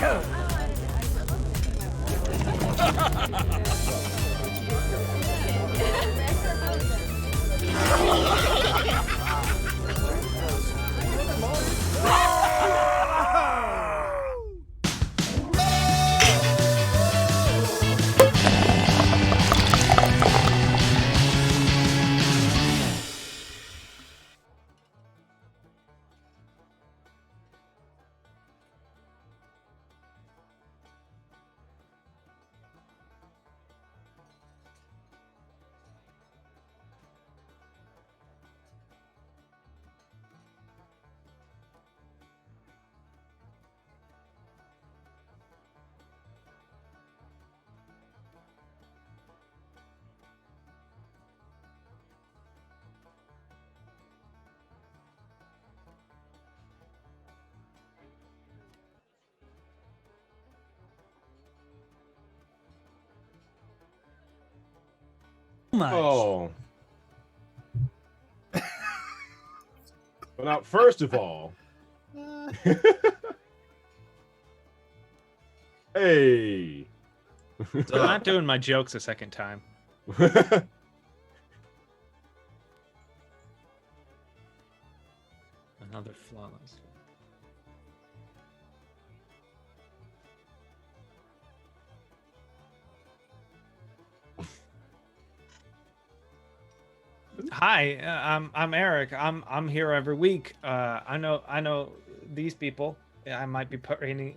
Oh. Well, now, first of all, hey. So I'm not doing my jokes a second time. Another flawless. Hi, I'm Eric. I'm here every week. I know these people. I might be pointing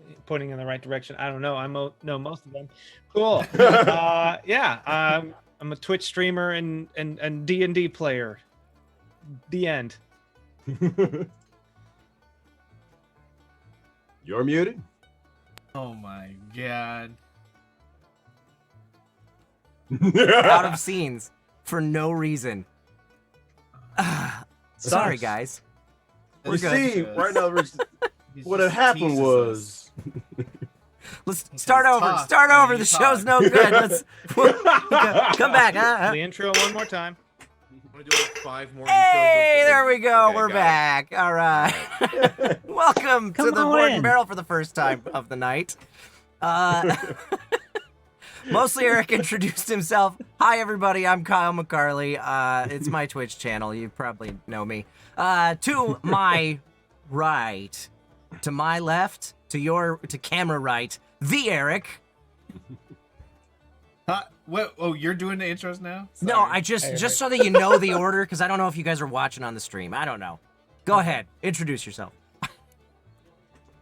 in the right direction. I don't know. I know most of them. Cool. Yeah. I'm a Twitch streamer and D&D player. The end. You're muted. Oh my god. Out of scenes for no reason. Sorry, guys. You see, right now, what had happened was. Let's start over. Start over. The show's no good. Let's come back. The intro one more time. I'm gonna do like 5 more. Hey, intros there we go. Okay, We're back. All right. Welcome to the Board and Barrel for the first time of the night. Mostly Eric introduced himself. Hi, everybody. I'm Kyle McCarley. It's my Twitch channel. You probably know me. To my right, to my left, to camera right, the Eric. What? Oh, you're doing the intros now? Sorry. No, I just so that you know the order, because I don't know if you guys are watching on the stream. I don't know. Go ahead. Introduce yourself.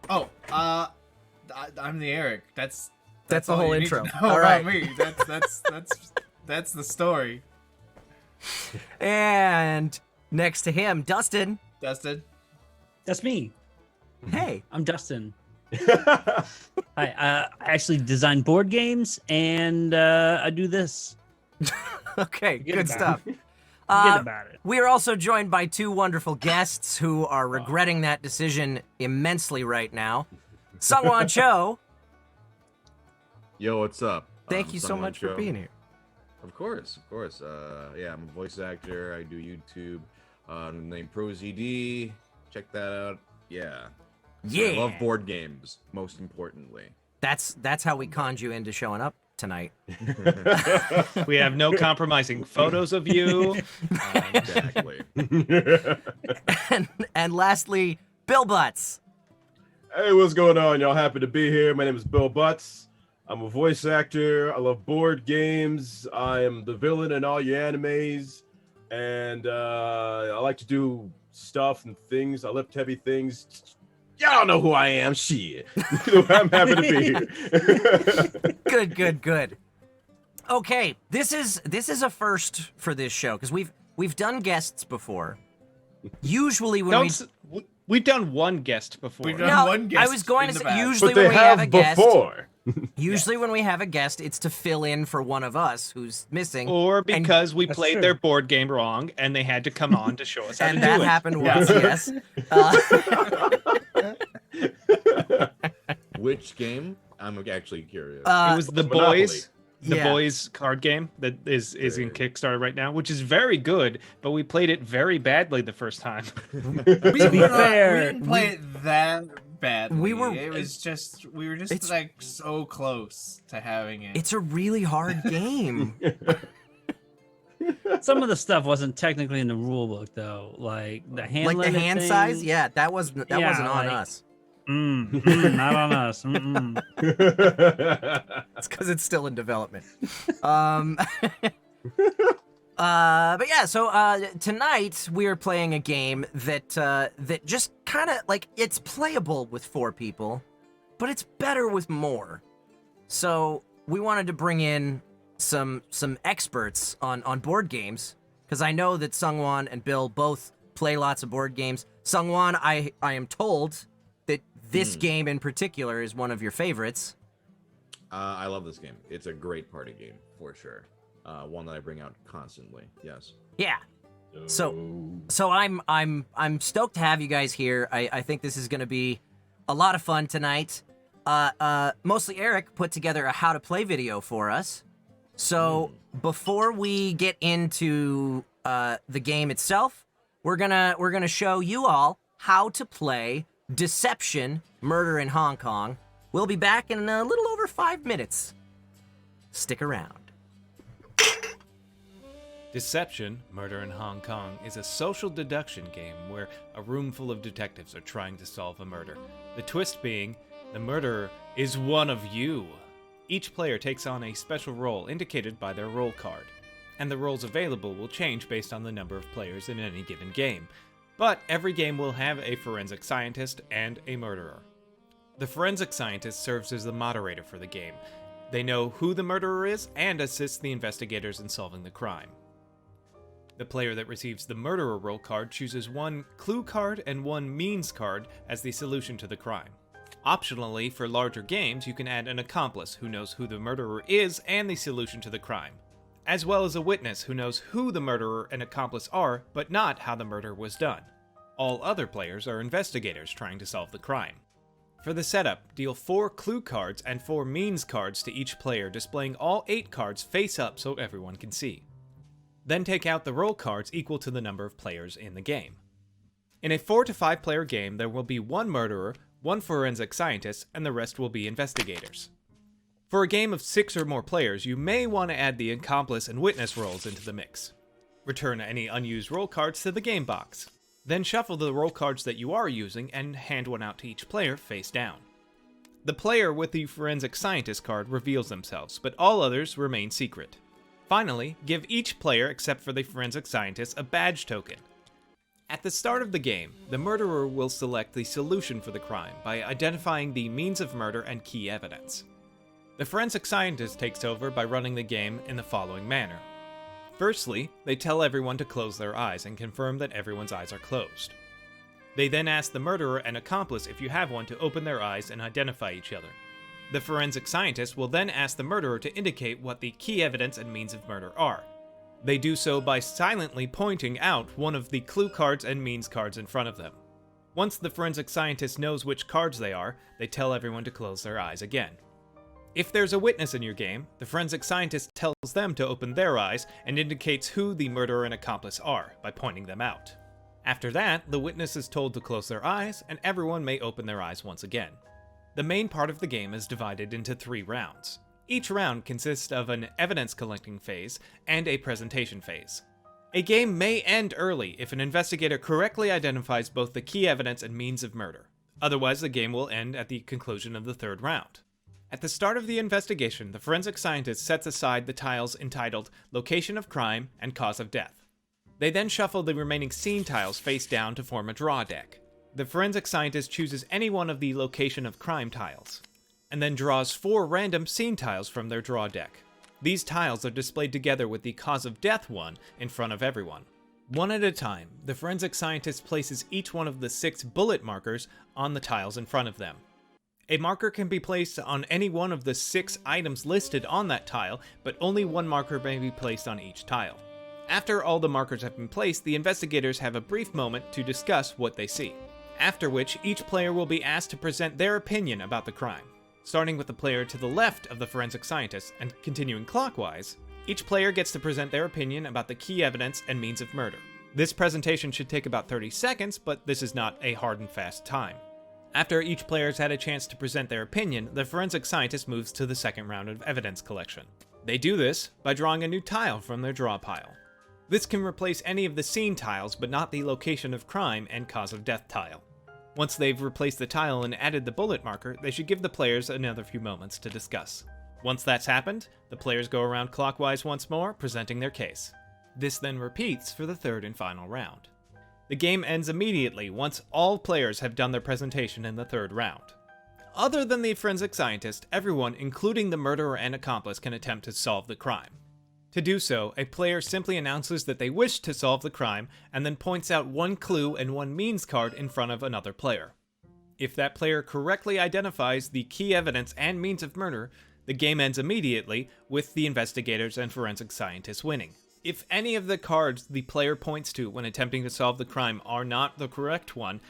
Oh, I'm the Eric. That's the all whole you need intro. to know All about right. me. That's the story. And next to him, Dustin. Dustin. That's me. Hey. I'm Dustin. Hi. I actually design board games, and I do this. Okay, good stuff. Forget about it. We are also joined by 2 wonderful guests who are regretting that decision immensely right now. SungWon Cho. Yo, what's up? Thank you so SungWon much Cho. for being here. Of course. Yeah, I'm a voice actor. I do YouTube. Named ProZD. Check that out. Yeah. Yeah. I love board games, most importantly. That's how we conned you into showing up tonight. We have no compromising photos of you. Exactly. And lastly, Bill Butts. Hey, what's going on? Y'all happy to be here. My name is Bill Butts. I'm a voice actor. I love board games. I am the villain in all your animes. And I like to do stuff and things. I lift heavy things. Y'all know who I am. Shit. I'm happy to be here. Good. Okay, this is a first for this show because we've done guests before. Usually when We've done one guest before. We've done one guest. I was going to in the say back. usually But when they we have a have guest. before. Usually when we have a guest, it's to fill in for one of us who's missing. Or because we That's played true. their board game wrong and they had to come on to show us how And to that do it. happened once, yes. Which game? I'm actually curious. It was the Monopoly. boys. The Yeah. boys card game that is in Right. Kickstarter right now, which is very good, but we played it very badly the first time. We be fair, we didn't play it that badly. We were just it's- like so close to having it. It's a really hard game. Some of the stuff wasn't technically in the rule book though, like the hand Like the limit hand thing. size, yeah, that wasn't on like- us. Not on us. It's because it's still in development. But yeah, so tonight we're playing a game that just kind of like it's playable with 4 people, but it's better with more. So we wanted to bring in some experts on board games because I know that SungWon and Bill both play lots of board games. SungWon, I am told that this game in particular is one of your favorites. I love this game. It's a great party game for sure. One that I bring out constantly. Yes. Yeah. So I'm stoked to have you guys here. I think this is going to be a lot of fun tonight. Mostly Eric put together a how to play video for us. So before we get into the game itself, we're gonna show you all how to play Deception: Murder in Hong Kong. We'll be back in a little over 5 minutes. Stick around. Deception: Murder in Hong Kong is a social deduction game where a room full of detectives are trying to solve a murder. The twist being, the murderer is one of you. Each player takes on a special role indicated by their role card, and the roles available will change based on the number of players in any given game. But every game will have a forensic scientist and a murderer. The forensic scientist serves as the moderator for the game. They know who the murderer is and assist the investigators in solving the crime. The player that receives the murderer role card chooses one clue card and one means card as the solution to the crime. Optionally, for larger games, you can add an accomplice who knows who the murderer is and the solution to the crime, as well as a witness who knows who the murderer and accomplice are, but not how the murder was done. All other players are investigators trying to solve the crime. For the setup, deal 4 clue cards and 4 means cards to each player, displaying all 8 cards face up so everyone can see. Then take out the roll cards equal to the number of players in the game. In a 4 to 5 player game, there will be 1 murderer, 1 forensic scientist, and the rest will be investigators. For a game of 6 or more players, you may want to add the accomplice and witness roles into the mix. Return any unused roll cards to the game box. Then shuffle the roll cards that you are using and hand one out to each player face down. The player with the forensic scientist card reveals themselves, but all others remain secret. Finally, give each player except for the forensic scientist a badge token. At the start of the game, the murderer will select the solution for the crime by identifying the means of murder and key evidence. The forensic scientist takes over by running the game in the following manner. Firstly, they tell everyone to close their eyes and confirm that everyone's eyes are closed. They then ask the murderer and accomplice, if you have one, to open their eyes and identify each other. The forensic scientist will then ask the murderer to indicate what the key evidence and means of murder are. They do so by silently pointing out one of the clue cards and means cards in front of them. Once the forensic scientist knows which cards they are, they tell everyone to close their eyes again. If there's a witness in your game, the forensic scientist tells them to open their eyes and indicates who the murderer and accomplice are by pointing them out. After that, the witness is told to close their eyes, and everyone may open their eyes once again. The main part of the game is divided into 3 rounds. Each round consists of an evidence collecting phase and a presentation phase. A game may end early if an investigator correctly identifies both the key evidence and means of murder. Otherwise, the game will end at the conclusion of the 3rd round. At the start of the investigation, the forensic scientist sets aside the tiles entitled Location of Crime and Cause of Death. They then shuffle the remaining scene tiles face down to form a draw deck. The forensic scientist chooses any one of the Location of Crime tiles, and then draws 4 random scene tiles from their draw deck. These tiles are displayed together with the Cause of Death one in front of everyone. One at a time, the forensic scientist places each one of the 6 bullet markers on the tiles in front of them. A marker can be placed on any one of the 6 items listed on that tile, but only 1 marker may be placed on each tile. After all the markers have been placed, the investigators have a brief moment to discuss what they see, after which each player will be asked to present their opinion about the crime. Starting with the player to the left of the forensic scientist and continuing clockwise, each player gets to present their opinion about the key evidence and means of murder. This presentation should take about 30 seconds, but this is not a hard and fast time. After each player's had a chance to present their opinion, the forensic scientist moves to the second round of evidence collection. They do this by drawing a new tile from their draw pile. This can replace any of the scene tiles, but not the location of crime and cause of death tile. Once they've replaced the tile and added the bullet marker, they should give the players another few moments to discuss. Once that's happened, the players go around clockwise once more, presenting their case. This then repeats for the third and final round. The game ends immediately once all players have done their presentation in the third round. Other than the forensic scientist, everyone, including the murderer and accomplice, can attempt to solve the crime. To do so, a player simply announces that they wish to solve the crime and then points out one clue and one means card in front of another player. If that player correctly identifies the key evidence and means of murder, the game ends immediately, with the investigators and forensic scientists winning. If any of the cards the player points to when attempting to solve the crime are not the correct one,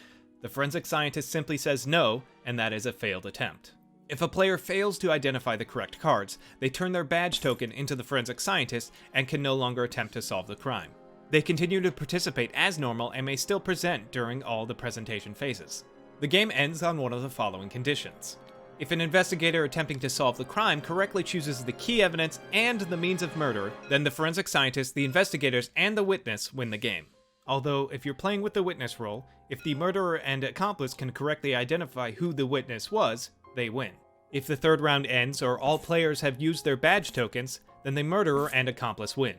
the forensic scientist simply says no, and that is a failed attempt. If a player fails to identify the correct cards, they turn their badge token into the forensic scientist and can no longer attempt to solve the crime. They continue to participate as normal and may still present during all the presentation phases. The game ends on one of the following conditions. If an investigator attempting to solve the crime correctly chooses the key evidence and the means of murder, then the forensic scientist, the investigators, and the witness win the game. Although, if you're playing with the witness role, if the murderer and accomplice can correctly identify who the witness was, they win. If the third round ends or all players have used their badge tokens, then the murderer and accomplice win.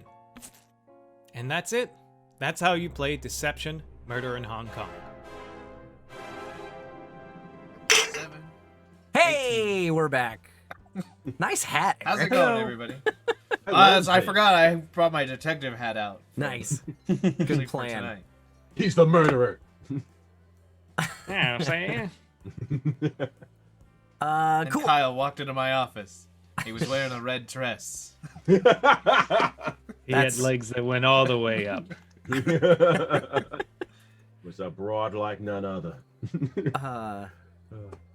And that's it. That's how you play Deception, Murder in Hong Kong. 7. Hey, we're back. Nice hat, How's it Eric. going, everybody? love I it. forgot I brought my detective hat out. Nice. Good Good plan. tonight. He's the murderer. Yeah, I'm saying. And Cool. Kyle walked into my office. He was wearing a red dress. He That's- had legs that went all the way up. Was abroad like none other.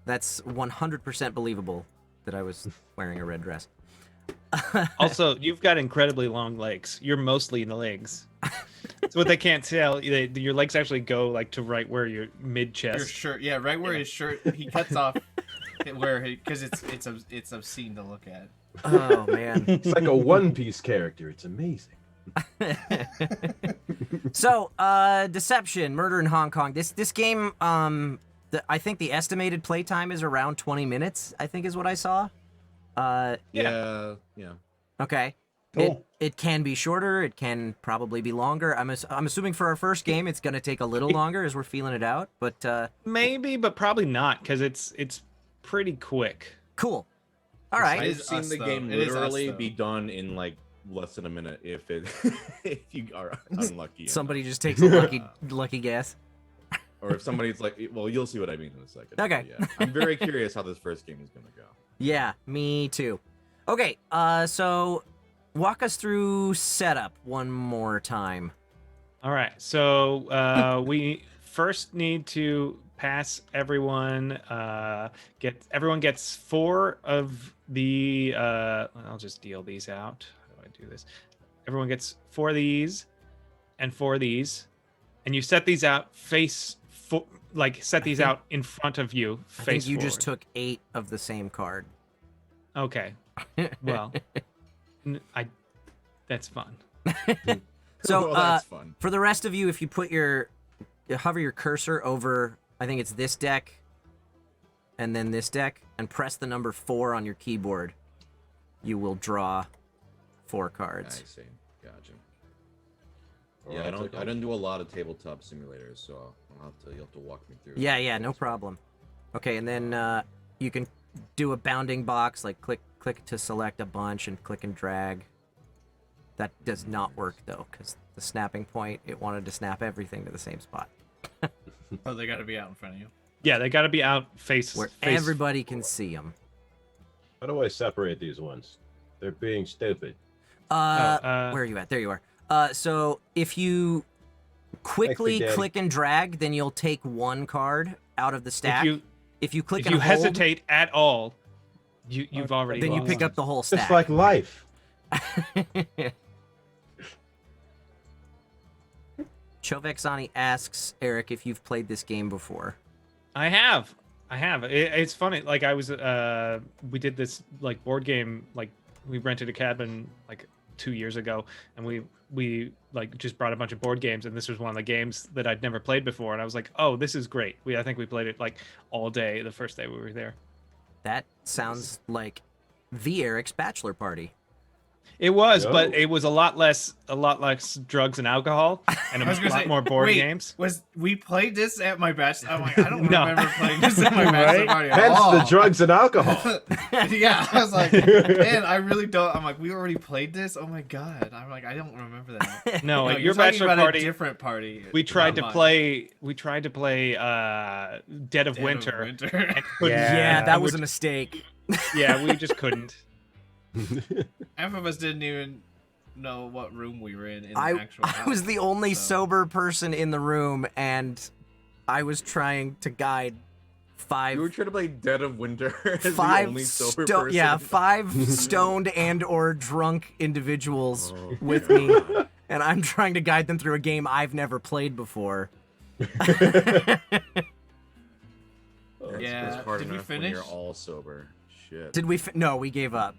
That's 100% believable that I was wearing a red dress. Also, you've got incredibly long legs. You're mostly in the legs. So what they can't tell, your legs actually go like to right where your mid Your chest. shirt, yeah, right where his shirt he cuts off, because it's obscene to look at. Oh, man. It's like a One Piece character. It's amazing. So, Deception, Murder in Hong Kong. This game, I think the estimated playtime is around 20 minutes, I think is what I saw. Yeah. Okay. Cool. It can be shorter. It can probably be longer. I'm assuming for our first game, it's going to take a little longer as we're feeling it out. But Maybe, but probably not, because it's pretty quick. cool. All right. I've is seen us, the though. game It is us, literally though. be done in like less than a minute if you are unlucky. Somebody just takes a lucky guess. Or if somebody's like, well, you'll see what I mean in a second. Okay. Yeah. I'm very curious how this first game is gonna go. Yeah, me too. Okay, so walk us through setup one more time. All right, so we first need to pass everyone. Everyone gets 4 of the. I'll just deal these out. How do I do this? Everyone gets 4 of these, and 4 of these, and you set these out set these out in front of you. I Face think you just forward. took 8 of the same card. Okay. Well, that's fun. So, Well, that's fun. for the rest of you, if you put hover your cursor over, I think it's this deck, and then this deck, and press the number 4 on your keyboard, you will draw 4 I cards. see. Gotcha. Yeah, I don't do a lot of tabletop simulators, so you'll have to walk me through. Yeah, no problem. Okay, and then you can do a bounding box, like click to select a bunch and click and drag. That does not work though, because the snapping point, it wanted to snap everything to the same spot. Oh, they got to be out in front of you. Yeah, they got to be out face Where face- everybody can see them. How do I separate these ones? They're being stupid. Where are you at? There you are. So if you quickly Daddy. click and drag, then you'll take 1 card out of the stack. If you click If and you hold, hesitate at all, you've already then you lost. pick up the whole stack. Just like life. Chovexani asks Eric if you've played this game before. I have. I have. It's funny. Like I was, we did this like board game. Like we rented a cabin like 2 years ago, and we like just brought a bunch of board games, and this was one of the games that I'd never played before, and I was like, oh, this is great. I think we played it like all day the first day we were there. That sounds like the Eric's bachelor party. It was, Yo. but it was a lot less drugs and alcohol, and I was a gonna lot say, more board wait, games. Was we played this at my bachelor? I'm like, I don't No. remember playing this at my bachelor Right? party at Hence all. the drugs and alcohol. Yeah, I was like, man, I really don't. I'm like, we already played this. Oh my god. I'm like, I don't remember that. No, at you're your talking bachelor about party, a different party. we tried to not mine. play. We tried to play Dead of Dead Winter. Winter. and couldn't- Yeah, that and was a we're- mistake. Yeah, we just couldn't. Half of us didn't even know what room we were in the I actual I house, was the only so- sober person in the room, and I was trying to guide You were trying to play Dead of Winter as the five only sober person. yeah, 5 stoned and or drunk individuals Oh. with me, and I'm trying to guide them through a game I've never played before. Yeah, It's hard did we enough finish? when you're all sober. Shit. Did we? No, we gave up.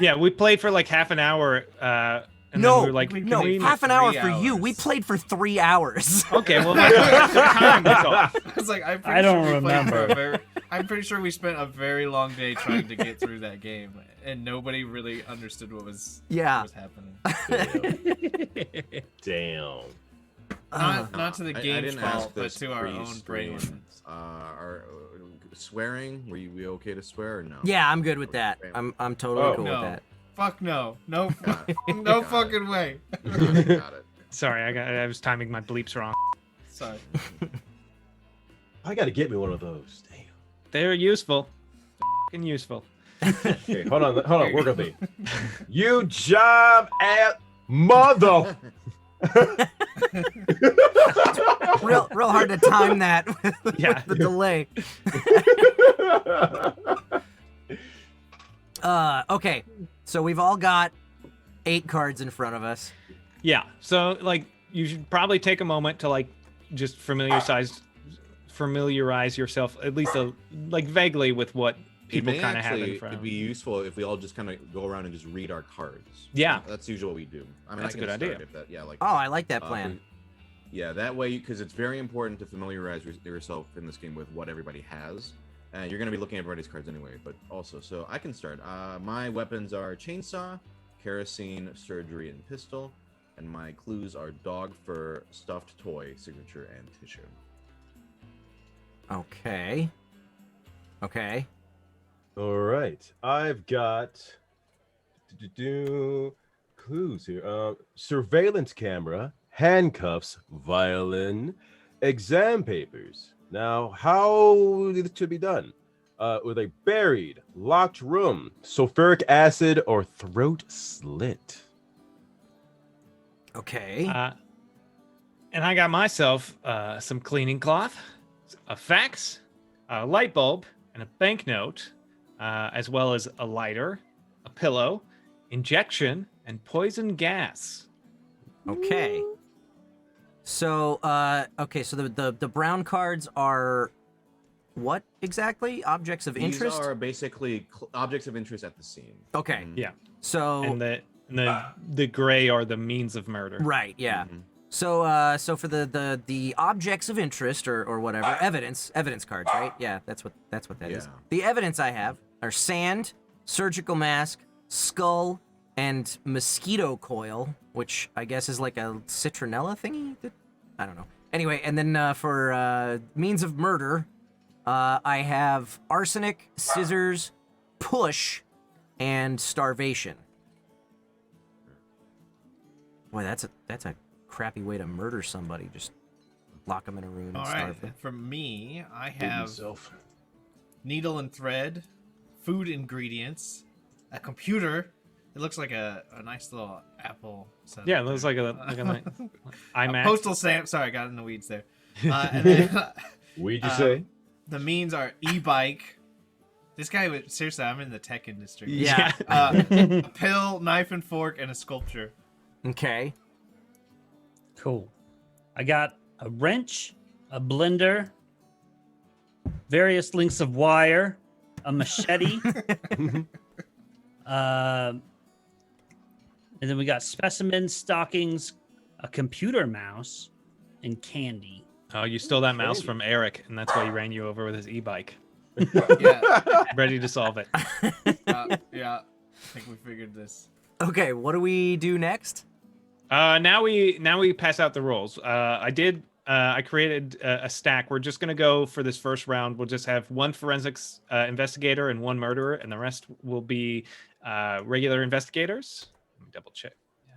Yeah, we played for like half an hour. And No, then we were like, no, "Can we-" half an hour 3 for you. We hours. played for 3 hours. Okay, well, my time was off. I was like, I'm I pretty don't sure we played for a remember. very. I'm pretty sure we spent a very long day trying to get through that game, and nobody really understood what was Yeah. happening. Damn. Not to the I game's didn't ask fault, but this to our own pre-stream. brain. Swearing? Were you okay to swear or no? Yeah, I'm good with that. I'm totally Oh. cool No. with that. Fuck no, no, Got it. no Got it. fucking way. Got it. Sorry, I was timing my bleeps wrong. Sorry. I gotta get me one of those. Damn. They're useful. Fucking useful. Okay, hold on, work with me. You job at mother. Real hard to time that with Yeah. the delay. Okay, so we've all got 8 cards in front of us. Yeah. So like, you should probably take a moment to like just familiarize yourself at least like vaguely with what people kind of have in front It'd of be them. useful if we all just kind of go around and just read our cards. Yeah. That's usually what we do. I mean, That's I a can good start idea. if that, yeah, like. Oh, I like that plan. Yeah, that way, because it's very important to familiarize yourself in this game with what everybody has. And you're going to be looking at everybody's cards anyway, but also, so I can start. My weapons are chainsaw, kerosene, surgery, and pistol. And my clues are dog fur, stuffed toy, signature, and tissue. Okay. Okay. All right, I've got clues here. Surveillance camera, handcuffs, violin, exam papers. Now, how it should be done? With a buried, locked room, sulfuric acid, or throat slit. Okay. And I got myself some cleaning cloth, a fax, a light bulb, and a banknote, as well as a lighter, a pillow, injection, and poison gas. Okay. So, so the brown cards are what exactly? Objects of interest? These are basically objects of interest at the scene. Okay. Mhm. Yeah. So, And the gray are the means of murder. right, yeah. Mhm. So for the objects of interest or whatever, evidence cards, right? Yeah, that's what that is. Yeah. The evidence I have are sand, surgical mask, skull, and mosquito coil, which I guess is like a citronella thingy. I don't know. Anyway, and then for means of murder, I have arsenic, scissors, push, and starvation. Boy, that's a crappy way to murder somebody. Just lock them in a room and All right. starve them. For me, I Kill have yourself. needle and thread, food ingredients, a computer. It looks like a nice little Apple setup. Yeah, it looks like a iMac. postal stamp. Sorry, I got in the weeds there. And then What'd you say? the means are e-bike. This guy would seriously. I'm in the tech industry. Yeah. A pill, knife and fork, and a sculpture. Okay. Cool. I got a wrench, a blender, various lengths of wire, a machete, and then we got specimens, stockings, a computer mouse, and candy. Oh, you stole that mouse from Eric, and that's why he ran you over with his e-bike. Yeah. Ready to solve it. Yeah. I think we figured this. Okay, what do we do next? Now we pass out the rolls. I created a stack. We're just gonna go for this first round. We'll just have one forensics investigator and one murderer, and the rest will be regular investigators. Let me double check. Yeah.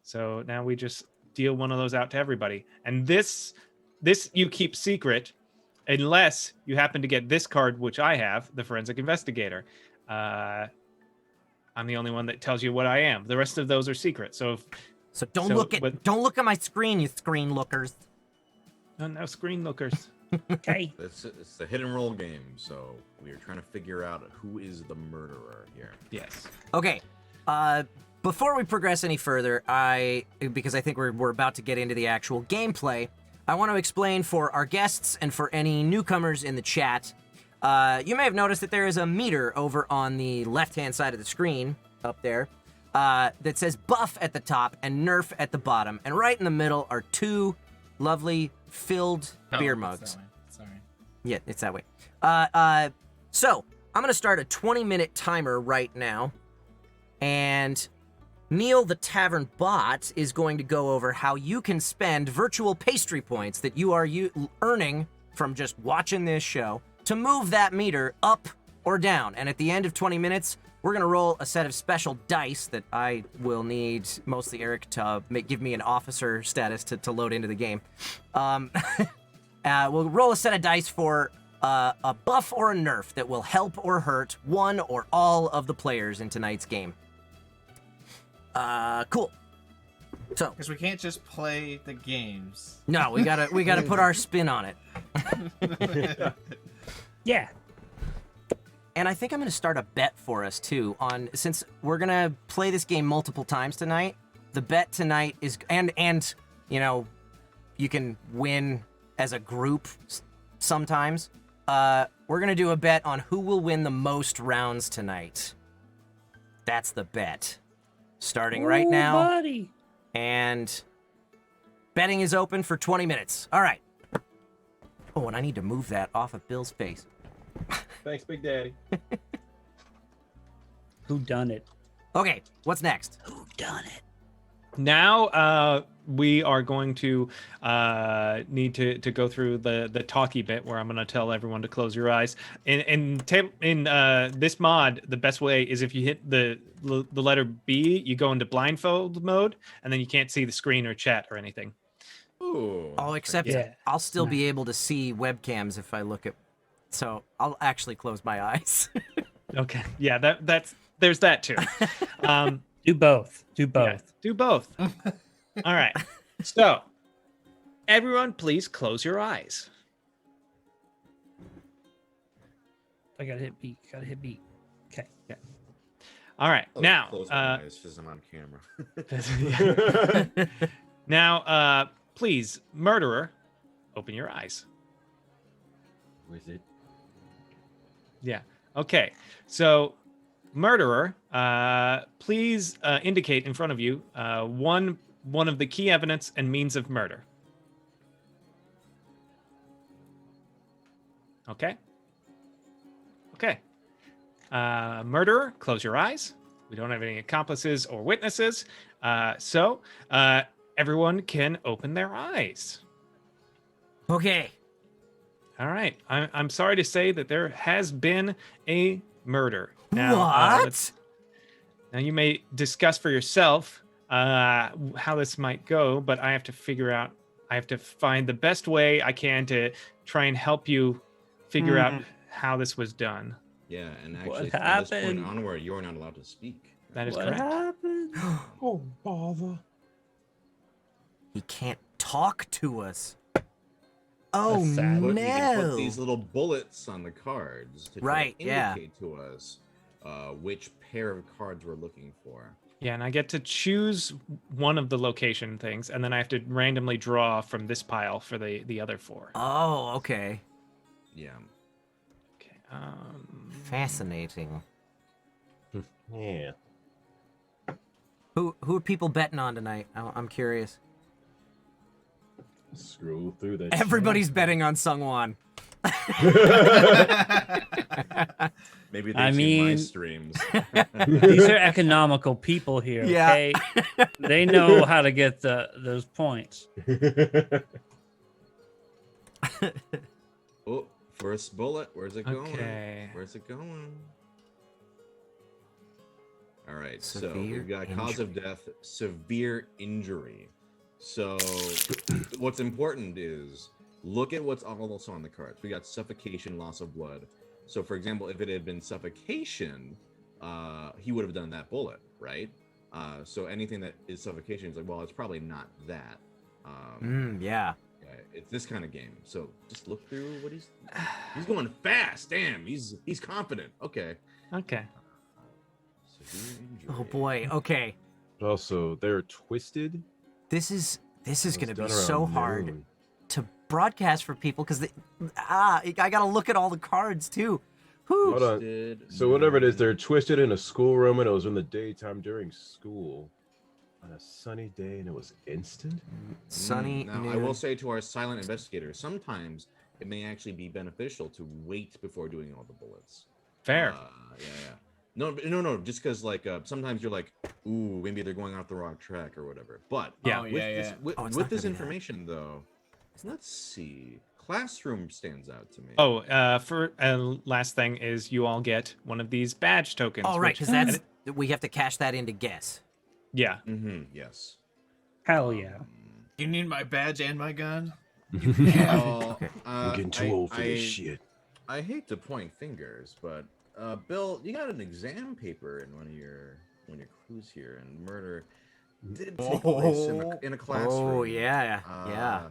So now we just deal one of those out to everybody, and this you keep secret unless you happen to get this card, which I have, the forensic investigator. I'm the only one that tells you what I am. The rest of those are secret. So don't look at my screen, you screen lookers. no screen lookers. Okay. It's a hit and roll game, so we are trying to figure out who is the murderer here. Yes. Okay. Before we progress any further, because I think we're about to get into the actual gameplay, I want to explain for our guests and for any newcomers in the chat. You may have noticed that there is a meter over on the left-hand side of the screen up there that says buff at the top and nerf at the bottom. And right in the middle are two lovely filled beer mugs. Sorry. Yeah, it's that way. So I'm going to start a 20-minute timer right now. And Neil the Tavern Bot is going to go over how you can spend virtual pastry points that you are earning from just watching this show to move that meter up or down. And at the end of 20 minutes, we're going to roll a set of special dice that I will need, mostly Eric, to give me an officer status to load into the game. We'll roll a set of dice for a buff or a nerf that will help or hurt one or all of the players in tonight's game. Cool. So, Because we can't just play the games. no, we gotta put our spin on it. Yeah. And I think I'm gonna start a bet for us too. Since we're gonna play this game multiple times tonight, the bet tonight is and you know, you can win as a group sometimes. We're gonna do a bet on who will win the most rounds tonight. That's the bet. Starting right now. Buddy. And betting is open for 20 minutes. All right. Oh, and I need to move that off of Bill's face. Thanks, Big Daddy. Who done it? Okay, what's next? Who done it? Now we are going to need to go through the talky bit where I'm going to tell everyone to close your eyes. In this mod, the best way is if you hit the letter B, you go into blindfold mode, and then you can't see the screen or chat or anything. Ooh. Oh, except Yeah. I'll still be able to see webcams if I look at... So I'll actually close my eyes. Okay, yeah, there's that too. Do both. Do both. Yeah, do both. All right. So, everyone, please close your eyes. I gotta hit B. Okay. Yeah. All right. Oh, Now, close my eyes 'cause I'm on camera. now, please, murderer, open your eyes. With it. Yeah. Okay. So, murderer, please indicate in front of you one of the key evidence and means of murder. Okay. Okay. Murderer, close your eyes. We don't have any accomplices or witnesses, so everyone can open their eyes. Okay. All right. I'm sorry to say that there has been a murder. Now, What? now you may discuss for yourself how this might go, but I have to figure out. I have to find the best way I can to try and help you figure out how this was done. Yeah, and What actually, from this point happened? onward, you are not allowed to speak. That is What correct. happened? Oh, bother. He can't talk to us. Oh, That's sad. But you can no. put these little bullets on the cards to try Right, to yeah. indicate to us which pair of cards we're looking for. Yeah, and I get to choose one of the location things, and then I have to randomly draw from this pile for the other four. Oh, okay. Yeah. Fascinating. Yeah. Who are people betting on tonight? I'm curious. Scroll through that. Everybody's betting on SungWon. Maybe I they've seen my mean- streams. These are economical people here. Yeah. Okay, they know how to get those points. Oh, first bullet. Where's it going? Okay. Where's it going? All right. So Severe we've got cause of death, severe injury. So what's important is look at what's also on the cards. We got suffocation, loss of blood. So for example, if it had been suffocation, he would have done that bullet, right? So anything that is suffocation is like, well, it's probably not that. Yeah. It's this kind of game. So just look through what he's going fast. Damn, he's confident. Okay. Okay. Severe injury. Oh boy. Okay. Also, they're twisted. This is It gonna was be done so around hard noon. to broadcast for people because I gotta look at all the cards too. Whew. Hold on. Twisted. So whatever it is, they're twisted in a schoolroom, and it was in the daytime during school, on a sunny day, and it was instant. Sunny. Now, I noon. will say to our silent investigators, sometimes it may actually be beneficial to wait before doing all the bullets. Fair. Yeah. No. Just because, like, sometimes you're like, ooh, maybe they're going off the wrong track or whatever. But Yeah. with yeah, this, yeah. with, Oh, it's with not this gonna be that. information, though, let's see. Classroom stands out to me. Oh, for last thing is you all get one of these badge tokens. Oh right, which- because that's we have to cash that in to guess. yeah. Yes. Hell yeah. You need my badge and my gun? Oh, I'm getting too old for this shit. I hate to point fingers, but Bill, you got an exam paper in one of your clues here, and murder did take place in a classroom. Oh yeah.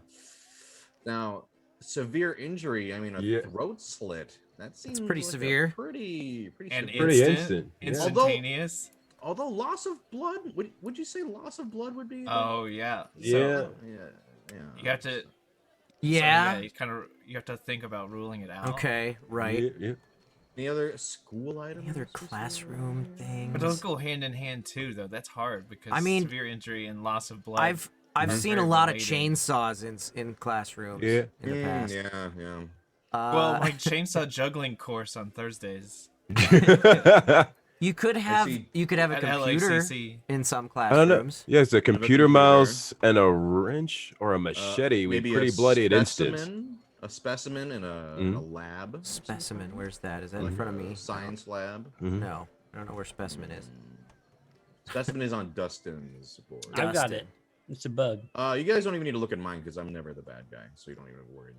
Now, severe injury. I mean, a Yeah. throat slit. That seems pretty like a severe. Pretty And severe. Pretty instant. Yeah. Instantaneous. Although loss of blood, would you say loss of blood would be? Oh yeah. Yeah. Yeah. You have to. Yeah. You have to think about ruling it out. Okay. Right. Yeah. Any other school items? Any other classroom things? But those go hand in hand too, though. That's hard because I mean, severe injury and loss of blood. I've are seen a very lot of related. chainsaws in classrooms Yeah. in the past. Yeah. Well, my chainsaw juggling course on Thursdays you could have see- a at computer LACC. in some I don't know. classrooms. Yeah, it's a computer computer. mouse and a wrench or a machete. We maybe pretty a bloody at instance. specimen, a specimen in a Mhm. lab. Specimen, where's that? Is that Like in front of a me? Science lab. Mhm. No, I don't know where specimen is. Specimen is on Dustin's board. I've got Dustin. it. It's a bug. You guys don't even need to look at mine because I'm never the bad guy, so you don't even worry.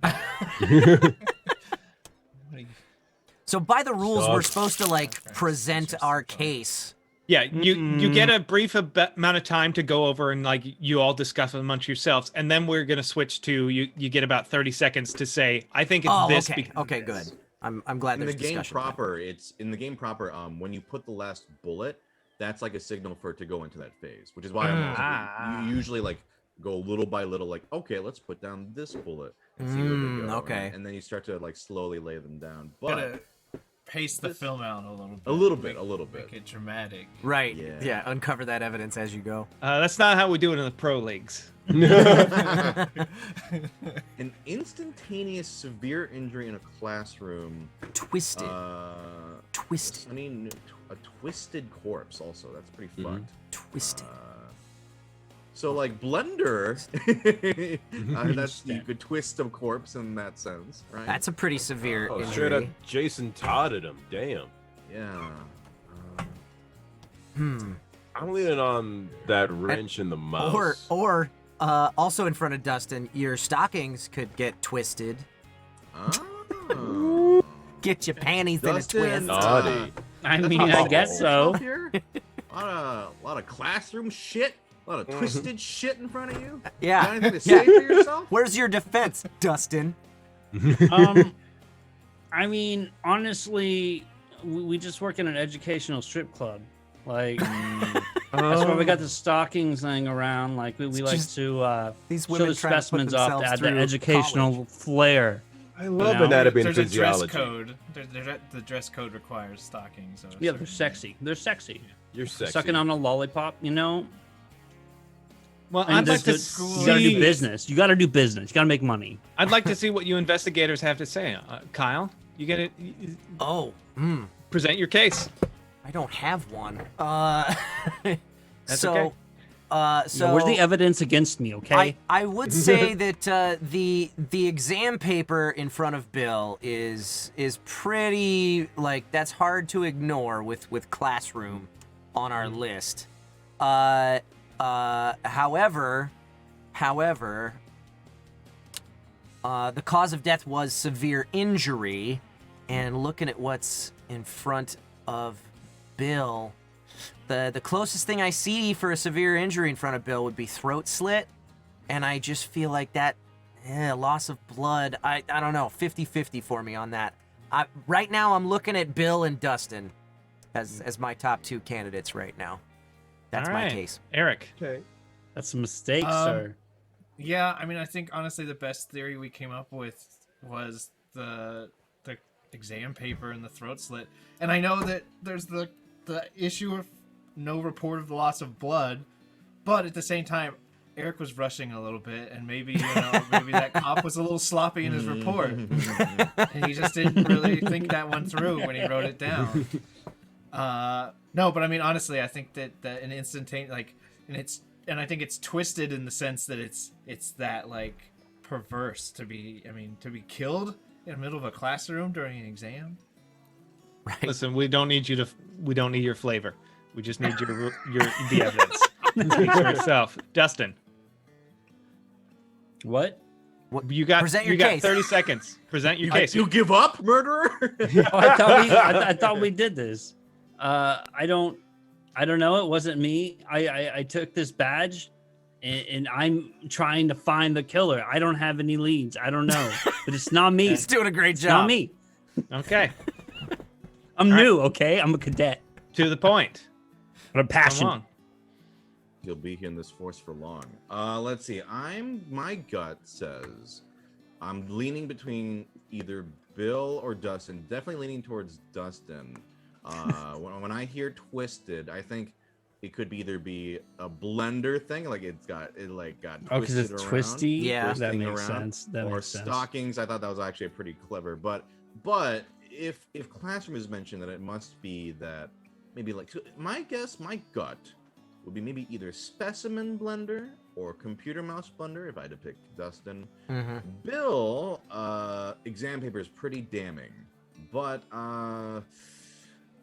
So by the rules, we're Sucks. supposed to like present our case. Yeah, you get a brief amount of time to go over and like you all discuss amongst yourselves, and then we're gonna switch to you. You get about 30 seconds to say, "I think it's Oh, this." okay. because Okay, of good. this." I'm glad In the there's game discussion time. proper, when you put the last bullet, that's like a signal for it to go into that phase, which is why you usually like go little by little, like, okay, let's put down this bullet and see where they go. okay. And then you start to like slowly lay them down. Gotta But pace the film out a little bit. a little bit. Make it dramatic. Right. Yeah. Yeah. Uncover that evidence as you go. That's not how we do it in the pro leagues. An instantaneous severe injury in a classroom. Twisted. Twisted. I mean, a twisted corpse also. That's pretty fucked. Twisted. So like Blender, that's you could twist a corpse in that sense, right? That's a pretty severe Oh, straight up injury. Jason Todded him. Damn. Yeah. I'm leaning on that wrench in the mouse. Or also in front of Dustin, your stockings could get twisted. Oh. Get your panties in a Dustin, twist. Naughty. I That's mean, a I lot guess of so. stuff here. A lot of classroom shit. A lot of twisted shit in front of you. Yeah. Got anything to say for yourself? Where's your defense, Dustin? I mean, honestly, we just work in an educational strip club. Like, that's why we got the stockings laying around. Like, we like just- to These show women the trying to put specimens off to themselves add the through educational college. flair. I love No. anatomy and There's a dress physiology. code. The dress code requires stockings. So Yeah, they're sexy. They're sexy. You're sexy. Sucking on a lollipop, you know. Well, And I'd like to you gotta do see. business. You gotta do business. You gotta make money. I'd like to see what you investigators have to say. Kyle, you get it. Oh, Present your case. I don't have one. That's so, okay. so Where's the evidence against me? Okay. I would say that the exam paper in front of Bill is pretty, like, that's hard to ignore with classroom on our list. However, the cause of death was severe injury, and looking at what's in front of Bill, the closest thing I see for a severe injury in front of Bill would be throat slit, and I just feel like that loss of blood, I don't know, 50-50 for me on that. Right now I'm looking at Bill and Dustin as my top two candidates right now. That's All my right. case. Eric. Okay. That's a mistake, sir. Yeah, I mean, I think honestly the best theory we came up with was the exam paper and the throat slit. And I know that there's the issue of no report of the loss of blood, but at the same time, Eric was rushing a little bit, and maybe maybe that cop was a little sloppy in his report, and he just didn't really think that one through when he wrote it down. No, but I mean, honestly, I think that an instantaneous, like, and I think it's twisted in the sense that it's that, like, perverse to be killed in the middle of a classroom during an exam. Right. Listen, we don't need your flavor. We just need the evidence. Speak for itself. Dustin, What? you got Present your you got case. 30 seconds. Present your case. You give up, murderer? Oh, I thought we did this. I don't know. It wasn't me. I took this badge, and I'm trying to find the killer. I don't have any leads. I don't know, but it's not me. He's doing a great It's job. not me. Okay. I'm All right. new. Okay, I'm a cadet. To the point. I'm passionate. Come on. You'll be here in this force for long. Let's see. My gut says I'm leaning between either Bill or Dustin. Definitely leaning towards Dustin. When I hear twisted, I think it could either be a blender thing, like it got Oh, because twisted it's around, twisty. Yeah. that twisting makes around, sense. That or makes sense. stockings. I thought that was actually pretty clever. But if classroom is mentioned, then it must be that maybe, like, my gut would be maybe either specimen blender or computer mouse blender if I had to pick Dustin. Mm-hmm. Bill, exam paper is pretty damning, but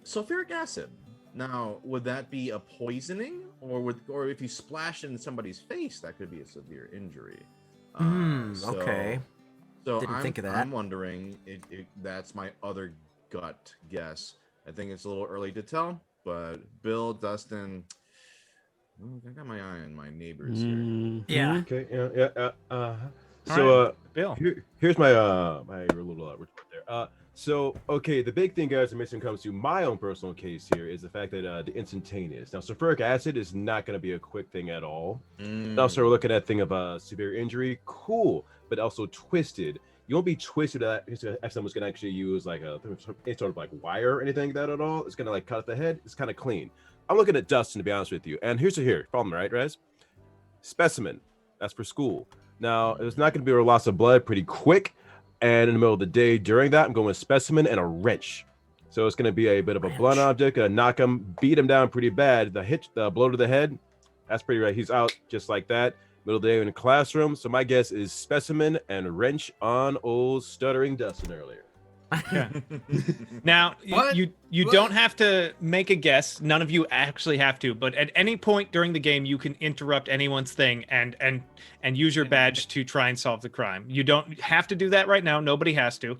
sulfuric acid. Now, would that be a poisoning, or if you splash it in somebody's face, that could be a severe injury? Okay. So Didn't think of that. I'm wondering, that's my other gut guess. I think it's a little early to tell, but Bill, Dustin, I got my eye on my neighbors here. Mhm. Yeah. Okay. Yeah. All right, Bill. Here's my my little report there. So okay, the big thing, guys, that when it comes to my own personal case here is the fact that the instantaneous. Now, sulfuric acid is not going to be a quick thing at all. Also, we're looking at a thing of severe injury, cool, but also twisted. You won't be twisted if someone's going to actually use like any sort of like wire or anything like that at all. It's going to like cut the head. It's kind of clean. I'm looking at Dustin, to be honest with you. And here's follow me, right, Rez? Specimen. That's for school. Now, it's not going to be a loss of blood pretty quick. And in the middle of the day during that, I'm going with specimen and a wrench. So it's going to be a bit of a blunt object, gonna knock him, beat him down pretty bad. The blow to the head, that's pretty right. He's out just like that. Middle of the day in the classroom. So my guess is specimen and wrench on old stuttering Dustin earlier. Yeah. Now, What? you What? don't have to make a guess. None of you actually have to. But at any point during the game, you can interrupt anyone's thing and use your badge to try and solve the crime. You don't have to do that right now. Nobody has to.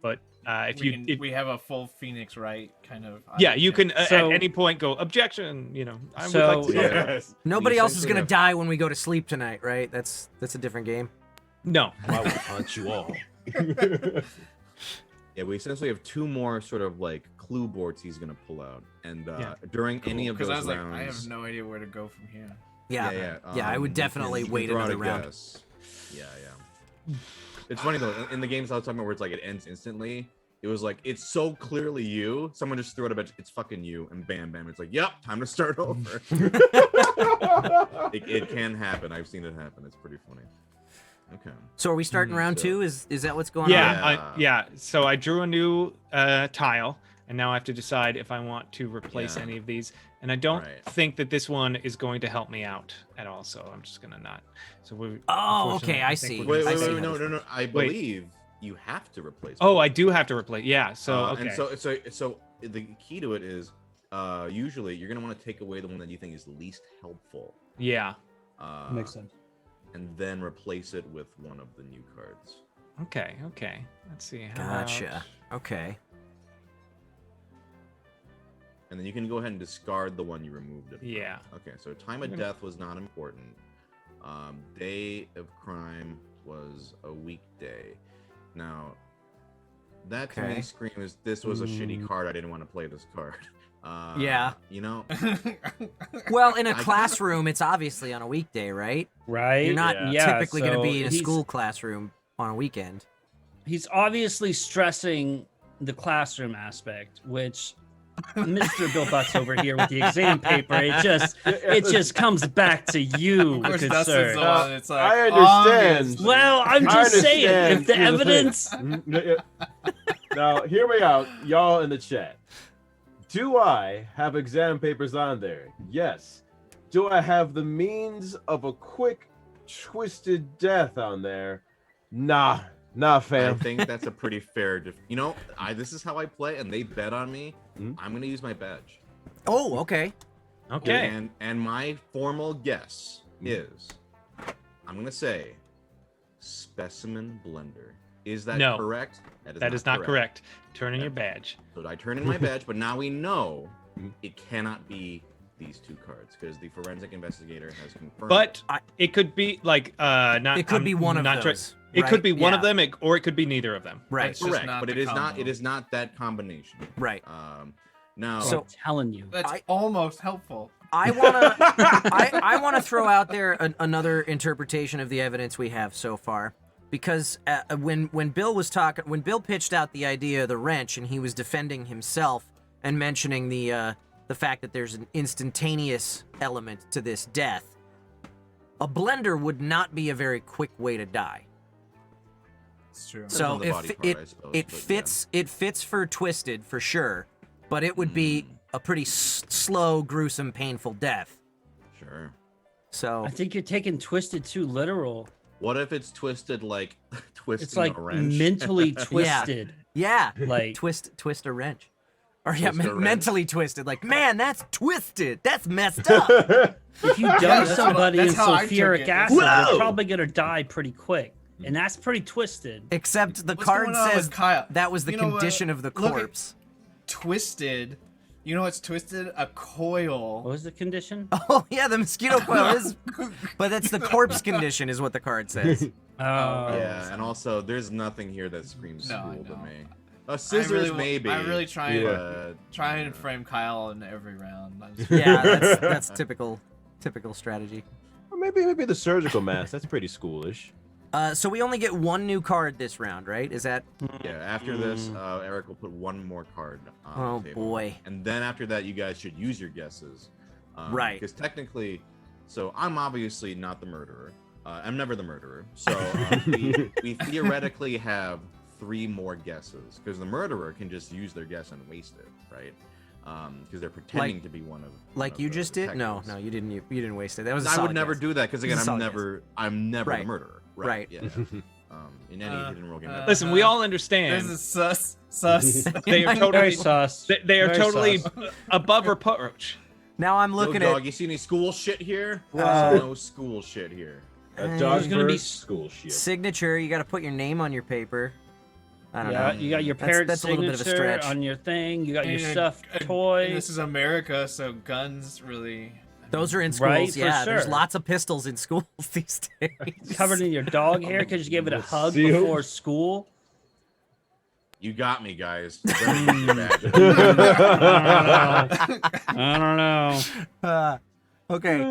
But if we have a full Phoenix Wright kind of. yeah, you can So- at any point go objection. You know, I would So- like to see that. Yes. Nobody You else is essentially gonna have- die when we go to sleep tonight, right? That's a different game. No. I will punch you all. Yeah, we essentially have two more sort of like clue boards he's gonna pull out, and Yeah. during any of Because those I was like, rounds, I have no idea where to go from here. Yeah. I would you definitely can wait throw out another a round. guess. Yeah. It's funny though. In the games I was talking about, where it's like it ends instantly. It was like it's so clearly you. Someone just threw it a bench. It's fucking you, and bam, bam. It's like, yep, time to start over. it can happen. I've seen it happen. It's pretty funny. Okay. So are we starting round so- 2? Is that what's going on? Yeah. So I drew a new tile, and now I have to decide if I want to replace Yeah. any of these. And I don't Right. think that this one is going to help me out at all. So I'm just gonna not. So we. Oh, unfortunately, okay, I think see. we're Wait, gonna wait, see wait, how no, this- no. I believe you have to replace. Oh, them. I do have to replace. Yeah. So okay. And so the key to it is, usually you're gonna want to take away the one that you think is least helpful. Yeah. Makes sense. And then replace it with one of the new cards. Okay. Okay. Let's see. How Gotcha. about- Okay. And then you can go ahead and discard the one you removed it from. Yeah. Okay, so time of death was not important. Day of crime was a weekday. Now, that to Okay. me screams this was a shitty card. I didn't want to play this card. Yeah. You know, Well, in a I- classroom, it's obviously on a weekday, right? Right? You're not Yeah, typically going to so be in a he's- school classroom on a weekend. He's obviously stressing the classroom aspect, which Mr. Bill Butts over here with the exam paper, it just comes back to you, Of course, good Dustin's sir. the one. It's like, I understand. obviously. Well, I'm I just saying, understand. if the Here's thing. evidence, Now, hear me out, y'all in the chat. Do I have exam papers on there? Yes. Do I have the means of a quick, twisted death on there? Nah, I fam. think that's a pretty fair. You know, this is how I play, and they bet on me. Mhm. I'm gonna use my badge. Oh, okay. Okay. And my formal guess is, I'm gonna say, specimen blender. Is that No. correct? That is not correct. Turn in your badge. So I turn in my badge, but now we know Mhm. it cannot be these two cards because the forensic investigator has confirmed. But it could be like not. It could I'm be one of not those. It right? could be one of Yeah. them, or it could be neither of them. Right. It's just correct, not but the it is not. combo. It is not that combination. Right. Now, So- I'm telling you. That's I- almost helpful. I wanna, I wanna throw out there another interpretation of the evidence we have so far, because when Bill was talking, when Bill pitched out the idea of the wrench, and he was defending himself and mentioning the fact that there's an instantaneous element to this death, a blender would not be a very quick way to die. It's true. So on the body part, I suppose, it but yeah. fits it fits for Twisted for sure, but it would be a pretty slow, gruesome, painful death. sure. So I think you're taking Twisted too literal. What if it's twisted like twisting It's like a wrench? mentally twisted. yeah, Like twist a wrench, or yeah, Twist a wrench. mentally twisted. Like, man, that's twisted. That's messed up. if you Yeah, dump that's somebody in that's how I took sulfuric it. acid, Whoa! they're probably gonna die pretty quick. And that's pretty twisted. Except the What's card going on says with Kyle? that was the You know what? condition of the Look at- corpse. Twisted. You know what's twisted? A coil. What was the condition? Oh yeah, the mosquito coil is, but that's the corpse condition, is what the card says. Oh, Yeah, and also there's nothing here that screams No, I school to know. me. Scissors maybe. I'm really trying but, trying to frame Kyle in every round. Yeah, that's typical strategy. Or maybe the surgical mask. That's pretty schoolish. So we only get one new card this round, right? Is that? Yeah, after this, Eric will put one more card on Oh the table. boy. And then after that, you guys should use your guesses. Right. Because technically, so I'm obviously not the murderer. I'm never the murderer. So we theoretically have 3 more guesses. Because the murderer can just use their guess and waste it, right? Because they're pretending to be one of Like you the just did? No, detectives. you didn't. You didn't waste it. That was. A I would solid never guess. do that because again, It's a I'm solid never Right. the murderer. Right. Yeah. In any hidden role game. ever. Listen, we all This understand. is sus. They are very totally. sus. They are Very totally sus. above reproach. Now I'm Yo, looking dog, at. you see any school shit here? Uh, There's no school shit here. A There's dog gonna be school shit. signature. You got to put your name on your paper. I don't Yeah, know. you got your That's- parent's that's a little bit of a signature stretch. on your thing. You got your And- stuffed and toy. This is America, so guns really. Those are in schools. Right, for yeah, there's sure. lots of pistols in schools these days. Covered in your dog hair because you gave it a Let's hug see. before school. You got me, guys. I don't know. Okay.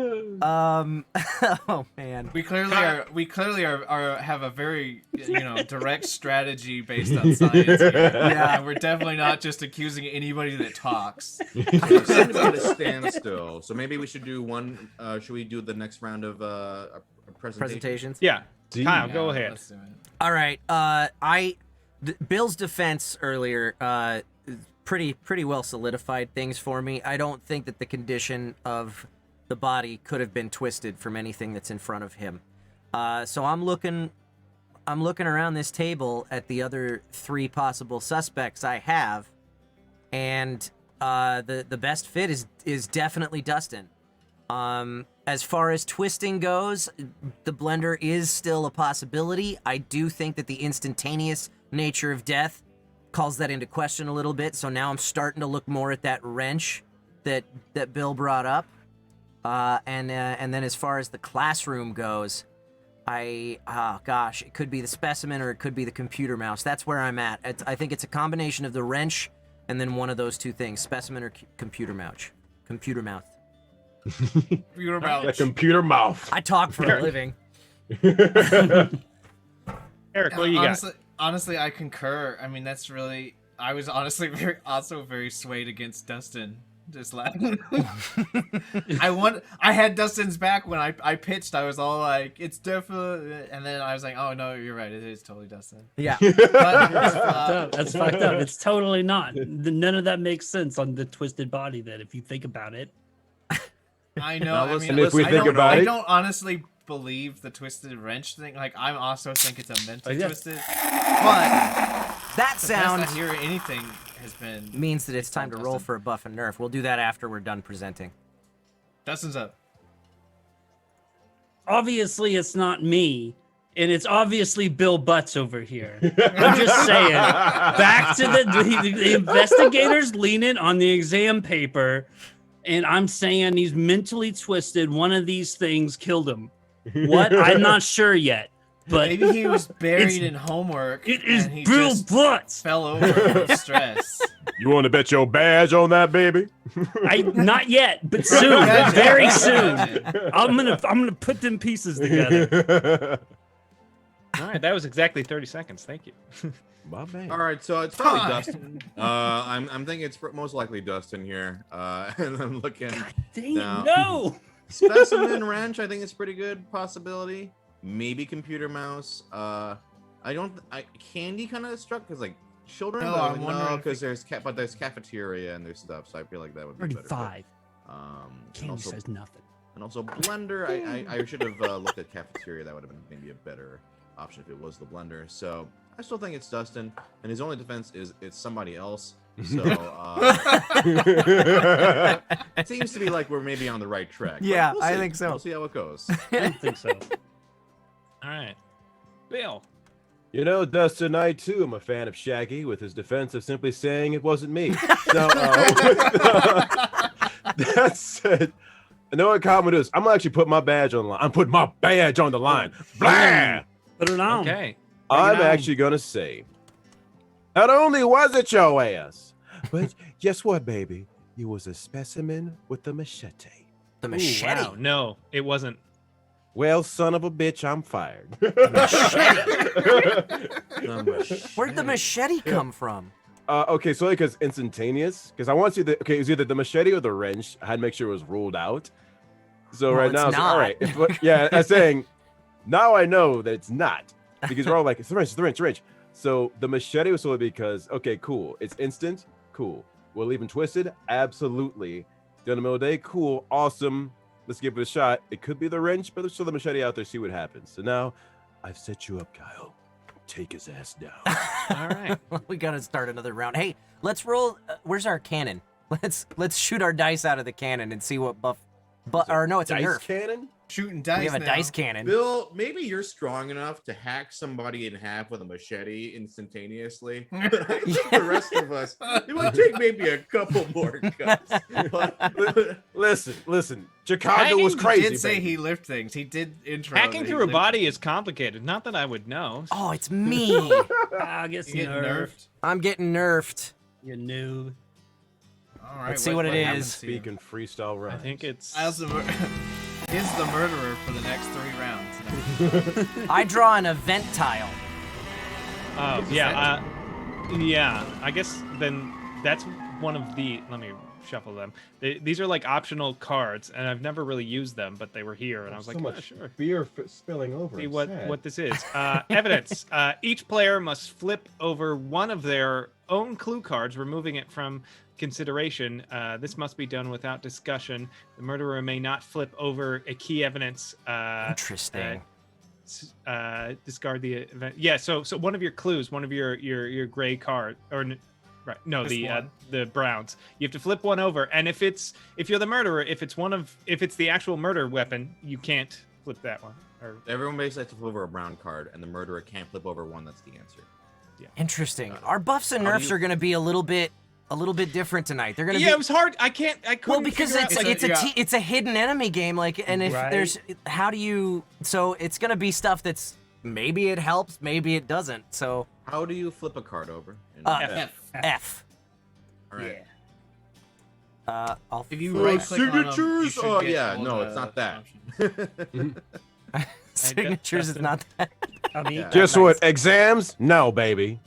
Oh man. We clearly are have a very direct strategy based on science here. Yeah. And we're definitely not just accusing anybody that talks. It seemed to be at a standstill. So maybe we should do one. Should we do the next round of presentations? Yeah. D. Kyle, go ahead. Let's do it. All right. Bill's defense earlier, pretty well solidified things for me. I don't think that the condition of the body could have been twisted from anything that's in front of him. So I'm looking around this table at the other 3 possible suspects I have, and the best fit is definitely Dustin. As far as twisting goes, the blender is still a possibility. I do think that the instantaneous nature of death calls that into question a little bit. So now I'm starting to look more at that wrench that Bill brought up. And then as far as the classroom goes, it could be the specimen or it could be the computer mouse. That's where I'm at. I think it's a combination of the wrench and then one of those 2 things, specimen or computer mouse. Computer mouth. Computer mouth. The computer mouth. I talk for a living. Eric, what do you got? Honestly, I concur. I mean, that's really. I was honestly very swayed against Dustin. Just laughing. I had Dustin's back when I pitched. I was all like, "It's definitely," and then I was like, "Oh no, you're right. It is totally Dustin." Yeah. But, That's fucked up. It's totally not. None of that makes sense on the twisted body. That if you think about it. I know. Now, I listen, mean, if we I think don't, about I it- don't honestly believe the twisted wrench thing. Like, I also think it's a mental yeah. twisted. But That the sound best I hear anything has been. means that it's time to roll Dustin. for a buff and nerf. We'll do that after we're done presenting. Dustin's up. Obviously, it's not me, and it's obviously Bill Butts over here. I'm just saying. Back to the investigators leaning on the exam paper, and I'm saying he's mentally twisted. One of these things killed him. What? I'm not sure yet. But Maybe he was buried it's- in homework. it is and he Bill just Butts. fell over from stress. You want to bet your badge on that, baby? Not yet, but soon, very soon. Imagine. I'm gonna put them pieces together. All right, that was exactly 30 seconds. Thank you. My man. All right, so it's probably Hi. Dustin. I'm thinking it's most likely Dustin here. And I'm looking. Dang No. it, no! Specimen wrench, I think it's pretty good possibility. Maybe computer mouse. Candy kind of struck because like children. No, but I'm wondering if because there's cafeteria and there's stuff, so I feel like that would be better. 35. And Candy also, says nothing. and also blender. I should have looked at cafeteria. That would have been maybe a better option if it was the blender. So I still think it's Dustin, and his only defense is it's somebody else. So it seems to be like we're maybe on the right track. but Yeah, we'll I see. think so. We'll see how it goes. I don't think so. All right. Bill. You know, Dustin, I too am a fan of Shaggy with his defense of simply saying it wasn't me. So, that said, I know what comment is. I'm gonna actually put my badge on the line. I'm putting my badge on the line. Blah! Put it on. Okay. I'm on. actually gonna say, not only was it your ass, but guess what, baby? It was a specimen with a machete. The Ooh, machete. wow. No, it wasn't. Well, son of a bitch, I'm fired. Where'd the machete come from? Okay, so like it's instantaneous because I want to see the it was either the machete or the wrench. I had to make sure it was ruled out. So Well, right it's now, it's like, not. all right, yeah, I'm saying now I know that it's not because we're all like it's the wrench, it's the wrench, it's the wrench. So the machete was solely because okay, cool, it's instant, cool. Will it even twisted? Absolutely. Done in the middle of the day, cool, awesome. Let's give it a shot. It could be the wrench, but let's throw the machete out there, see what happens. So now I've set you up, Kyle. Take his ass down. All right. We gotta start another round. Hey, let's roll. Where's our cannon? Let's shoot our dice out of the cannon and see what buff. Or no, it's a Dice nerf. cannon? Shooting dice. We have a now. dice cannon. Bill, maybe you're strong enough to hack somebody in half with a machete instantaneously. But I think the rest of us, it would take maybe a couple more cuts. But, Listen. Chicago was He crazy. did say baby. he lift things. He did intro. Hacking that he through a lift body things. is complicated. Not that I would know. Oh, it's me. I guess You get nerfed. nerfed. I'm getting nerfed. You noob. All right, Let's see what it happens is. here? Speaking freestyle rhymes. I think it's. As the is the murderer for the next 3 rounds. I draw an event tile. Oh, yeah. Yeah. I guess then that's one of the. Let me shuffle them. These are like optional cards, and I've never really used them, but they were here, and I was like, so yeah, much sure. beer spilling over. See It's what sad. this is. Evidence. Each player must flip over one of their own clue cards, removing it from consideration. This must be done without discussion. The murderer may not flip over a key evidence. Interesting. Discard the event. Yeah. So one of your clues, one of your gray card, right? No, Just the browns. You have to flip one over, and if you're the murderer, if it's the actual murder weapon, you can't flip that one. Or Everyone basically has to flip over a brown card, and the murderer can't flip over one. That's the answer. Interesting. Our buffs and how do nerfs you- are going to be a little bit different tonight. They're going to yeah, be it was hard. I couldn't. well because figure out, it's a hidden enemy game. Like, and if Right. there's how do you? So it's going to be stuff that's maybe it helps, maybe it doesn't. So How do you flip a card over? F. All right. I'll If you right click on them, you Signatures? should Oh, get yeah, all no, the it's not that. options. signatures is not that. I mean, Yeah. Guess what? Exams? No, baby.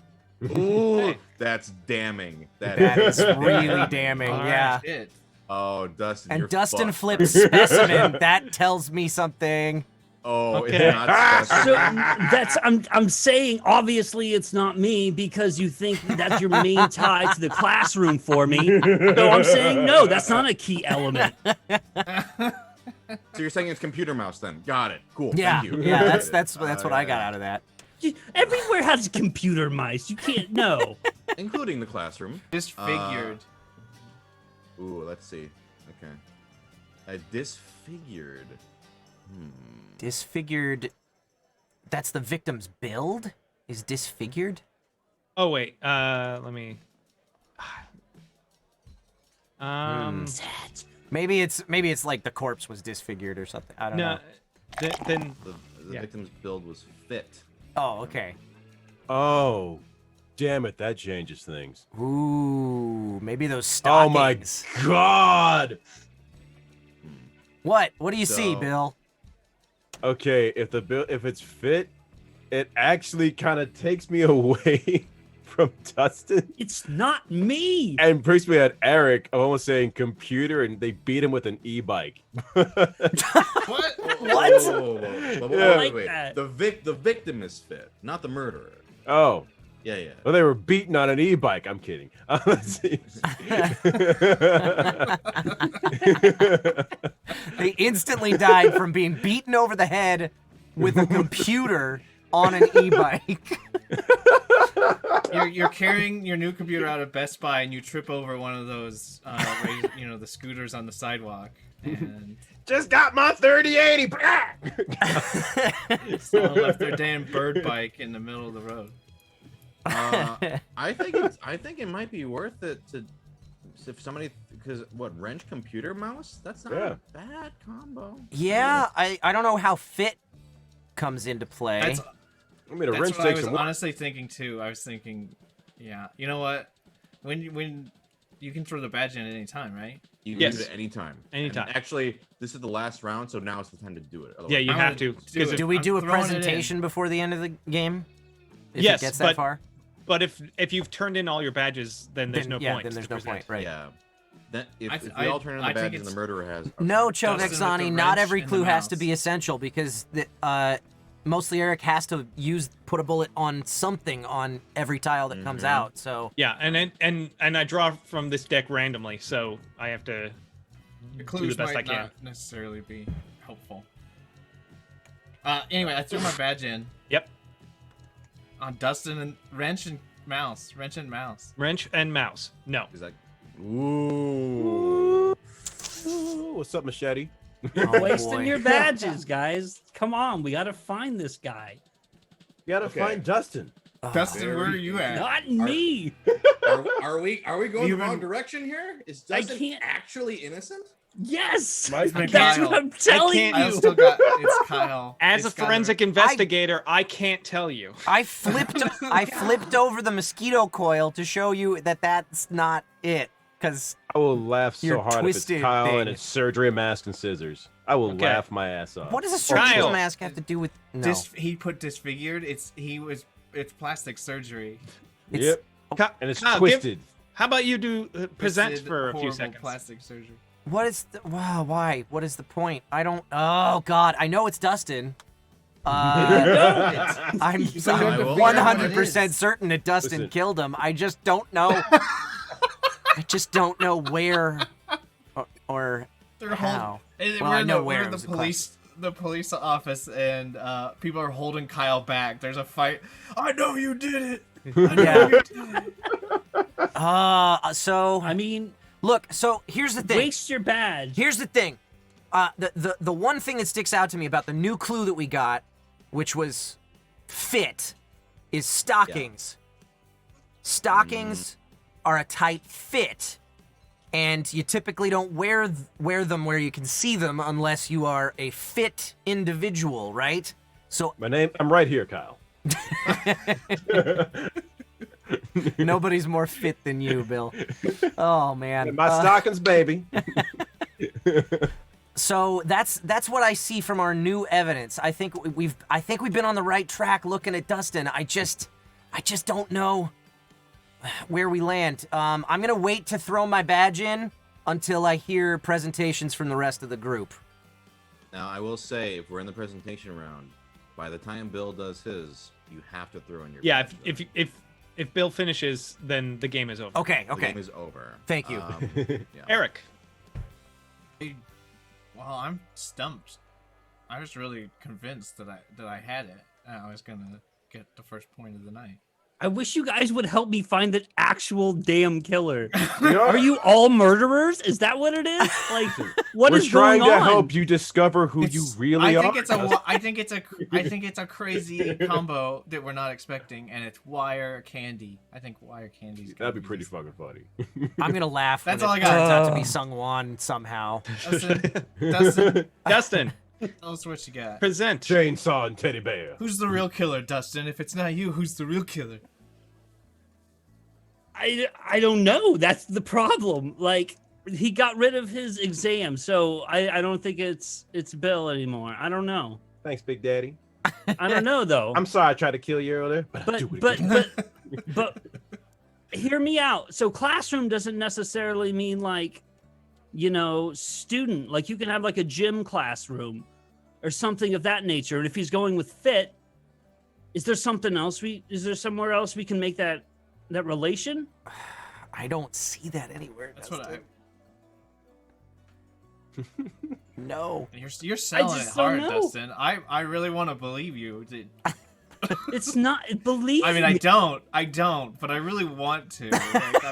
Ooh, Hey. that's damning. That is really damning. All right, Yeah. shit. Oh, Dustin. And you're Dustin fucked. flips specimen. That tells me something. Oh, Okay. it's not so special. that's I'm saying obviously it's not me because you think that's your main tie to the classroom for me. So I'm saying no, that's not a key element. So you're saying it's computer mouse then? Got it. Cool. Yeah. Thank you. Yeah. That's what I got out of that. Everywhere has computer mice. You can't know. Including the classroom. Disfigured. Ooh, let's see. Okay. Disfigured. Disfigured. That's the victim's build? Is disfigured? Oh wait. Let me. Maybe it's like the corpse was disfigured or something. I don't No. know. Then The Yeah. victim's build was fit. Oh, okay. Oh, damn it! That changes things. Ooh, maybe those Oh my stockings. god! What? What do you see, So- Bill? Okay, if it's fit, it actually kind of takes me away from Dustin It's not me. and brings me at Eric. I'm almost saying computer, and they beat him with an e-bike. What? What? Yeah. like Wait. that. The victim is fit, not the murderer. Oh, Yeah, yeah. well, they were beaten on an e-bike. I'm kidding. Let's see. They instantly died from being beaten over the head with a computer on an e-bike. You're carrying your new computer out of Best Buy and you trip over one of those, the scooters on the sidewalk, and Just got my 3080. someone left their damn bird bike in the middle of the road. I think it might be worth it to if somebody because wrench computer mouse? That's not Yeah. a bad combo. Yeah, I don't know how fit comes into play. That's, I mean, a that's wrench what I takes was some work. honestly thinking too. I was thinking, yeah, you know what? When you can throw the badge in at any time, right? You can Yes. use it anytime. Anytime. And actually, this is the last round, so now is the time to do it. yeah, you I'm have gonna to. do 'cause it. Do we I'm do a throwing it in. presentation before the end of the game? If Yes, it gets that but far? But if you've turned in all your badges, then there's no point. Then there's to no point, present. right. Yeah. Then if I- we all turn in I the think badges and the it's- murderer has. No, Dustin with the Chovexani, not wrench every and the clue has to mouse. be essential because mostly Eric has to put a bullet on something on every tile that comes out. So Yeah, and I draw from this deck randomly, so I have to The do clues the best I might can. not necessarily be helpful. Anyway, I threw my badge in Yep. on Dustin and wrench and mouse. Wrench and mouse. No. Is that? Ooh. Ooh, what's up, Machete? oh, Wasting boy. your badges, guys. Come on, we gotta find this guy. You gotta Okay. find Dustin. Dustin, where are Very you at? Not me. Are we going You the wrong been- direction here? Is I Dustin can't- actually innocent? Yes. Mike been That's Kyle. what I'm telling can't- I you. still got it's Kyle. As It's a gotta forensic be- investigator, I can't tell you. I flipped over the mosquito coil to show you that that's not it. because I will laugh so You're hard if it's twisted Kyle thing. and it's surgery, mask, and scissors. I will Okay. laugh my ass off. what does a surgical Kyle. mask have to do with? No, He put disfigured. It's plastic surgery. It's- Ka- And it's Kyle, twisted. How about you do present Twisted, for a few horrible seconds? Plastic surgery. what is the? Wow, why? What is the point? I don't. Oh God, I know it's Dustin. I'm I will- 100% certain that Dustin Listen. killed him. I just don't know. I just don't know where or They're how. And Well, we're I in know the, where we're it in the was a class. police office, and people are holding Kyle back. There's a fight. I know you did it. I know Yeah. you did it. So I mean, look. So here's the thing. waste your badge. Here's the thing. The one thing that sticks out to me about the new clue that we got, which was fit, is stockings. Stockings are a tight fit, and you typically don't wear them where you can see them unless you are a fit individual, right? So I'm right here, Kyle. nobody's more fit than you, Bill. Oh man. And my stockings, baby. So that's what I see from our new evidence. I think we've been on the right track looking at Dustin. I just don't know where we land. I'm gonna wait to throw my badge in until I hear presentations from the rest of the group. Now, I will say, if we're in the presentation round, by the time Bill does his, you have to throw in your. Yeah, badge, if Bill finishes, then the game is over. Okay, though. The okay. game is over. Thank you. Yeah. Eric, Well, I'm stumped. I was really convinced that I had it, and I was gonna get the first point of the night. I wish you guys would help me find the actual damn killer. You know, Are you all murderers? Is that what it is? Like, what we're is trying going to on? help you discover who you really I think are. I think it's a crazy combo that we're not expecting, and it's wire candy. I think wire candy. That'd be pretty fucking funny. I'm gonna laugh. That's when all it I got. turns out to be SungWon somehow. Dustin, Dustin, tell us what you got. present. Chainsaw and teddy bear. Who's the real killer, Dustin? If it's not you, who's the real killer? I don't know. That's the problem. Like, he got rid of his exam, so I don't think it's Bill anymore. I don't know. Thanks, Big Daddy. I don't know though. I'm sorry I tried to kill you earlier, but I'll do it but again. but hear me out. So classroom doesn't necessarily mean like, student. Like, you can have like a gym classroom or something of that nature. And if he's going with fit, is there something else is there somewhere else we can make that relation? I don't see that anywhere. That's what I. No. You're selling it just don't hard, know. Dustin. I really want to believe you. It's not. Believe I mean, me. I don't, but I really want to. Like,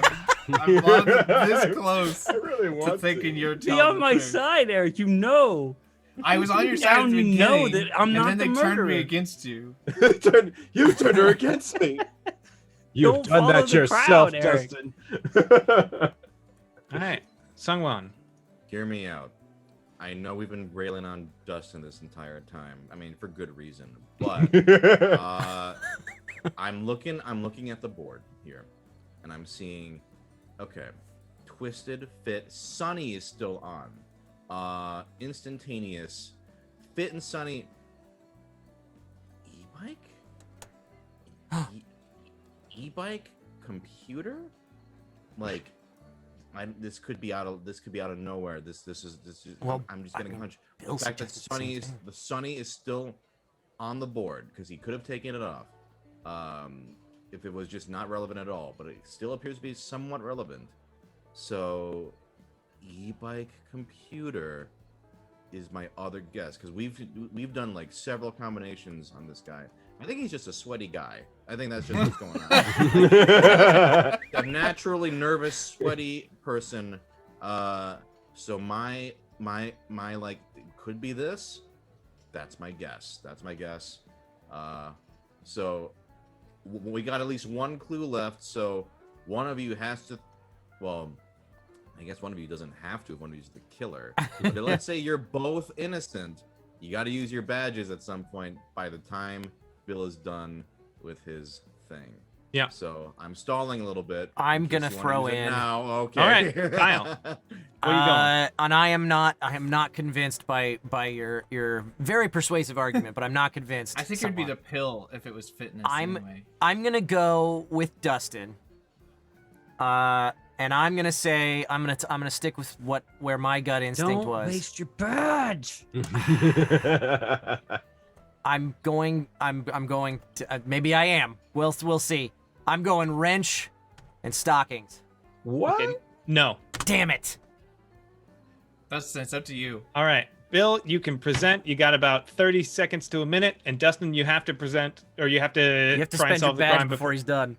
I'm this close I really to want thinking you're Be telling on the my truth. side, Eric. You know. I was on your Deep side down at the you know beginning, that I'm not and then the they turned me murderer. against you. You turned her against me. You've Don't done follow that the yourself, crowd, Eric. Dustin. All right, SungWon. Hear me out. I know we've been railing on Dustin this entire time. I mean, for good reason. But I'm looking at the board here, and I'm seeing, okay, Twisted, Fit, Sunny is still on. Instantaneous, Fit and Sunny. E-bike? E-bike? Computer? Like, this could be out of nowhere. This is. Well, I'm just getting a hunch. The Bill fact that suggested the same thing. Sunny is still on the board because he could have taken it off if it was just not relevant at all, but it still appears to be somewhat relevant. So, e-bike computer is my other guess because we've done like several combinations on this guy. I think he's just a sweaty guy. I think that's just what's going on. A naturally nervous, sweaty person. So my like could be this. That's my guess. So we got at least one clue left. So one of you has to. Well, I guess one of you doesn't have to if one of you is the killer. But let's say you're both innocent. You got to use your badges at some point by the time Bill is done with his thing. Yeah. So I'm stalling a little bit. I'm in case gonna you wanna throw use it in- now. Okay. All right, Kyle. Where you going? And I am not convinced by your very persuasive argument, but I'm not convinced. I think it'd be somewhat. the pill if it was fitness anyway. I'm gonna go with Dustin. And I'm gonna say I'm gonna stick with where my gut instinct Don't was. waste your badge. I'm going to maybe I am. We'll see. I'm going wrench and stockings. What? Okay, no. Damn it. Dustin, it's up to you. All right. Bill, you can present. You got about 30 seconds to a minute. And Dustin, you have to present, or you have to, You have to try and spend your solve the badge crime before he's done.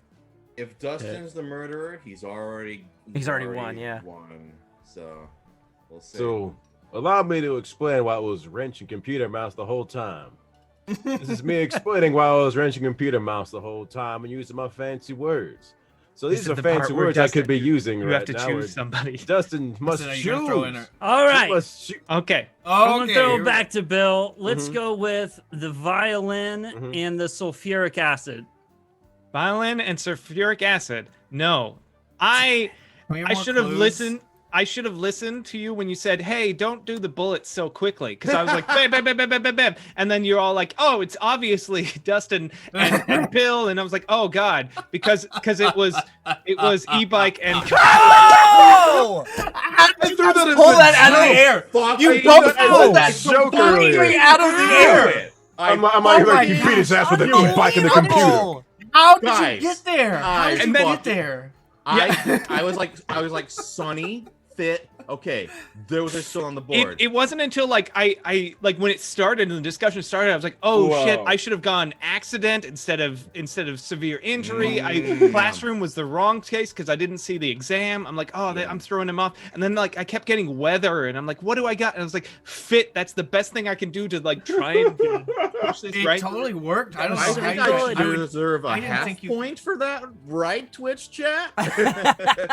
If Dustin's the murderer, he's already won, yeah. Won. So we'll see. So, allow me to explain why I was wrenching computer mouse the whole time. This is me explaining why I was wrenching computer mouse the whole time and using my fancy words. So This these is are the part fancy where words I Dustin- could be using You right have to now. choose somebody. Dustin must Dustin, are you choose. gonna throw in All He right. must choo- Okay. I'm gonna Okay. throw it back to Bill. Let's Mhm. go with the violin Mhm. and the sulfuric acid. Violin and sulfuric acid. No. I Can we have I more should have clues? listened. I should have listened to you when you said, "Hey, don't do the bullets so quickly," because I was like, bam, bam, bam, bam, bam, bam, bam, and then you're all like, "Oh, it's obviously Dustin and Bill," and I was like, "Oh God," because it was e-bike and Oh! I threw that as Pull a that out of the joke. air. Fuck, You I both threw that pulled that as a joke completely earlier. out of the air. I'm Oh like my you beat his ass with a Unbelievable. e-bike in the computer. How did Guys, you get there? How did you fuck. get there? I was like Sonny, Fit. Okay, those are still on the board. It wasn't until like I like when it started and the discussion started, I was like, oh shit, Whoa. I should have gone accident instead of severe injury. Mm. Classroom was the wrong case because I didn't see the exam. I'm like, oh, Yeah. I'm throwing him off. And then like I kept getting weather, and I'm like, what do I got? And I was like, fit. That's the best thing I can do to like try and push this It right. totally worked. I don't I know think how I you should deserve a I didn't half think you- point for that, right, Twitch chat?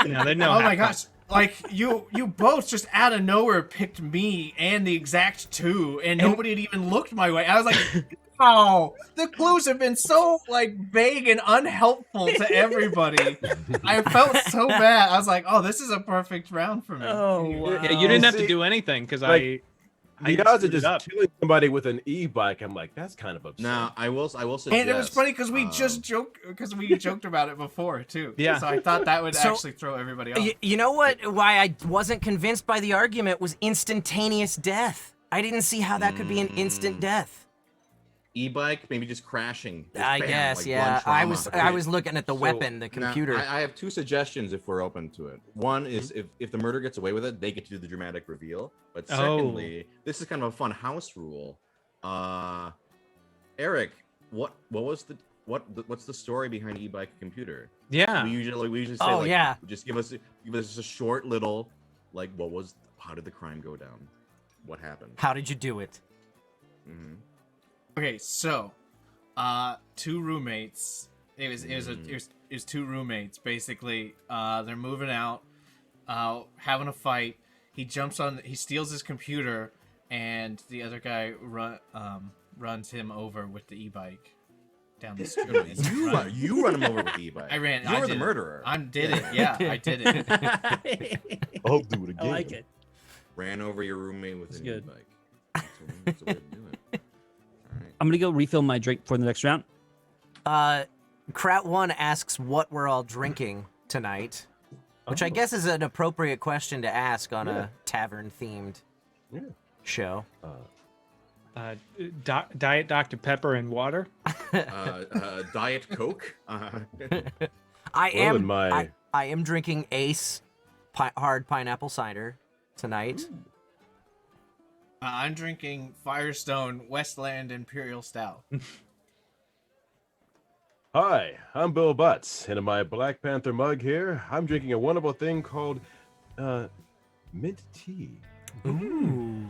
No, they know. Oh my how- gosh. Like you both just out of nowhere picked me and the exact two, and nobody had even looked my way. I was like, "Oh, the clues have been so like vague and unhelpful to everybody." I felt so bad. I was like, "Oh, this is a perfect round for me." Oh, wow. Yeah, you didn't have to See, do anything because like, I The odds of screwed just up. killing somebody with an e-bike, I'm like, that's kind of absurd. Now, I will suggest. And it was funny because we um, just joked about it before too. Yeah. So I thought that would So- actually throw everybody off. You know what? Why I wasn't convinced by the argument was instantaneous death. I didn't see how that could be an instant death. e-bike, maybe just crashing. Just I bam, guess, like yeah. blunt I trauma. was looking at the weapon, the Now, computer. I have two suggestions if we're open to it. One is if the murder gets away with it, they get to do the dramatic reveal. But Oh. secondly, this is kind of a fun house rule. Eric, what's the story behind e-bike computer? Yeah. We usually say Oh, like, yeah. just give us a short little like how did the crime go down? What happened? How did you do it? hmm Okay, so, two roommates. It was two roommates basically. They're moving out, having a fight. He steals his computer, and the other guy runs him over with the e-bike down the street. You run him over with the e-bike. I ran. You I were did the it. murderer. I did it. Yeah, I did it. I'll do it I again. like it. Ran over your roommate with That's an good. e-bike. That's a way to do it. All right. I'm gonna go refill my drink for the next round. Krat One asks what we're all drinking tonight, which I Oh. guess is an appropriate question to ask on a tavern-themed Yeah. show. Diet Dr. Pepper and water. Diet Coke. I Well, am in my- I am drinking Ace hard pineapple cider tonight. I'm drinking Firestone Westland Imperial Stout. Hi, I'm Bill Butts, and in my Black Panther mug here, I'm drinking a wonderful thing called mint tea. Ooh.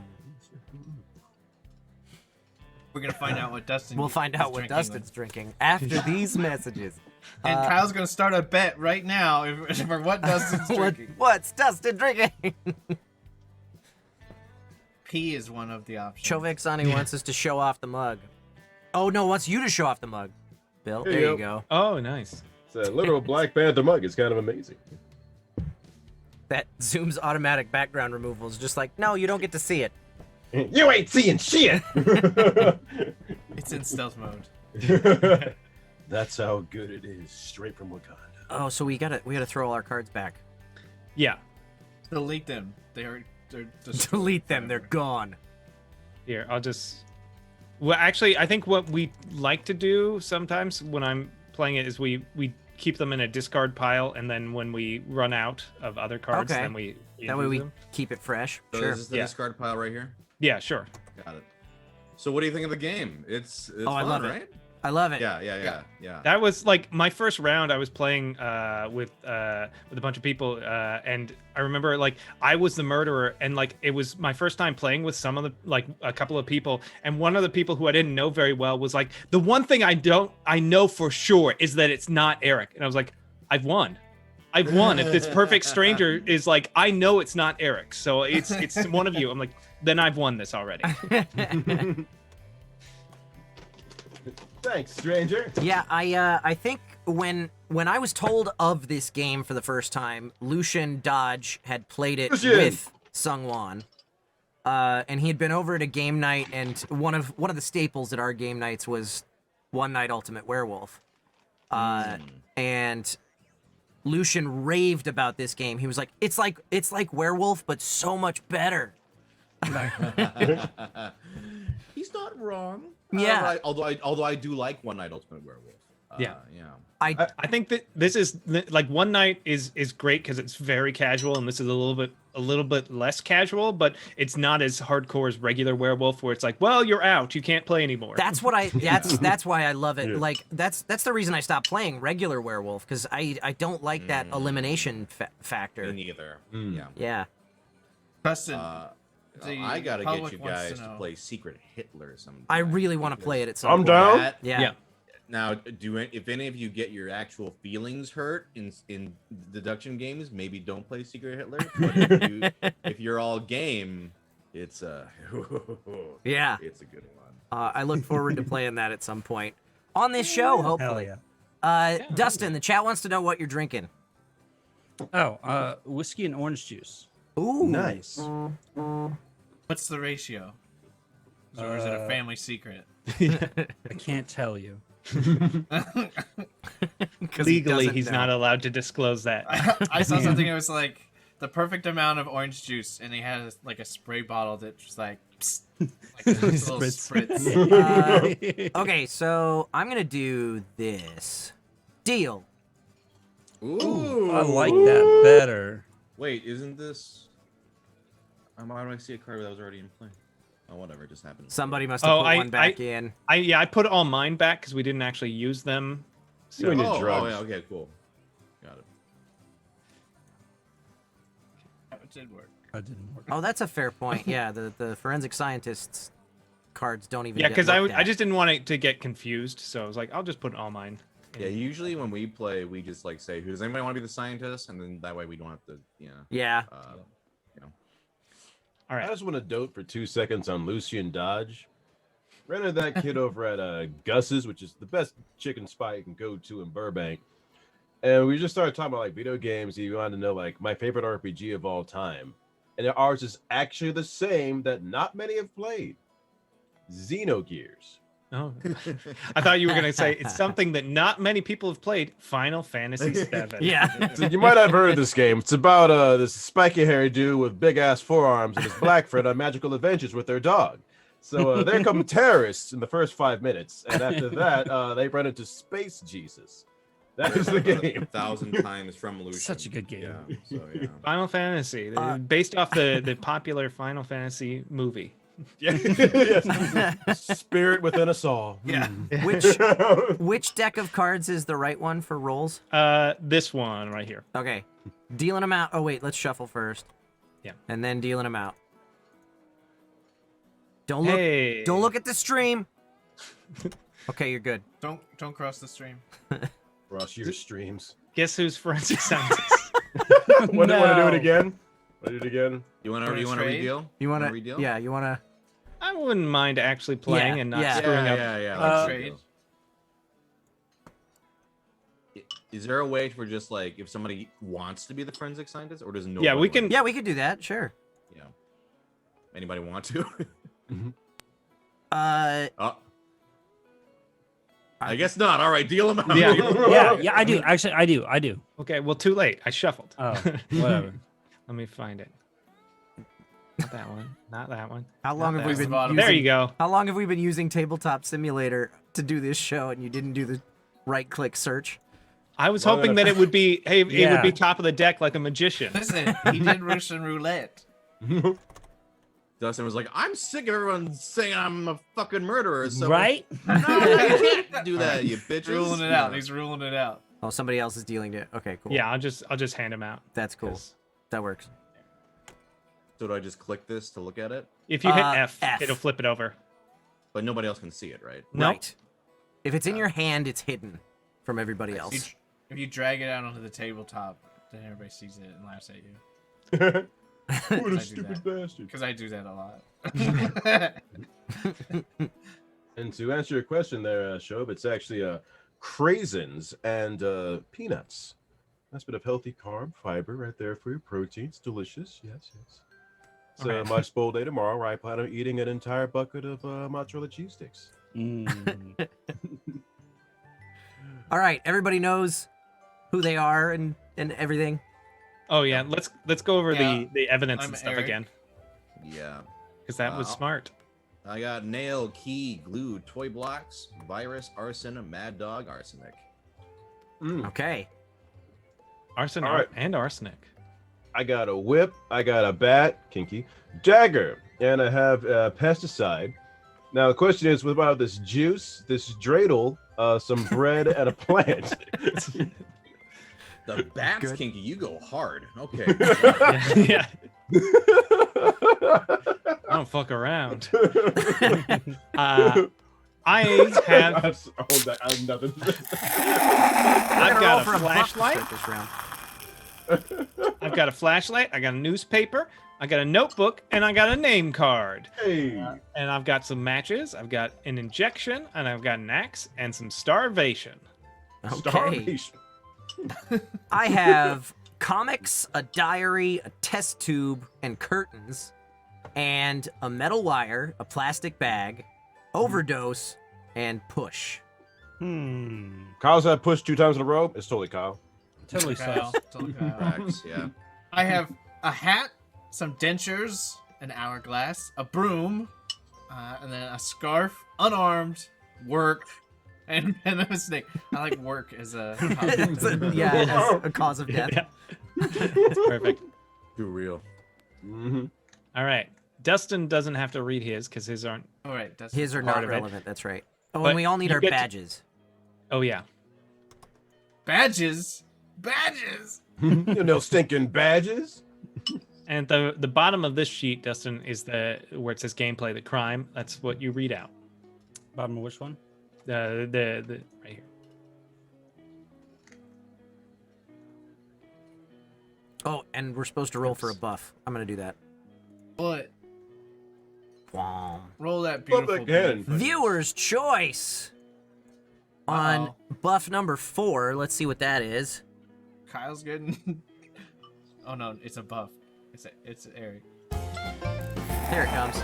We're gonna find out what Dustin. We'll find is out what drinking Dustin's drinking after these messages. And Kyle's gonna start a bet right now for what Dustin's drinking. What's Dustin drinking? P is one of the options. Chovexani wants us to show off the mug. Oh no, wants you to show off the mug. Bill, Here there you you go. Oh, nice. It's a literal Black Panther mug. It's kind of amazing. That Zoom's automatic background removal is just like, no, you don't get to see it. You ain't seeing shit. It's in stealth mode. That's how good it is, straight from Wakanda. Oh, so we gotta throw all our cards back. Yeah. Delete them. They're destroyed Delete them. They're forever. gone. Here, I'll just. Well, actually, I think what we like to do sometimes when I'm playing it is we keep them in a discard pile, and then when we run out of other cards, Okay. then we That way use we them. keep it fresh. So Sure. this is the Yeah. discard pile right here. Yeah, sure. Got it. So what do you think of the game? It's Oh, I fun, love it. right? I love it. Yeah. That was like my first round. I was playing with a bunch of people, and I remember like I was the murderer, and like it was my first time playing with some of the like a couple of people, and one of the people who I didn't know very well was like, the one thing I know for sure is that it's not Eric, and I was like, I've won. If this perfect stranger is like, I know it's not Eric, so it's one of you. I'm like, then I've won this already. Thanks, stranger. Yeah, I think when I was told of this game for the first time, Lucian Dodge had played it Lucian! with SungWon. And he had been over at a game night, and one of the staples at our game nights was One Night Ultimate Werewolf. And Lucian raved about this game. He was like, it's like Werewolf, but so much better. He's not wrong. Yeah. Although I do like One Night Ultimate Werewolf. Yeah. Yeah. I think that this is like One Night is great because it's very casual, and this is a little bit less casual, but it's not as hardcore as regular Werewolf, where it's like, well, you're out, you can't play anymore. That's what that's why I love it. Yeah. Like that's the reason I stopped playing regular Werewolf, because I don't like that elimination factor. Me neither. Mm. Yeah. Yeah. Preston, I gotta get public you wants guys to to know. play Secret Hitler sometime. I really want to play it at some I'm point. down. That- Yeah. Now, if any of you get your actual feelings hurt in deduction games, maybe don't play Secret Hitler. But if you're all game, it's Yeah. it's a good one. I look forward to playing that at some point on this show, hopefully. Dustin, the chat wants to know what you're drinking. Oh, whiskey and orange juice. Ooh. Nice. What's the ratio? Or is it a family secret? I can't tell you. 'Cause he Legally, doesn't he's know. not allowed to disclose that. I saw something that was like the perfect amount of orange juice, and they had like a spray bottle that was like, psst, like a little spritz. Okay, so I'm gonna do this. Deal. Ooh, I like that better. Wait, isn't this? Why do I see a card that was already in play? Oh, whatever, it just happened. Somebody must have Oh, put one back in. I put all mine back because we didn't actually use them. You and your Oh, drugs. yeah, okay, cool. Got it. It did work. That didn't work. Oh, that's a fair point. Yeah, the forensic scientists cards don't even. Yeah, get because looked I at. just didn't want it to get confused, so I was like, I'll just put all mine. in. Yeah, usually when we play, we just like say, "Who does anybody want to be the scientist?" And then that way we don't have to, Yeah. All I right. just want to dote for 2 seconds on Lucian Dodge. Ran into that kid over at Gus's, which is the best chicken spot you can go to in Burbank. And we just started talking about like video games. He wanted to know like my favorite RPG of all time. And ours is actually the same that not many have played. Xenogears. Oh, I thought you were gonna say it's something that not many people have played. Final Fantasy VII. Yeah. So you might have heard of this game. It's about this spiky hairy dude with big ass forearms and his black friend on magical adventures with their dog. So there come terrorists in the first 5 minutes, and after that, they run into Space Jesus. That is the game. 1,000 times from Lucian. Such a good game. Yeah. So yeah. Final Fantasy, based off the popular Final Fantasy movie. Yeah. Yes. Spirit within us all. Yeah. Which deck of cards is the right one for rolls? This one right here. Okay. Dealing them out. Oh wait, let's shuffle first. Yeah. And then dealing them out. Don't look. Hey. Don't look at the stream. Okay, you're good. Don't cross the stream. Cross your streams. Guess who's forensic scientist? Want to do No. it again? Want to do it again? You want to Wanna trade? redeal? You wanna? redeal? Yeah. You wanna? I wouldn't mind actually playing Yeah, and not yeah. screwing up. Yeah. Uh, Trade. Is there a way for just like if somebody wants to be the forensic scientist, or does no? Yeah, we can. Yeah, we could do that. Sure. Yeah. Anybody want to? Uh, I guess not. All right, deal them out. Yeah, I do. Actually, I do. Okay, well, too late. I shuffled. Oh, whatever. Let me find it. Not that one. Not that one. how long Not have we that been? one. There Using, you go. How long have we been using Tabletop Simulator to do this show, and you didn't do the right-click search? I was Well, hoping that it would be. Hey, it would Yeah. be top of the deck like a magician. Listen, he did Russian roulette. Dustin was like, "I'm sick of everyone saying I'm a fucking murderer." So Right? No, you can't do that, you bitches. Ruling it out. He's ruling it out. Oh, somebody else is dealing it. Okay, cool. Yeah, I'll just hand him out. That's cool. 'Cause That works. So do I just click this to look at it? If you hit F. it'll flip it over. But nobody else can see it, right? Nope. Right. If it's in your hand, it's hidden from everybody else. If you drag it out onto the tabletop, then everybody sees it and laughs at you. What I a do stupid that. bastard. Because I do that a lot. And to answer your question there, Shob, it's actually craisins and peanuts. Nice bit of healthy carb, fiber right there for your proteins. Delicious. Yes, yes. It's Alright. my spoil day tomorrow where I plan on eating an entire bucket of mozzarella cheese sticks. Mm. All right, everybody knows who they are and everything. Oh yeah, let's go over Yeah, the evidence I'm and stuff Eric. again Yeah. because that was Wow. smart. I got nail, key, glue, toy blocks, virus, arson, mad dog, arsenic. Okay. Arson All right. and arsenic. I got a whip, I got a bat, kinky, dagger, and I have pesticide. Now the question is, what about this juice, this dreidel, some bread, and a plant? The bat's Good. kinky. You go hard. Okay. Yeah. I don't fuck around. I have I have nothing. I've got a flashlight. This round. I've got a flashlight. I got a newspaper. I got a notebook, and I got a name card. Hey. And I've got some matches. I've got an injection, and I've got an axe and some starvation. Okay. Starvation. I have comics, a diary, a test tube, and curtains, and a metal wire, a plastic bag, overdose, and push. Kyle's had pushed 2 times in a row. It's totally Kyle. Totally Kyle, sus. totally Kyle. Facts, yeah. I have a hat, some dentures, an hourglass, a broom, and then a scarf, unarmed, work, and a snake. I like work as a. It's as a cause of death. Yeah. That's perfect. Too real. Mm-hmm. All right. Dustin doesn't have to read his because his aren't. All right, that's His are Part not of it. relevant. That's right. Oh, But and we all need you our get to- badges. Oh yeah. badges. Badges. You know, stinking badges. And the bottom of this sheet, Dustin, is the where it says gameplay, the crime. That's what you read out. Bottom of which one? The right here. Oh, and we're supposed to roll for a buff. I'm gonna do that. What? Wom. Roll that Flip beautiful. again. beauty. Viewer's choice. On Uh-oh. buff number 4, let's see what that is. Kyle's getting. Oh no, it's a buff. It's Eric. There it comes.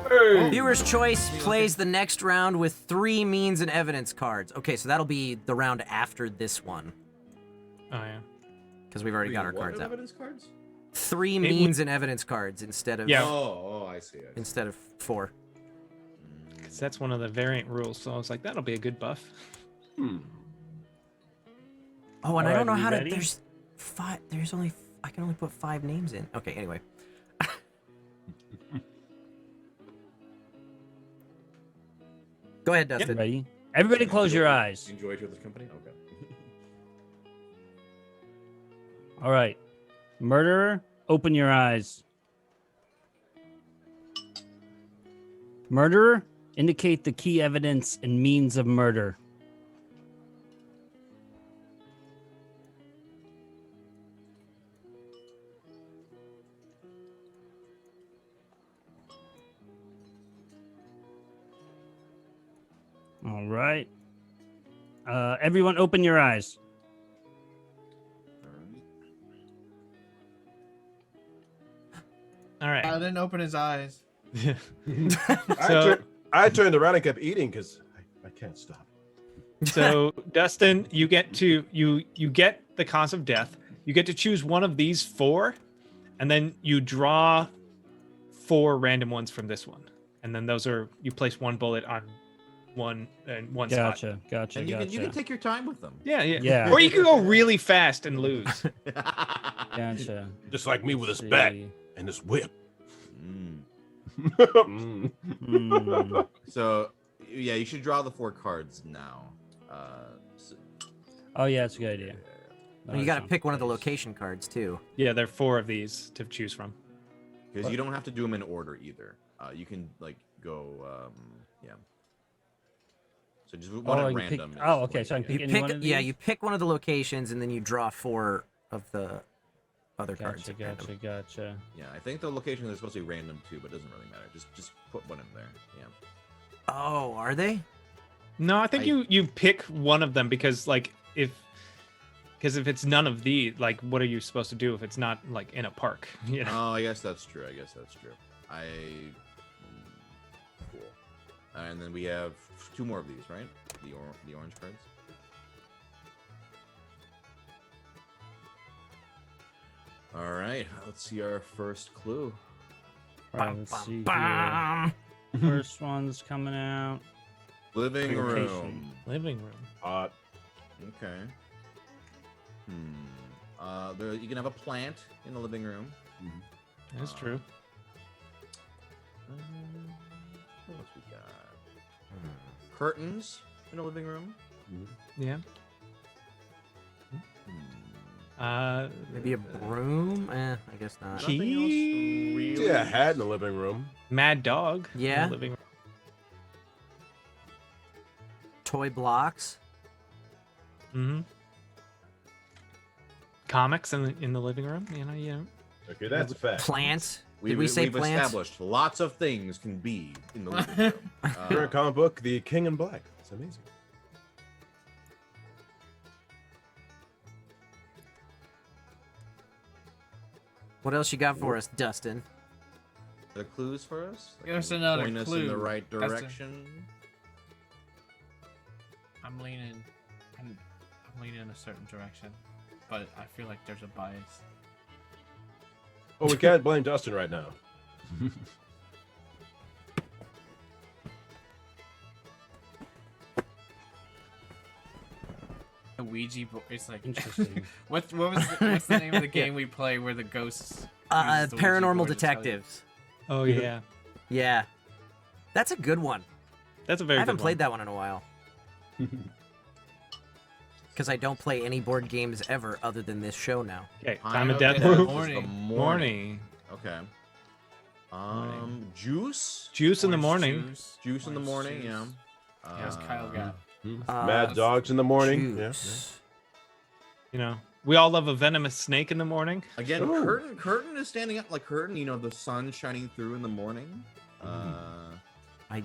Hey. Viewer's choice plays the next round with 3 means and evidence cards. Okay, so that'll be the round after this one, Oh yeah. because we've already got our What cards out. evidence cards? 3 would- means and evidence cards instead of Yeah. Oh, I see. instead of 4. 'Cause that's one of the variant rules. So I was like, that'll be a good buff. Hmm. Oh, and I Alright, don't know you how to. ready? There's 5. There's only. I can only put 5 names in. Okay, anyway. Go ahead, Dustin. Ready? Everybody close your eyes. Enjoy each other's company? Okay. All right. Murderer, open your eyes. Murderer, indicate the key evidence and means of murder. All right. Everyone open your eyes. I didn't open his eyes. So, I turned around and kept eating because I can't stop. so Dustin, you get the cause of death. You get to choose one of these 4, and then you draw 4 random ones from this one, and then you place 1 bullet on one spot. Gotcha. And you can take your time with them. Yeah. Or you can go really fast and lose. Gotcha. Just like me with Let's this bat see. and this whip. So, yeah, you should draw the 4 cards now. Oh yeah, it's a good idea. Well, you got to pick one of the location cards too. Yeah, there are 4 of these to choose from. Because you don't have to do them in order either. You can like go, yeah. So just one at random. Okay. So I can You pick any one of these. you pick one of the locations and then you draw 4 of the other cards. Gotcha. Yeah, I think the locations are supposed to be random too, but it doesn't really matter. Just put one in there. Yeah. Oh, are they? No, I think you pick one of them because if it's none of these, like, what are you supposed to do if it's not like in a park? You know? Oh, I guess that's true. Cool. And then we have 2 more of these, right? The orange cards. All right, let's see our first clue. Right, let's see here. First one's coming out. Living Location. room. Living room. Hot. Okay. You can have a plant in the living room. That's true. What else we got? Curtains in the living room. Yeah. Maybe a broom? I guess not. Nothing else really. Yeah, a hat in the living room. Mad dog. in the Yeah. living room. Toy blocks. Comics in the living room. Yeah. Okay, that's a fact. Plants. Did we say we've plants? established lots of things can be in the living room. Current comic book, The King in Black. It's amazing. What else you got for us, Dustin? Are there clues for us? Give us another point us in clue, the right Dustin. direction. I'm leaning in a certain direction, but I feel like there's a bias. Oh, we can't blame Dustin right now. The Ouija board. It's like Interesting. what's the name of the game we play where the ghosts? uses the Ouija Paranormal board to tell you? Detectives. Oh yeah. Yeah. That's a good one. That's a very. I haven't good played that one in a while. Because I don't play any board games ever other than this show now. Okay, I time of know death. that Move. was the Morning. Okay. Morning. Juice. Juice in the Orange morning. Juice in the Orange morning. juice. Yeah. Yes, Kyle got. Mad dogs in the morning. Yeah. Juice. You know, we all love a venomous snake in the morning. Again, Ooh. curtain is standing up like curtain. You know, the sun shining through in the morning.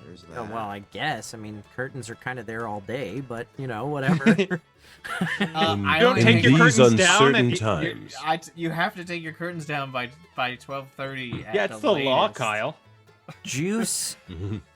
There's Oh, that. well, I guess. I mean, curtains are kind of there all day, but, you know, whatever. I Don't only take take your these curtains down. uncertain and- times. You have to take your curtains down by 12:30. Yeah, it's the law, latest. Kyle. Juice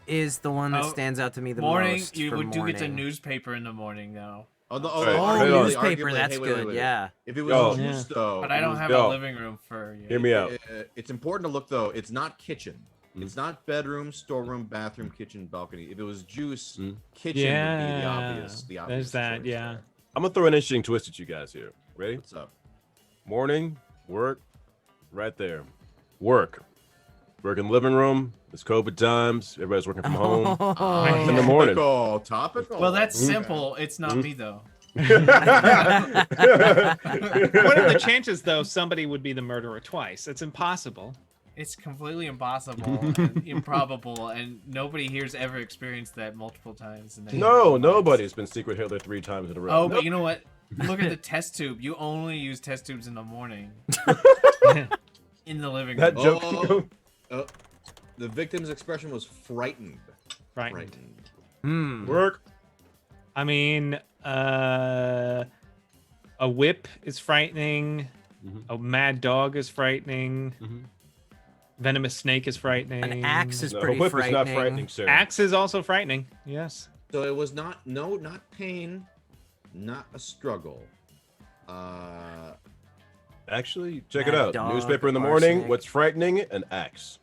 is the one that Oh, stands out to me the Morning, most. you for would do get the morning. newspaper in the morning though. Oh, the, Right. Oh, Right on. newspaper, arguably- that's hey, wait, good, wait, wait. yeah. If it was Yo. juice, though, But I don't have Yo. a living room for you. Hear me out. It's important to look though. It's not kitchen. It's not bedroom, storeroom, bathroom, kitchen, balcony. If it was juice, kitchen would be the Yeah, obvious. there's that, choice yeah. there. I'm gonna throw an interesting twist at you guys here. Ready? What's up? Morning, work, right there. Work. Work in the living room. It's COVID times. Everybody's working from home. Oh. In the morning. Topical. Well, that's Okay. simple. It's not me though. What are the chances, though, somebody would be the murderer twice? It's impossible. It's completely impossible and improbable, and nobody here's ever experienced that multiple times. In their No, lives. nobody's been secret Hitler 3 times in a row. Oh, Nope. but you know what? Look at the test tube. You only use test tubes in the morning. In the living room. That joke. Oh, the victim's expression was frightened. Right. Work. I mean, a whip is frightening. A mad dog is frightening. Venomous snake is frightening. An axe is No, pretty whip frightening. is not frightening, sir. Axe is also frightening. Yes. So it was not pain, not a struggle. Actually, check Mad it out. dog, Newspaper in the morning. arsenic. What's frightening? An axe.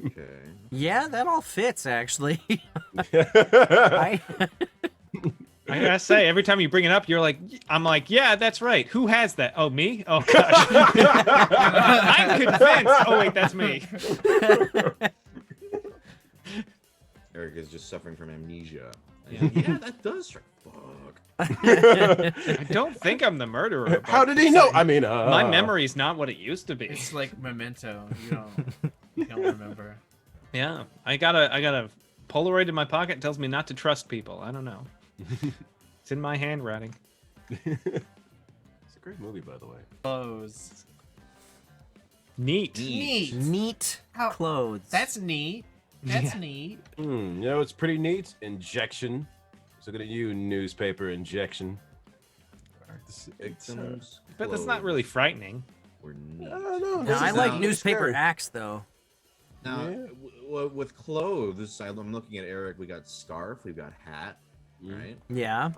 Okay. Yeah, that all fits actually. I, I gotta say, every time you bring it up, I'm like, yeah, that's right. Who has that? Oh, me? Oh gosh. I'm convinced. Oh wait, that's me. Eric is just suffering from amnesia. Yeah, that does strike. Fuck. I don't think I'm the murderer. but How did he know? I mean, My memory's not what it used to be. It's like Memento. You don't remember. Yeah, I got a Polaroid in my pocket. Tells me not to trust people. I don't know. It's in my handwriting. it's a great movie, by the way. Clothes. Neat. Neat. Neat How- clothes. That's neat. That's neat. You know, it's pretty neat. Injection. So look at you, newspaper injection. Victims. But that's not really frightening. Were neat. No, No, I like not newspaper scary. axe though. Now, Yeah. with clothes, I'm looking at Eric. We got scarf. We've got hat. Right. Yeah.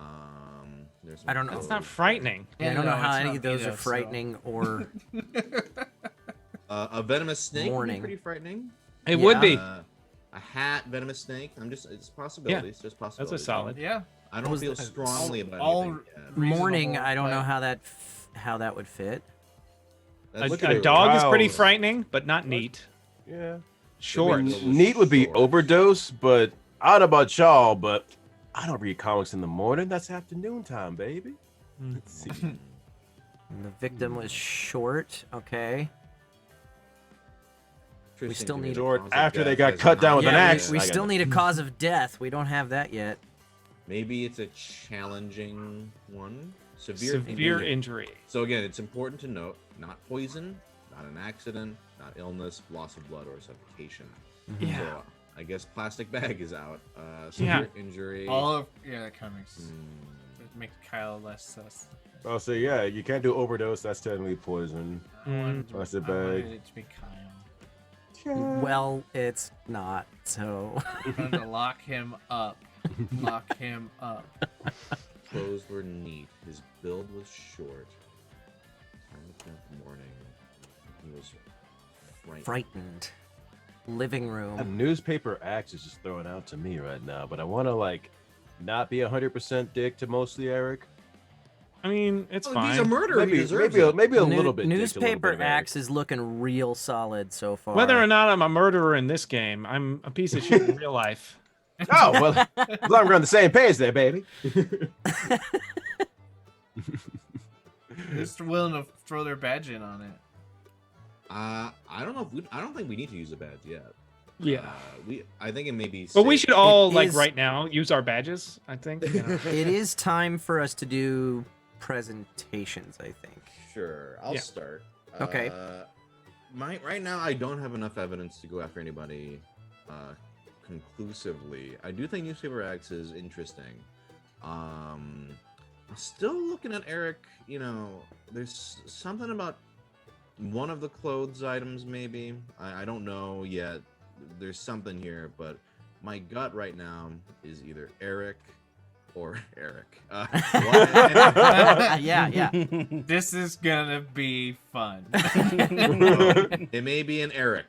There's I don't know. That's not frightening. I don't know how it's any not of those me, are though, so- frightening or A venomous snake would Morning. be pretty frightening. It would be. A hat, venomous snake. It's possibilities. There's possibilities. That's a solid. Yeah. I don't feel strongly about all- anything yet. morning. Reasonable, I don't know but- how that would fit. That's Look true. at A dog is pretty Cows. frightening, but not neat. Yeah. Short. I mean, Short. neat would be Short. overdose, but I don't know about y'all, but I don't read comics in the morning. That's afternoon time, baby. Let's see. And the victim was short. Okay. Interesting still to me need- that Short cause of after they death got has cut down not with an been- axe. We I got still it. need a cause of death. We don't have that yet. Maybe it's a challenging one. Severe injury. Injury. So again, it's important to note: not poison, not an accident, not illness, loss of blood, or suffocation. Yeah. So, I guess plastic bag is out. Yeah. Severe injury. That kind of Hmm. make Kyle less sus. I'll say, yeah, you can't do overdose. That's technically poison. I wanted Plastic I wanted bag. it to be Kyle. Well, it's not. So I'm going to lock him up. Lock him up. Clothes were neat. His build was short. Time of death morning. He was frightened. Living A room. newspaper axe is just throwing out to me right now, but I want to not be 100% dick to mostly Eric. I mean, it's Oh, fine. he's a murderer. He Maybe, deserves maybe, it. maybe a Nu- little bit. dick to a little Newspaper bit of Eric. axe is looking real solid so far. Whether or not I'm a murderer in this game, I'm a piece of shit in real life. Oh well, as long as we're on the same page there, baby. Just willing to throw their badge in on it. I don't know if I don't think we need to use a badge yet. Yeah. I think it may be. But we safe. should all, It is- right now, use our badges, I think. You know. it is time for us to do presentations, I think. Sure, I'll Yeah. start. Okay. Right now, I don't have enough evidence to go after anybody conclusively. I do think newspaper axe is interesting. I'm still looking at Eric. There's something about one of the clothes items, maybe. I don't know yet. There's something here, but my gut right now is either Eric or Eric. Yeah. This is gonna be fun. It may be an Eric,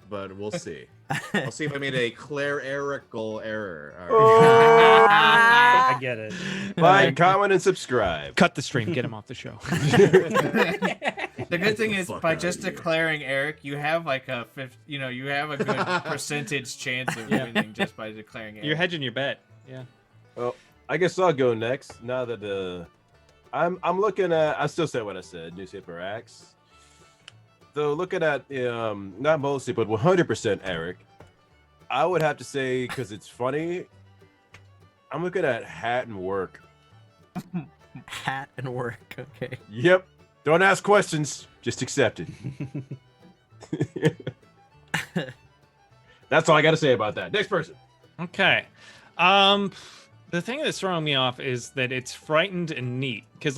but we'll see. I'll see if I made a clerical error. All right. I get it. Like, comment, and subscribe. Cut the stream. Get him off the show. The good thing is, Fuck by outta just here. declaring Eric, you have like a you have a good percentage chance of winning just by declaring Eric. You're hedging your bet. Yeah. Well, I guess I'll go next. Now that I'm looking at, I still say what I said. Newspaper axe. Though looking at not mostly, but 100% Eric, I would have to say, because it's funny, I'm looking at hat and work. Hat and work. Okay. Yep. Don't ask questions. Just accept it. That's all I got to say about that. Next person. Okay. The thing that's throwing me off is that it's frightened and neat. Because,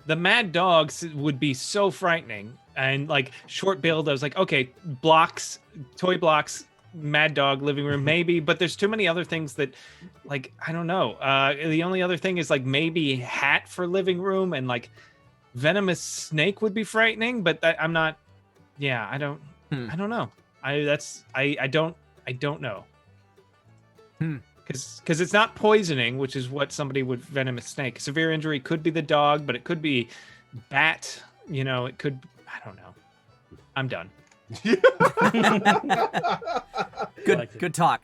the mad dogs would be so frightening. and like short build. I was like, okay, blocks, toy blocks, Mad Dog living room, maybe, but there's too many other things that, like, I don't know. The only other thing is like maybe hat for living room, and like venomous snake would be frightening, but I'm not. Yeah, I don't know. I don't know. Because it's not poisoning, which is what somebody would venomous snake. Severe injury could be the dog, but it could be bat. You know, it could. I don't know. I'm done. Good talk.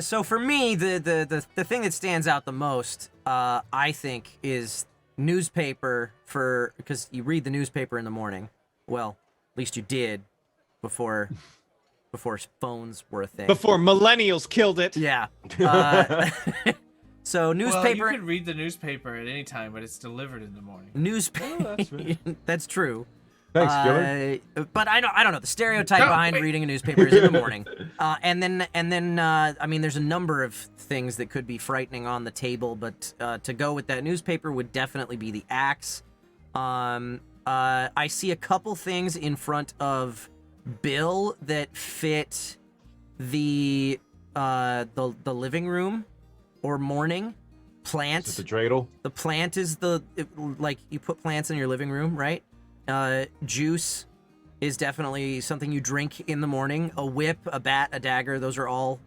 So for me, the thing that stands out the most, I think, is newspaper, because you read the newspaper in the morning. Well, at least you did before phones were a thing. Before millennials killed it. Yeah. So newspaper. Well, you can read the newspaper at any time, but it's delivered in the morning. Newspaper. That's true. Thanks, Killer. But I don't know. The stereotype behind reading a newspaper is in the morning. And then I mean, there's a number of things that could be frightening on the table, but to go with that newspaper would definitely be the axe. I see a couple things in front of Bill that fit the living room or morning plant. Is it the dreidel? The plant is like you put plants in your living room, right? Juice is definitely something you drink in the morning. A whip, a bat, a dagger, those are all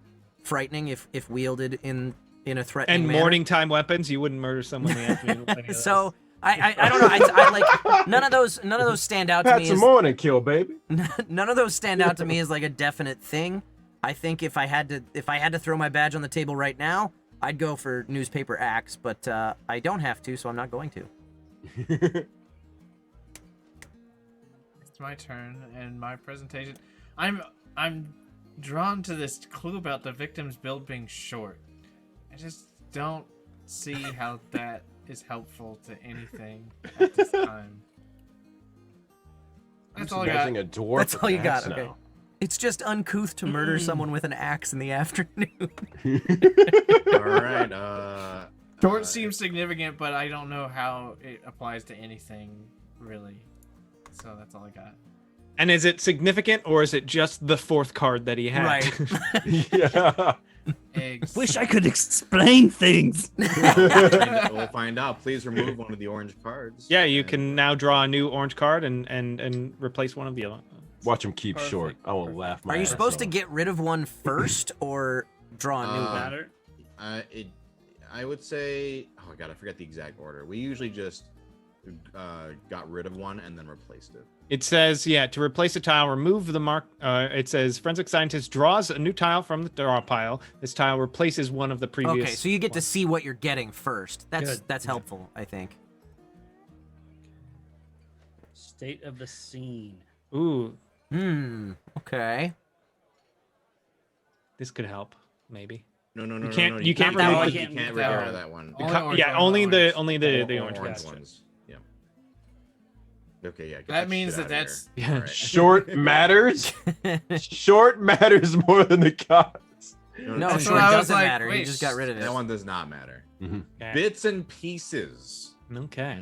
frightening if wielded in a threatening And manner. morning time weapons, you wouldn't murder someone in the afternoon with any of So I don't know. I like none of those stand out to That's me a as morning kill, baby. none of those stand out to me as like a definite thing. I think if I had to throw my badge on the table right now, I'd go for newspaper axe, but I don't have to, so I'm not going to. It's my turn and my presentation. I'm drawn to this clue about the victim's build being short. I just don't see how that is helpful to anything at this time. That's all I got. Imagining a dwarf That's with all you an got. axe Okay. now. It's just uncouth to murder someone with an axe in the afternoon. All right. Short seems significant, but I don't know how it applies to anything really. So that's all I got. And is it significant, or is it just the fourth card that he had? Right. Yeah. Eggs. Wish I could explain things. We'll find out. Please remove one of the orange cards. Yeah, you And- can now draw a new orange card and replace one of the other. Watch him keep Perfect, short. I will laugh my Are you ass supposed to off. get rid of one first or draw a new one? Matter. I would say. Oh my god, I forget the exact order. We usually just got rid of one and then replaced it. It says, yeah, to replace a tile, remove the mark. It says forensic scientist draws a new tile from the draw pile. This tile replaces one of the previous. Okay, so you get to ones. see what you're getting first. That's Good. helpful, I think. State of the scene. Ooh, Okay. this could help, maybe. No. You can't- No, you can't remove remove it. it. You can't That get rid one. of that one. Only orange, Yeah, only only the orange. only the orange ones. ones. Yeah. Okay, yeah. get That means shit that outta that's here. Yeah. All right. Short matters? Short matters more than the cards. No, That's short what I was doesn't like, matter. You wait, just got rid of it. That one does not matter. Okay. Bits and pieces. Okay.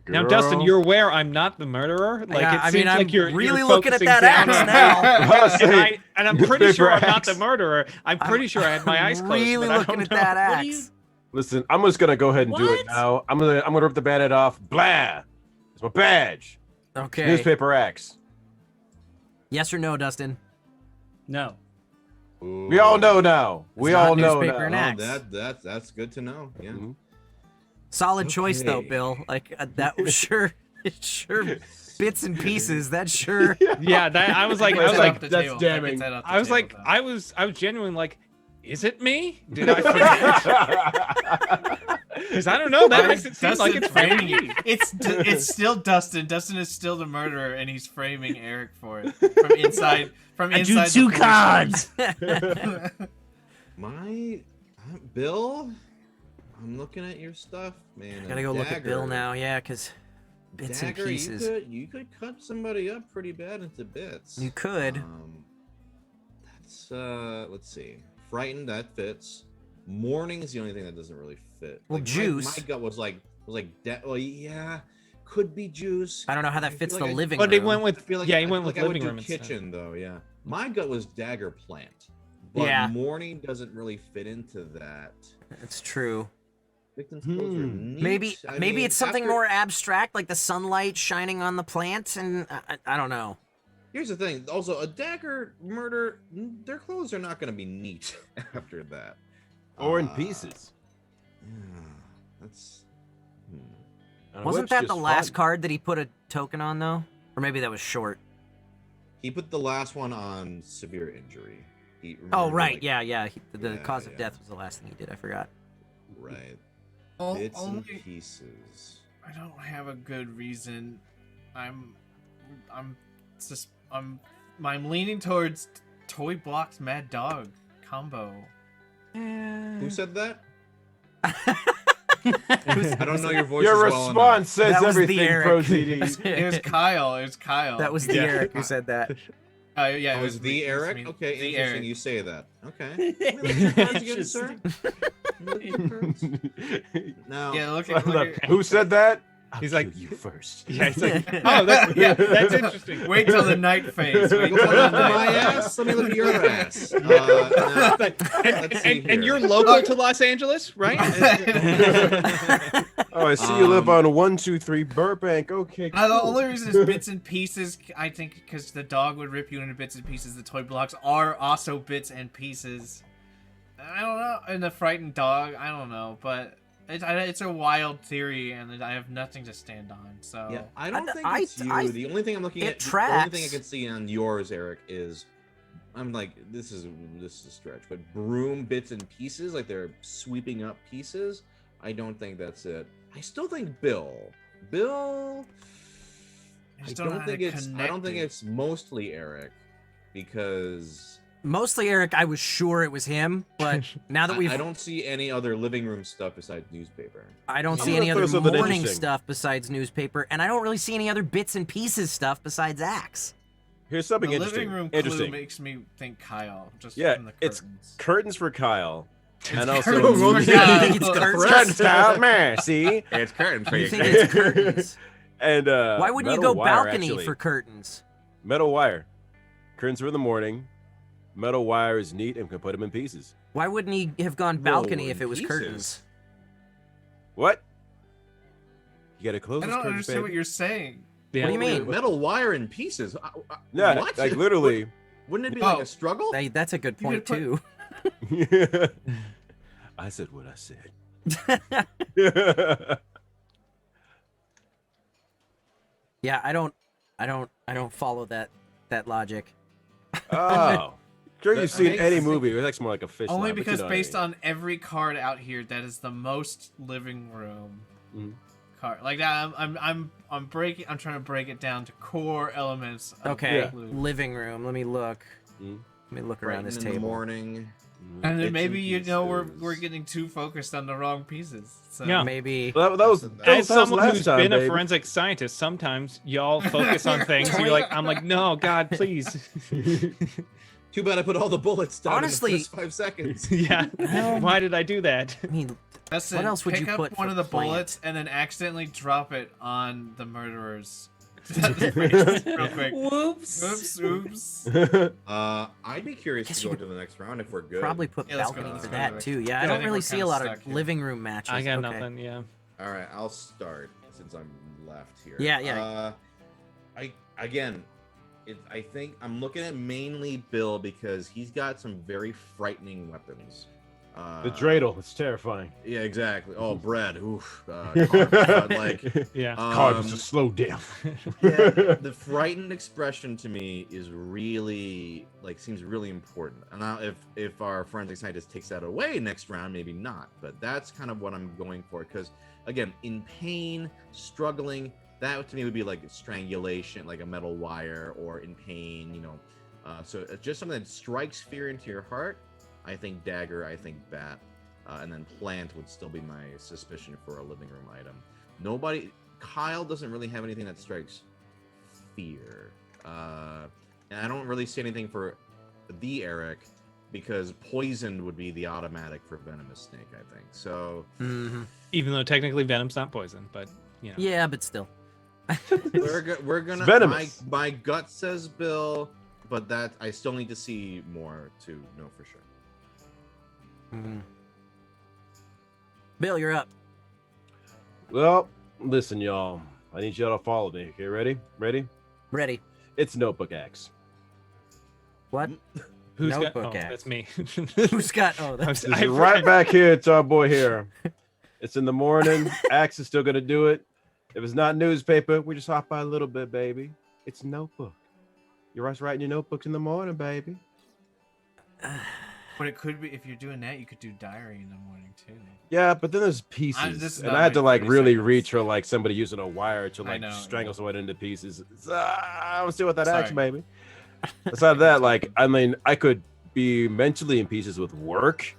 Girl. Now, Dustin, you're aware I'm not the murderer. Like Yeah, it I seems mean, I'm like you're really you're looking at focusing that down axe on- now. and I'm pretty sure I'm not the murderer. I'm pretty sure I had my eyes closed. Really but I looking don't at know. that What do you- axe. Listen, I'm just gonna go ahead and do it What? now. I'm gonna rip the bandit off. Blah! It's my badge. Okay. Newspaper axe. Yes or no, Dustin? No. We all know now. We not all know newspaper now. and axe. That's good to know. Yeah. Mhm. Solid choice though, Okay. Bill. Like that was sure bits and pieces. That's sure. Yeah, that I was like, Puts it off the that's table. damning. Puts that off the I was table, like, though. I was genuinely like, is it me? Did I forget? Because I don't know. That makes it seem like Dustin it's very framing me. it. It's still Dustin. Dustin is still the murderer, and he's framing Eric for it from inside. From I inside. drew two the cards. My Bill, I'm looking at your stuff, man. Gotta go look at Bill now, yeah, because bits Dagger, and pieces. You could cut somebody up pretty bad into bits. You could. That's let's see. Frightened, that fits. Mourning is the only thing that doesn't really fit. Well, Like, juice. My gut was like well, yeah, could be juice. I don't know how that I fits feel the like living But room. he went with I feel like yeah, I he went feel with like I living would room do instead. kitchen though. Yeah, my gut was dagger plant, but Yeah. morning doesn't really fit into that. It's true. Victim's clothes are Hmm. neat. Maybe I maybe mean, it's something after- more abstract, like the sunlight shining on the plant, and I don't know. Here's the thing. Also, a dagger murder, their clothes are not going to be neat after that. Or in pieces. Yeah, that's. Wasn't Which that just the last fun. card that he put a token on though? Or maybe that was short. He put the last one on severe injury. Oh remember, right, like- yeah. The Yeah, cause of yeah. death was the last thing he did. I forgot. Right. Oh, Bits and only pieces. I don't have a good reason. I'm leaning towards Toy Blocks Mad Dog combo. Who said that? I don't know your voice. Your as well response says That was the everything, Eric. ProZD. It was Kyle. It was Kyle. That was the Yeah. Eric who said that. Yeah, Enough. it Oh, was was me- the it was Eric? me. Okay, The interesting. Eric. You say that. Okay. Let me look at your cards again, sir. Let me look at your cards. Now, Yeah, look at Who said that? He's I'll like- kill you first. Yeah, he's like, oh, that's interesting. Wait till the night phase. Wait you till look the at my night. ass. Let me look at your ass. Now, let's see And here. you're local to Los Angeles, right? Oh, I see you live Um, on 123 Burbank. Okay, cool. The only reason is bits and pieces. I think because the dog would rip you into bits and pieces. The toy blocks are also bits and pieces. I don't know. And the frightened dog. I don't know, but it's a wild theory, and I have nothing to stand on. So Yeah, I don't think I- it's you. I- The only thing I'm looking it at, the only thing I tracks. can see on yours, Eric, is I'm like, this is a stretch, but broom bits and pieces, like they're sweeping up pieces. I don't think that's it. I still think Bill. I I just don't know don't how think to it's. I connect don't think it. it's mostly Eric, because Mostly Eric, I was sure it was him, but now that we've I don't see any other living room stuff besides newspaper. I don't I'm see gonna any throw other something morning interesting. stuff besides newspaper, and I don't really see any other bits and pieces stuff besides Axe. Here's something The interesting. living room clue Interesting. makes me think Kyle. Just Yeah, from the it's curtains. curtains for Kyle. And Curtains also, for You Kyle. think it's curtains? curtains Kyle, man. See, It's curtain for You you. think it's curtains? and Why wouldn't you metal go wire, balcony actually. for curtains? Metal wire? Curtains for the morning. Metal wire is neat and can put them in pieces. Why wouldn't he have gone Whoa, balcony if in it was pieces. curtains? What? You gotta close I those don't curtains, understand what baby. you're saying. Yeah. What do you mean? Metal wire in pieces. Yeah, What? like literally. Wouldn't it be like Oh. a struggle? That's a good You point could too. I said what I said. Yeah, I don't follow that logic. Oh. Sure, you've seen makes any sense. movie. It looks more like a fish. Only line, but you because know what I based mean. on every card out here, that is the most living room Mhm. card. Like that, I'm trying to break it down to core elements. Of Okay, the clue. living room. Let me look. Mhm. Let me look around this in the table. morning. And Bits then maybe and we're pieces. getting too focused on the wrong pieces. So. Yeah. Maybe. That was As As that was someone last who's time, been a baby. forensic scientist, sometimes y'all focus on things. And you're like, I'm like, no, God, please. Too bad I put all the bullets down Honestly- in the first 5 seconds. Yeah. Well- Why did I do that? I mean, Listen, What else would pick you up put one for of the plant? bullets and then accidentally drop it on the murderers. Real quick. Whoops. Oops. I'd be curious Guess to you go could to the next round if we're good. probably put Yeah, let's go, balcony let's for go, that let's too. go. Yeah, I I don't think really we're see a kinda lot of stuck here. living room matches. I got Okay. nothing. Yeah. All right, I'll start since I'm left here. Yeah, yeah. I think I'm looking at mainly Bill because he's got some very frightening weapons. The dreidel. It's terrifying. Yeah, exactly. Oh, bread. Oof. Like, Yeah. Card was just slow down. yeah, the frightened expression to me is really seems really important. And now if our forensic scientist takes that away next round, maybe not. But that's kind of what I'm going for because again, in pain, struggling, that to me would be like strangulation, like a metal wire, or in pain, So it's just something that strikes fear into your heart. I think dagger, I think bat, and then plant would still be my suspicion for a living room item. Kyle doesn't really have anything that strikes fear. And I don't really see anything for the Eric because poisoned would be the automatic for venomous snake, I think. So Mhm. Even though technically venom's not poison, but Yeah, but still. We're gonna. venomous. My gut says Bill, but that I still need to see more to know for sure. Bill, you're up. Well, listen, y'all. I need y'all to follow me. Okay, ready? Ready. It's Notebook X. What? Who's got? Notebook Oh, X. that's me. Who's got? Oh, that's This is right back here to our boy here. It's in the morning. Axe is still gonna do it. If it's not newspaper, we just hop by a little bit, baby. It's Notebook. You're always writing your notebooks in the morning, baby. But it could be if you're doing that, you could do diary in the morning too. Yeah, but then there's pieces, this is and not I had to my like 30 really seconds. reach for like somebody using a wire to I like know, strangle yeah. someone into pieces. I'm still with that axe, Sorry. baby. Besides that, like I mean, I could be mentally in pieces with work,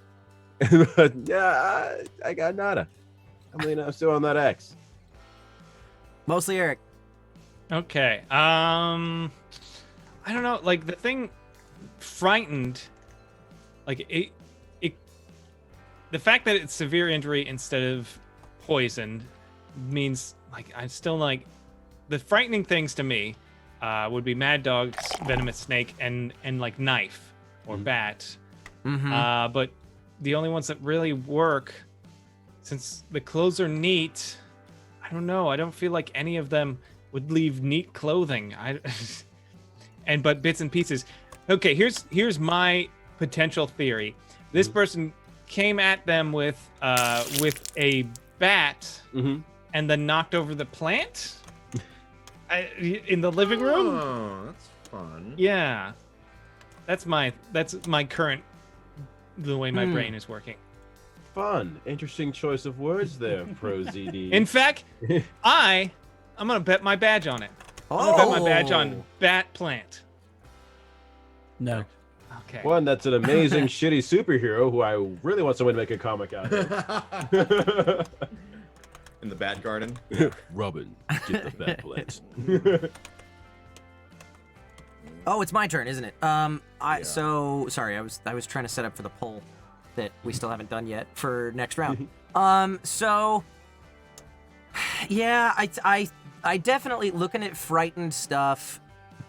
but yeah, I got nada. I mean, I'm still on that axe. mostly Eric. Okay. I don't know. Like the thing, frightened. Like it. The fact that it's severe injury instead of poisoned means like I'm still like the frightening things to me would be Mad Dog's venomous snake and like knife or bat. Mm-hmm. But the only ones that really work, since the clothes are neat, I don't know. I don't feel like any of them would leave neat clothing. But bits and pieces. Okay, here's my potential theory. This person came at them with a bat and then knocked over the plant in the living room. Oh, that's fun. Yeah, that's my current the way my brain is working. Fun, interesting choice of words there, ProZD. In fact, I'm gonna bet my badge on it. I'm gonna bet my badge on bat plant. No. Okay. One that's an amazing shitty superhero who I really want someone to make a comic out of. In the Bat Garden. Robin, get the bat plant. Oh, it's my turn, isn't it? So sorry, I was trying to set up for the poll that we still haven't done yet for next round. So yeah, I definitely looking at frightened stuff.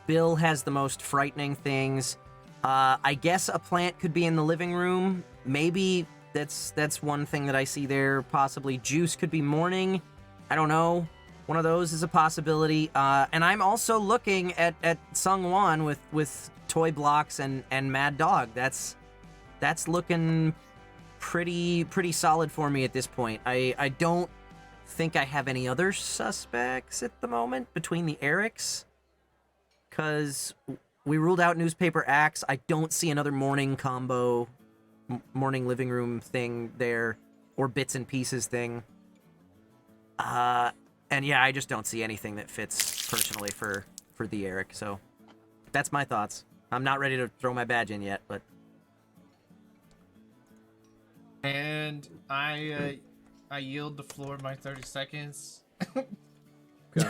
Bill has the most frightening things. I guess a plant could be in the living room. Maybe that's one thing that I see there. Possibly juice could be morning. I don't know. One of those is a possibility. And I'm also looking at SungWon with toy blocks and Mad Dog. That's looking pretty solid for me at this point. I don't think I have any other suspects at the moment between the Erics, because we ruled out newspaper axe. I don't see another morning combo, morning living room thing there, or bits and pieces thing. And yeah, I just don't see anything that fits personally for the Eric. So that's my thoughts. I'm not ready to throw my badge in yet, but And I yield the floor my 30 seconds.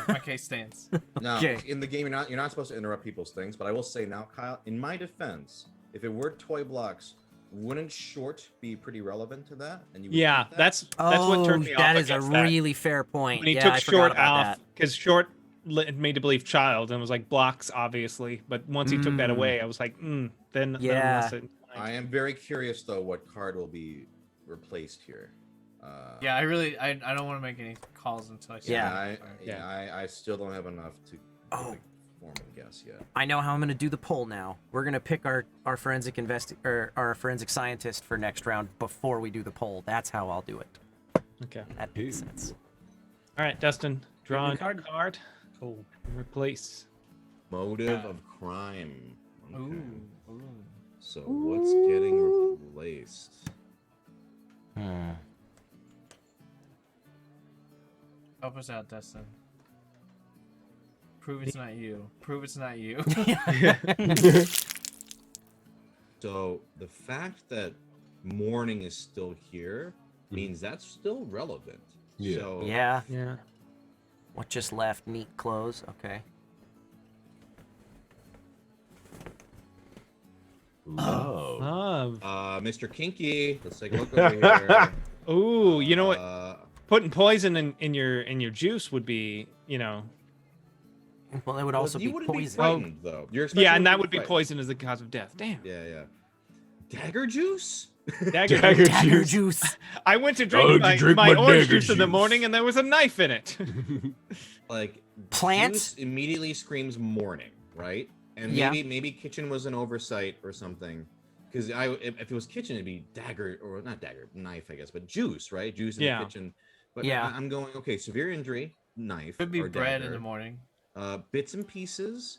My case stands. Now, Okay. in the game, you're not supposed to interrupt people's things, but I will say now, Kyle, in my defense, if it were toy blocks, wouldn't short be pretty relevant to that? And you would Yeah, think that? that's what turned me off. that is a against that. really fair point. When he Yeah, took I forgot short about off, that. because short led me to believe child and was like blocks, obviously. But once he took that away, I was like, then Yeah. must have- I am very curious though what card will be replaced here. Yeah, I don't want to make any calls until I see Yeah. it. I still don't have enough to Oh. form a guess yet. I know how I'm going to do the poll now. We're going to pick our forensic our forensic scientist for next round before we do the poll. That's how I'll do it. Okay. That makes sense. All right, Dustin, draw a card. card. Cool. Replace. Motive of crime. Okay. Ooh. So what's getting replaced? Help us out, Dustin. Prove it's not you. Prove it's not you. So the fact that morning is still here means that's still relevant. Yeah. So Yeah. Yeah. What just left? Neat clothes. Okay. Love. Love. Mr. Kinky, let's take a look over here. Ooh, you know what? Uh, Putting poison in your juice would be, Well, it would also you be wouldn't poison. frightened, though. You're expecting Yeah, and him that to would be frightened. poison as the cause of death. Damn. Yeah. Dagger juice? Dagger. Dagger juice. I went to Oh, drink you my, drink my my orange dagger juice in the juice. morning, and there was a knife in it. Like Plant? juice immediately screams morning, right? And Yeah. maybe kitchen was an oversight or something. Because if it was kitchen, it'd be dagger, or not dagger, knife, I guess, but juice, right? Juice in Yeah. the kitchen. But Yeah. I'm going, okay, severe injury, knife. Could be or bread dagger. in the morning. Bits and pieces,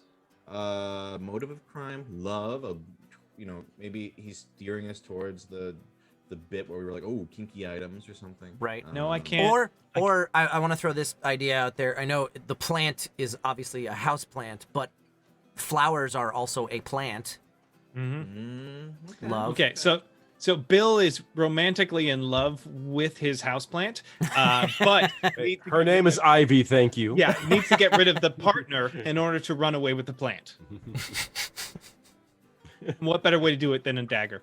motive of crime, love. Maybe he's steering us towards the bit where we were like, oh, kinky items or something. Right. No, I can't. Or I want to throw this idea out there. I know the plant is obviously a house plant, but flowers are also a plant. Mm-hmm. Love. Okay, so Bill is romantically in love with his houseplant, but Her name is Ivy. Thank you. yeah, needs to get rid of the partner in order to run away with the plant. What better way to do it than a dagger?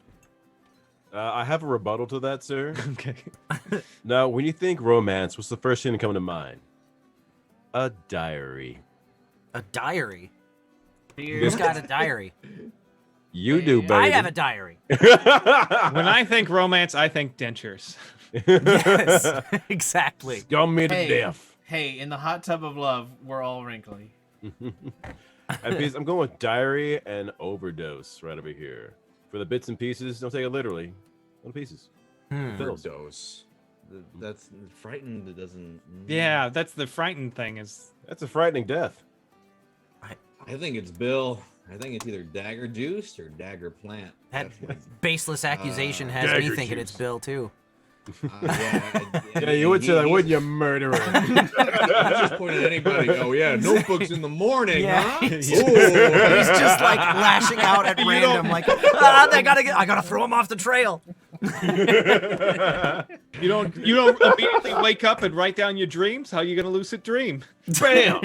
I have a rebuttal to that, sir. Okay. Now, when you think romance, what's the first thing to come to mind? A diary. A diary. Dear- Who's got a diary? You do, baby. I have a diary. When I think romance, I think dentures. Yes, exactly. Scum me to Hey. death. Hey, in the hot tub of love, we're all wrinkly. I'm going with diary and overdose right over here. For the bits and pieces, don't take it literally. Little pieces. Pills. Overdose. That's frightened. It doesn't. Yeah, that's the frightened thing is. That's a frightening death. I think it's Bill. I think it's either dagger juice or dagger plant. That That's my- baseless accusation has me dagger thinking it's juice. Bill too. Yeah, you would say that, wouldn't you, murderer? Just point at anybody. Oh yeah, notebooks in the morning, Yeah. huh? He's Ooh. He's just like lashing out at random, like I gotta throw him off the trail. You don't immediately wake up and write down your dreams. How you gonna lucid dream? Bam!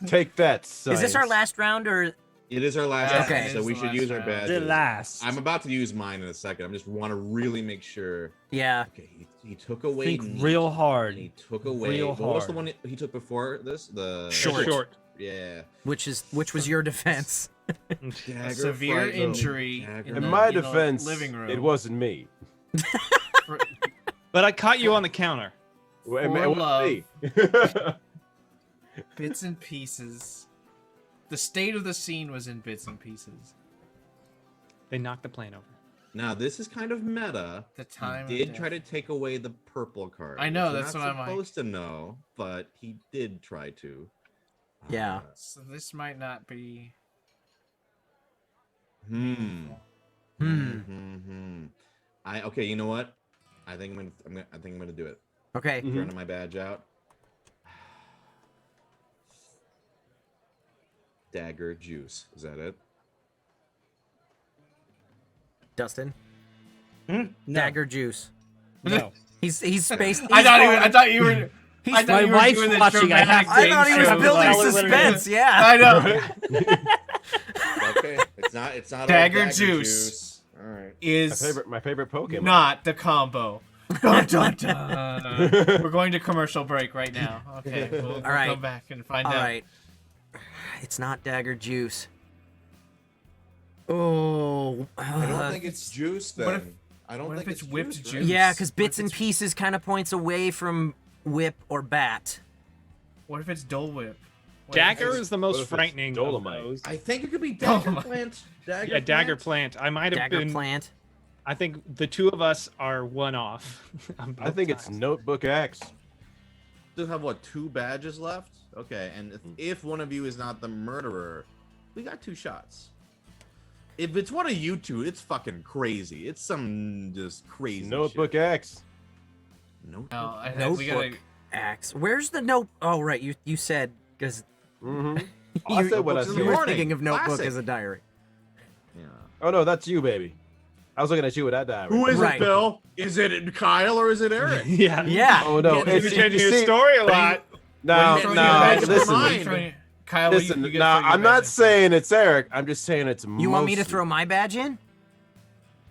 Take that, Is this our science. last round or? It is our last Okay. round, so we It is should the use last our round. badges. The last. I'm about to use mine in a second. I just want to really make sure. Yeah. Okay, he took away. Think neat, real and hard. He took away. Real What was the hard. one he took before this? The Short. Yeah. Which was your defense? Dagger, severe frightened, injury dagger. in In the- my in the defense, living room. it wasn't me. But I caught you on the counter. It For wasn't love. me. Bits and pieces. The state of the scene was in bits and pieces. They knocked the plane over. Now this is kind of meta. The time. He did try to take away the purple card. I know, which that's you're what not I'm like. supposed to know, but he did try to. Yeah. So this might not be. Hmm. Okay, you know what? I think I'm gonna do it. Okay. Turning my badge out. Dagger juice. Is that it? Dustin. No. Dagger juice. No. He's spaced. I thought you were. I thought My you were wife's doing the watching, I have dramatic to- I thought he was thing, so building tell her what it suspense. is. Yeah. I know. Okay. It's not all Dagger juice. All right. Is My favorite Pokemon. not the combo. Dun, dun, dun. We're going to commercial break right now. Okay. We'll right. come back and find All out. right. It's not dagger juice. Oh. I don't think it's juice then. what if- I don't what think if it's whipped juice, juice? right? Yeah, because What bits if and it's- pieces kind of points away from whip or bat. What if it's Dole Whip? What if Dagger it's- is the what most if it's frightening of Dolomite? those. I think it could be dagger my- plant. Yeah, dagger plant. I might have Dagger been. plant. I think the two of us are one off. on I both think it's times. Notebook X. Still have what, 2 badges left? Okay, and if one of you is not the murderer, we got 2 shots. If it's one of you two, it's fucking crazy. It's some just crazy Notebook shit. X. Notebook. No, I think we gotta. Notebook axe. Where's the note? Oh, right. You said because Mm-hmm. I you, said what I Notebooks in the said. were morning. thinking of notebook Classic. as a diary. Yeah. Oh no, that's you, baby. I was looking at you with that diary. Who is Right. it, Bill? Is it Kyle or is it Eric? Yeah. Yeah. Oh no, You're it's changing you your see- story a lot. No, When you- no, when you- listen. mine. Kyle, Listen, get I'm not saying it's Eric. I'm just saying it's You want me to mostly- throw my badge in?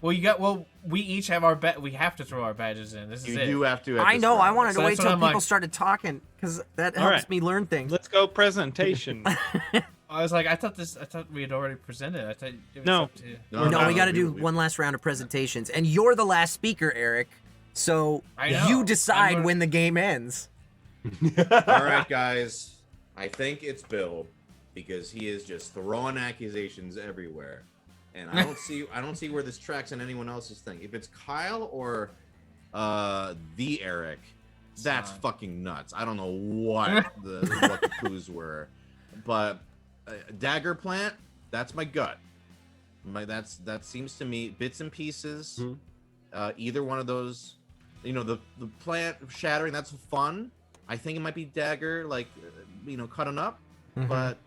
we each have our we have to throw our badges in. This is You it. do have to. I know. I wanted to So wait that's what till I'm people like- started talking because that All helps right. me learn things. Let's go presentation. I was like, I thought we had already presented. I thought it was No. up to No, we got to do we- one last round of presentations, and you're the last speaker, Eric. So I know. you decide I'm gonna- when the game ends. All right, guys. I think it's Bill because he is just throwing accusations everywhere, and I don't see where this tracks in anyone else's thing. If it's Kyle or the Eric, that's Son. fucking nuts. I don't know what the clues were, but Dagger Plant, that's my gut. That seems to me bits and pieces. Either one of those, the plant shattering, that's fun. I think it might be Dagger, like cutting up, but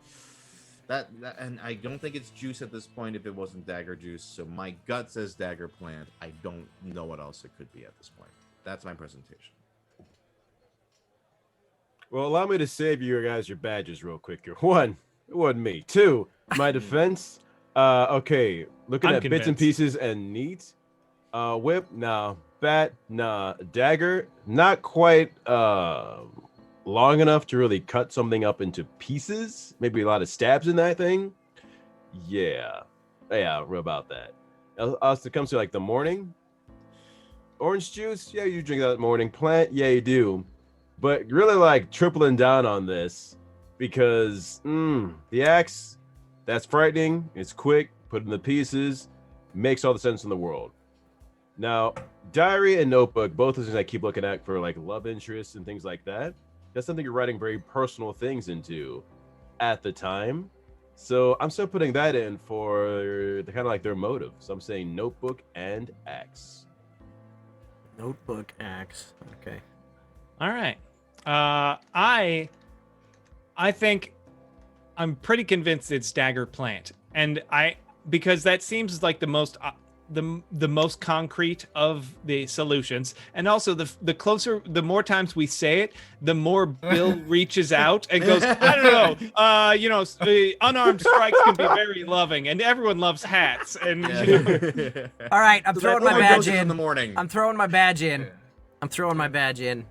that and I don't think it's juice at this point if it wasn't Dagger juice. So my gut says Dagger Plant. I don't know what else it could be at this point. That's my presentation. Well, allow me to save you guys your badges real quick here. One, it wasn't me. Two, my defense. Okay, looking I'm at bits and convinced. pieces and neat. Whip, nah. Bat, nah. Dagger, not quite long enough to really cut something up into pieces. Maybe a lot of stabs in that thing. Yeah, real about that. As it comes to like the morning, orange juice, yeah, you drink that in the morning. Plant, yeah, you do. But really like tripling down on this because the axe, that's frightening. It's quick, put in the pieces, makes all the sense in the world. Now, diary and notebook, both things I keep looking at for like love interests and things like that. That's something you're writing very personal things into at the time. So I'm still putting that in for the kind of like their motive. So I'm saying notebook and axe. Notebook axe. Okay. All right. I think I'm pretty convinced it's Dagger Plant, and because that seems like the most the most concrete of the solutions, and also the more times we say it, the more Bill reaches out and goes, I don't know, unarmed strikes can be very loving, and everyone loves hats, and All right, I'm So throwing that my badge overdoses in. the morning. I'm throwing my badge in. I'm throwing my badge in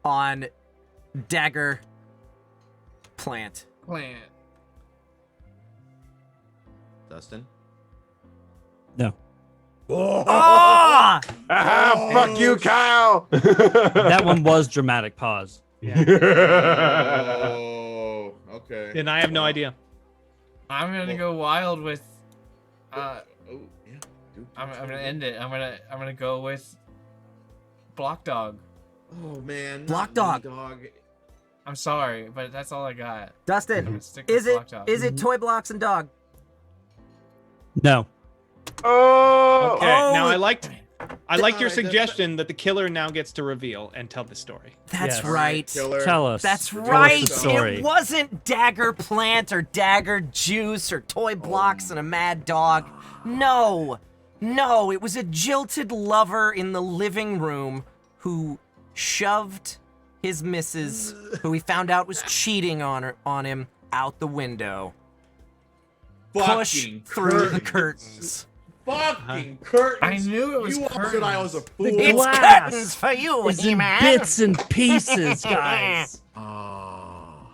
on Dagger Plant. plant. Dustin. No. Ah! Ah, fuck you, Kyle. That one was dramatic pause. Oh, okay. I have no idea. I'm gonna go wild with. Oh, yeah. Dude, I'm gonna end it. I'm gonna go with Block Dog. Oh man. Block not me, Dog. dog. I'm sorry, but that's all I got. I'm Dustin, gonna stick with is it Block Dog. Toy Blocks and Dog? No. Oh, Okay, now I like your Alright, suggestion that the killer now gets to reveal and tell the story. That's Yes. right. Killer. Tell us. That's Tell us right. the story. It wasn't Dagger Plant or Dagger Juice or Toy Blocks and a Mad Dog. No, it was a jilted lover in the living room who shoved his missus, who he found out was cheating on him, out the window. Push Fucking through the curtains. curtains. Fucking curtains. I knew it was You all said I was a fool. It's Glass curtains for you, It's in He-Man. bits and pieces, guys. Oh.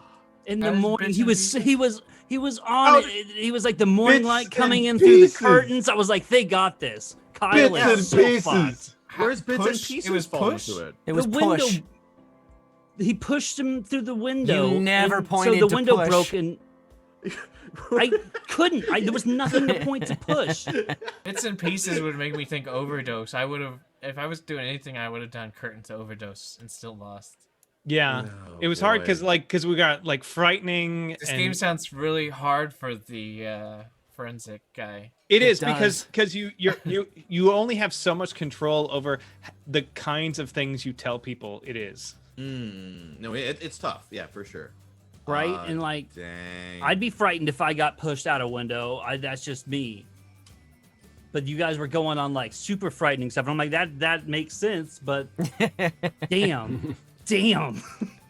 In That the is morning, bits he and was pieces. he was on Oh, it. He was like the morning bits light coming in and through the pieces. curtains. I was like, they got this. Kyle bits is and so pieces. fucked. Where's bits and Push? pieces It was falling push? into it? It was the window. push. He pushed him through the window. You never and pointed so the to window push. broke and I couldn't. There was nothing to point to push. Bits and pieces would make me think overdose. I would have, if I was doing anything, I would have done curtain to overdose and still lost. Yeah, Oh, it was hard boy. because we got like frightening. This and game sounds really hard for the forensic guy. It is does. because you only have so much control over the kinds of things you tell people. It is. No, it's tough. Yeah, for sure. Right? And like Dang. I'd be frightened if I got pushed out a window. That's just me. But you guys were going on like super frightening stuff. And I'm like, that makes sense, but damn.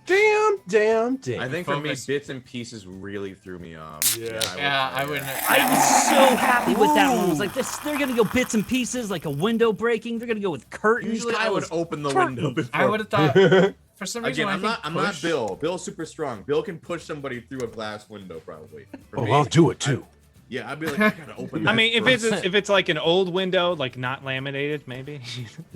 Damn. I think for me, Focus. bits and pieces really threw me off. Yeah. I wouldn't. I was so happy with that one. I was like, they're gonna go bits and pieces, like a window breaking. They're gonna go with curtains. Usually I would open the Curtains. window before. I would have thought. For some reason, Again, when I'm not Bill. Bill's super strong. Bill can push somebody through a glass window probably. For Oh, me, I'll do it too. Yeah, I'd be like, I gotta open that I mean, first. if it's like an old window, like not laminated, maybe.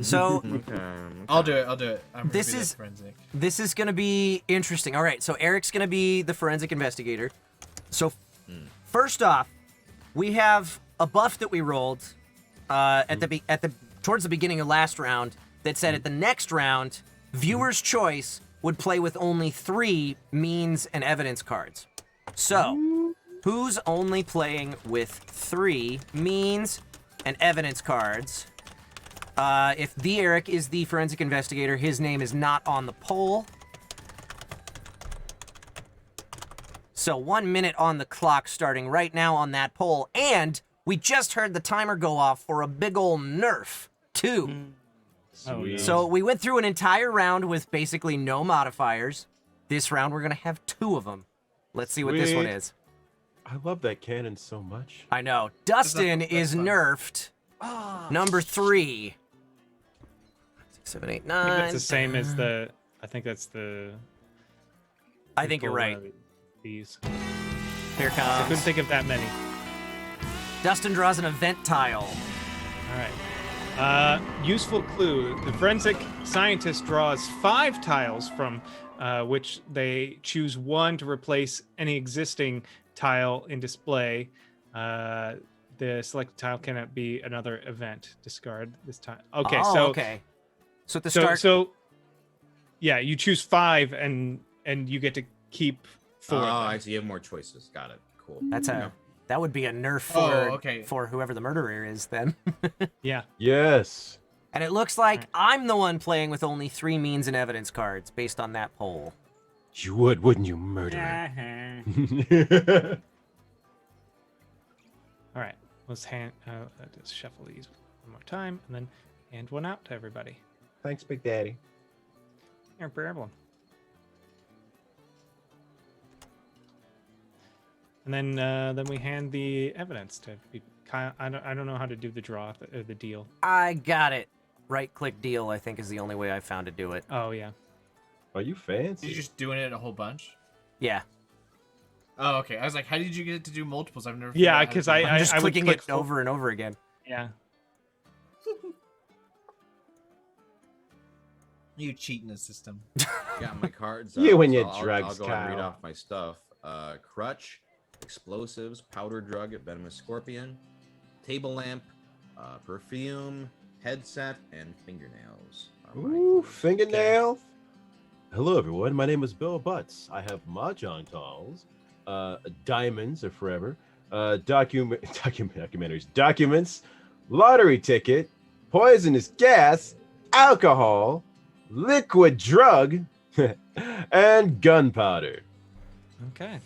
So Okay. I'll do it. I'm This gonna be is- the forensic. this is gonna be interesting. All right, so Eric's gonna be the forensic investigator. So first off, we have a buff that we rolled towards the beginning of last round that said at the next round, viewer's choice would play with only 3 means and evidence cards. So, who's only playing with 3 means and evidence cards? If the Eric is the forensic investigator, his name is not on the poll. So 1 minute on the clock starting right now on that poll. And we just heard the timer go off for a big ol' nerf, too. Sweet. So we went through an entire round with basically no modifiers. This round, we're going to have 2 of them. Let's see what this one Sweet. is. I love that cannon so much. I know. Dustin That's is fun. nerfed. Number 3. 6, 7, 8, I think 9. that's the same as the. I think that's the. I think you're full, right. These. Here I couldn't comes. think of that many. Dustin draws an event tile. All right. Useful clue: the forensic scientist draws 5 tiles from which they choose 1 to replace any existing tile in display. The selected tile cannot be another event. Discard this time. Okay, Oh, so okay. So at the so start. so yeah, you choose 5 and you get to keep 4. Oh, of them. I see. You have more choices. Got it. Cool. That's Yeah. that would be a nerf for Oh, okay. for whoever the murderer is then. Yeah. Yes. And it looks like I'm the one playing with only 3 means and evidence cards based on that poll. You would, wouldn't you, murderer? Uh-huh. All right. Let's just shuffle these one more time and then hand one out to everybody. Thanks, Big Daddy. No problem. And then we hand the evidence to be. I don't know how to do the draw or the deal. I got it. Right click deal, I think, is the only way I found to do it. Oh yeah. Are you fancy? You're just doing it a whole bunch. Yeah. Oh, okay. I was like, how did you get it to do multiples? I've never. Yeah, figured out how to 'cause do I- that. I'm just would clicking click it full- over and over again. Yeah. You cheat in the system. Got my cards. You up, and your I'll drugs, go and read Kyle. off my stuff. Crutch, explosives, powder drug, venomous scorpion, table lamp, perfume, headset, and fingernails. are my Ooh, clues. fingernail. Hello, everyone. My name is Bill Butts. I have mahjong dolls. Diamonds are forever. Documents, lottery ticket, poisonous gas, alcohol, liquid drug, and gunpowder. Okay.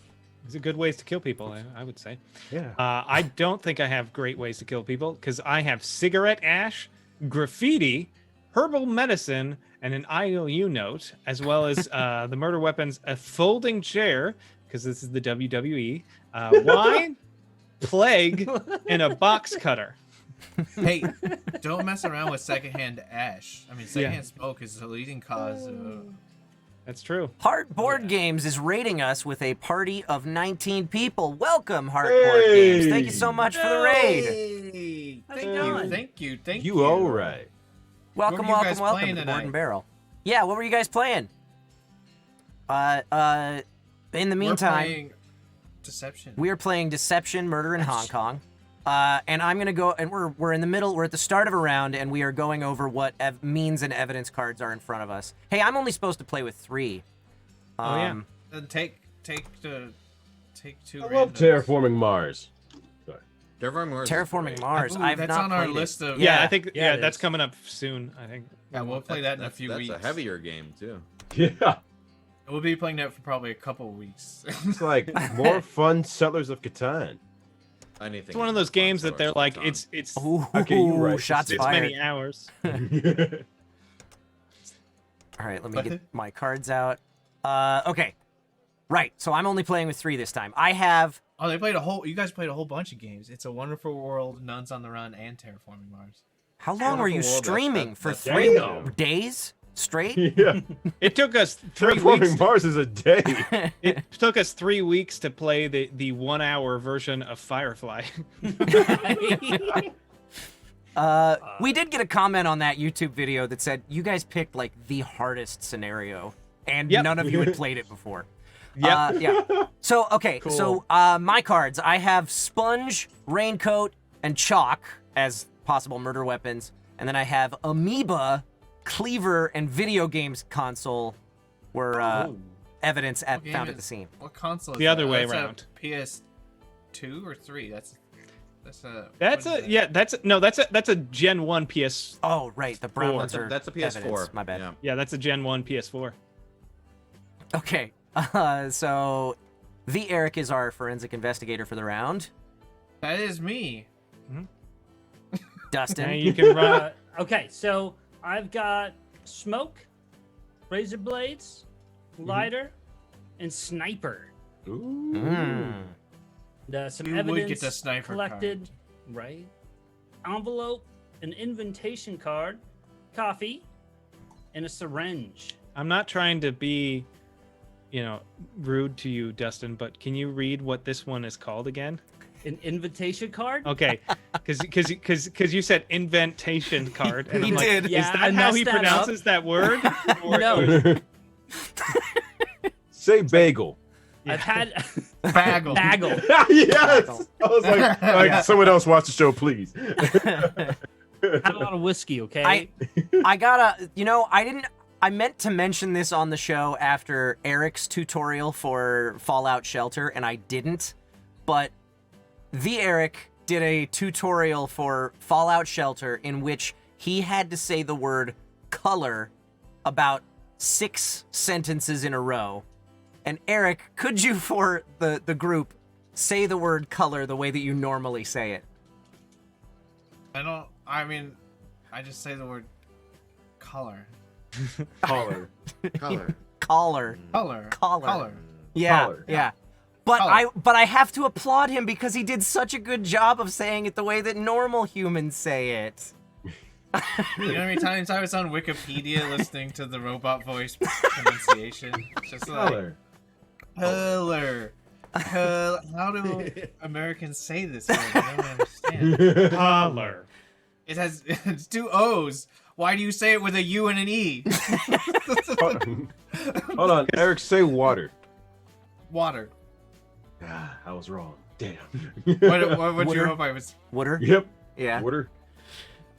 These are good ways to kill people, I would say. Yeah. I don't think I have great ways to kill people because I have cigarette ash, graffiti, herbal medicine, and an IOU note, as well as the murder weapons, a folding chair, because this is the WWE, wine, plague, and a box cutter. Hey, don't mess around with secondhand ash. I mean, secondhand smoke is the leading cause of. That's true. Heart Board Games is rating us with a party of 19 people. Welcome, Heart Board Games. Thank you so much for the raid. Hey, How's it thank going? you, thank you. You all right? Welcome, were you guys welcome playing to Board and tonight? Barrel. Yeah, what were you guys playing? In the We're meantime, playing Deception. we are playing Deception, Murder in Hong Kong. And I'm gonna go, and we're in the middle. We're at the start of a round, and we are going over what means and evidence cards are in front of us. Hey, I'm only supposed to play with 3. Oh, yeah. Take 2. I love terraforming Mars. Terraforming Mars. is Terraforming great. Mars. Ooh, I've that's not on our played it. list of. Yeah, Yeah. I think Yeah, it that's is. coming up soon. I think. Yeah, we'll play that in a few That's weeks. a heavier game too. Yeah. We'll be playing that for probably a couple of weeks. It's like more fun Settlers of Catan. Anything. It's one of those games that they're like, it's Ooh, Okay, you're right. shots it's fired. many hours. All right, let me get my cards out. Okay. Right. So I'm only playing with 3 this time. I have. Oh, you guys played a whole bunch of games. It's a Wonderful World, Nuns on the Run, and Terraforming Mars. How long were you Wonderful World, streaming? For that's 3 damn. days straight? Yeah. It took us 3 Terraforming weeks. Mars is a day. It took us 3 weeks to play the 1 hour version of Firefly. We did get a comment on that YouTube video that said you guys picked like the hardest scenario, and Yep. none of you had played it before. Yep. Yeah. So okay. Cool. So my cards. I have Sponge, Raincoat, and Chalk as possible murder weapons, and then I have Amoeba, Cleaver, and video games console were evidence What game found at is- the scene. What console is The that? other way That's a around. PS2 or 3? That's a. That's what a is that? that's a Gen 1 PS. Oh right, the brown Four. ones are That's a PS4. evidence. My bad. Yeah. Yeah, that's a Gen 1 PS4. Okay. So the Eric is our forensic investigator for the round. That is me. Dustin. Now you can run. Okay, so I've got smoke, razor blades, lighter, and sniper. Ooh. Some You would evidence get the sniper collected, right? Envelope, an invitation card, coffee, and a syringe. I'm not trying to be, rude to you, Dustin, but can you read what this one is called again? An invitation card? Okay, because you said inventation card, and He I'm like, did. is Yeah, I that how messed he that pronounces that word? No, Say bagel. I've had Bagel. bagel. Yes. I was like, someone else watch the show, please. Had a lot of whiskey, okay? I gotta, I meant to mention this on the show after Eric's tutorial for Fallout Shelter, and I didn't, but the Eric did a tutorial for Fallout Shelter in which he had to say the word color about 6 sentences in a row. And Eric, could you, for the group, say the word color the way that you normally say it? I just say the word color. Collar. Color. Collar. Color. Collar. Yeah, Color. yeah. But Color. I have to applaud him because he did such a good job of saying it the way that normal humans say it. You know how many times I was on Wikipedia listening to the robot voice pronunciation? Just like, Collar. color. How do Americans say this word? I don't understand. Collar. It's 2 O's. Why do you say it with a U and an E? Hold on. Eric, say water. Water. Ah, I was wrong. Damn. What would you Water. hope I was? Water? Yep. Yeah. Water.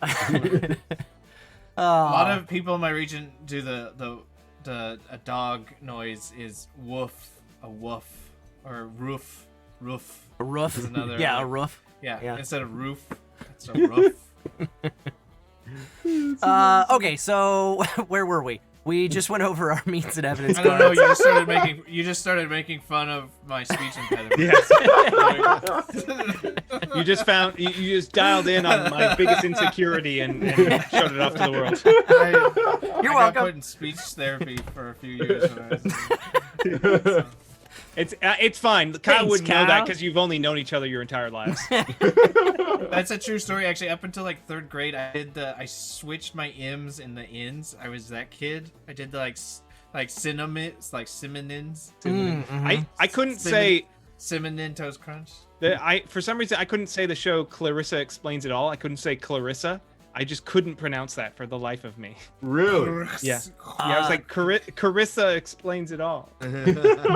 A lot of people in my region do a dog noise is woof, a woof, or roof. A roof. Is another, Yeah, a like, roof. Yeah, Yeah. instead of roof, it's a roof. Okay, so where were we? We just went over our means and evidence I don't know. cards. You just started making fun of my speech impediment. Yes. You just dialed in on my biggest insecurity and showed it off to the world. You're welcome. I got put in speech therapy for a few years when I was. It's fine. Kyle Thanks, wouldn't know that Kyle. because you've only known each other your entire lives. That's a true story. Actually, up until like 3rd grade, I switched my ims and the ins. I was that kid. I did the synonyms, like synonyms. I couldn't say Cinnamon Toast Crunch. for some reason I couldn't say the show Clarissa Explains It All. I couldn't say Clarissa. I just couldn't pronounce that for the life of me. Really? Yeah. I was like Carissa Explains It All.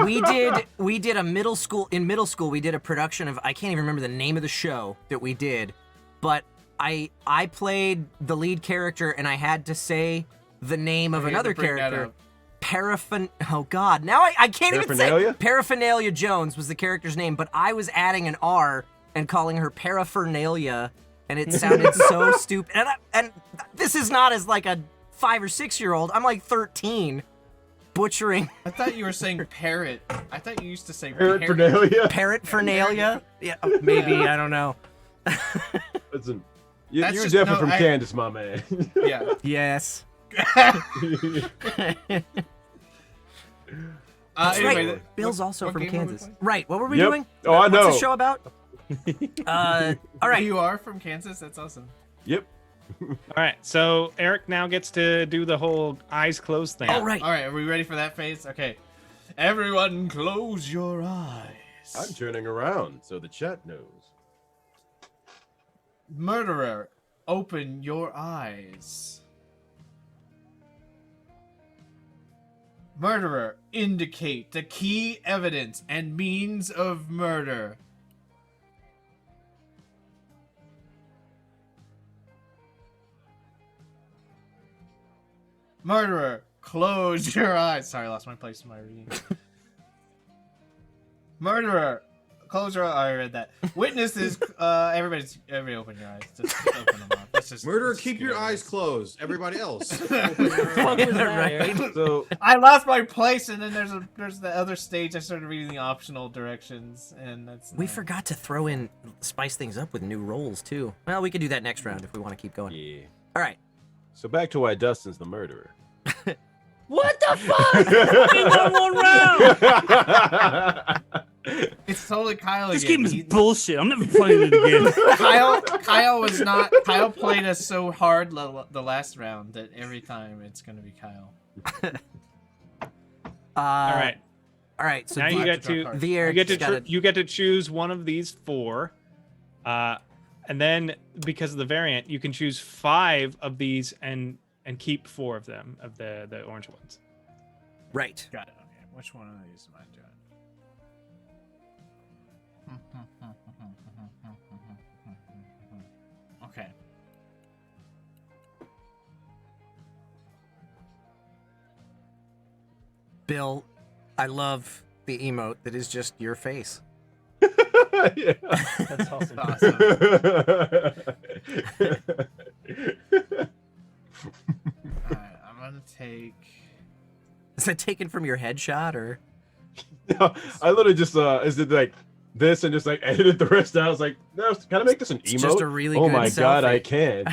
we did a middle school we did a production of, I can't even remember the name of the show that we did, but I played the lead character and I had to say the name of I hate another to bring that character. up. Oh god, now I can't even say Paraphernalia? Paraphernalia Jones was the character's name, but I was adding an R and calling her Paraphernalia, and it sounded so stupid. And this is not as like a 5 or 6 year old. I'm like 13, butchering I thought you were saying parrot. I thought you used to say Paraphernalia? Parrotfernalia. Yeah, maybe I don't know. Listen, That's you're just- different no, from I- Candace, my man. Yeah. Yes. That's Anyway, right. Bill's also what from game were we Kansas. playing? Right. What were we Yep. doing? Oh, I know. What's the show about? All right. You are from Kansas? That's awesome. Yep. All right, so Eric now gets to do the whole eyes closed thing. All right. All right, are we ready for that phase? Okay. Everyone close your eyes. I'm turning around so the chat knows. Murderer, open your eyes. Murderer, indicate the key evidence and means of murder. Murderer, close your eyes. Sorry, I lost my place in my reading. Murderer, close your eyes. I read that. Witnesses, everybody open your eyes. Just open them up. Murderer, let's just keep get your over eyes this. closed. Everybody else. What was that? Right. So I lost my place, and then there's the other stage. I started reading the optional directions, and that's We not- forgot to throw in, spice things up with new roles too. Well, we could do that next round if we want to keep going. yeah. All right. So back to why Dustin's the murderer. What the fuck? We won one round. It's totally Kyle This again. game is He- bullshit. I'm never playing it again. Kyle played us so hard the last round that every time it's gonna be Kyle. All right, All right. So now you the, get to card. the you Eric get to gotta, you get to choose one of these four, and then because of the variant, you can choose 5 of these and keep 4 of them of the orange ones. right. Got it. Okay. Which one of these am I doing? Okay. Bill, I love the emote that is just your face. Yeah. That's awesome. Awesome. Alright, I'm gonna take. Is that taken from your headshot or? No, I literally just is it like this and just like edited the rest out. I was like, no, can I make this an emote? It's just a really oh good my god, I selfie. can.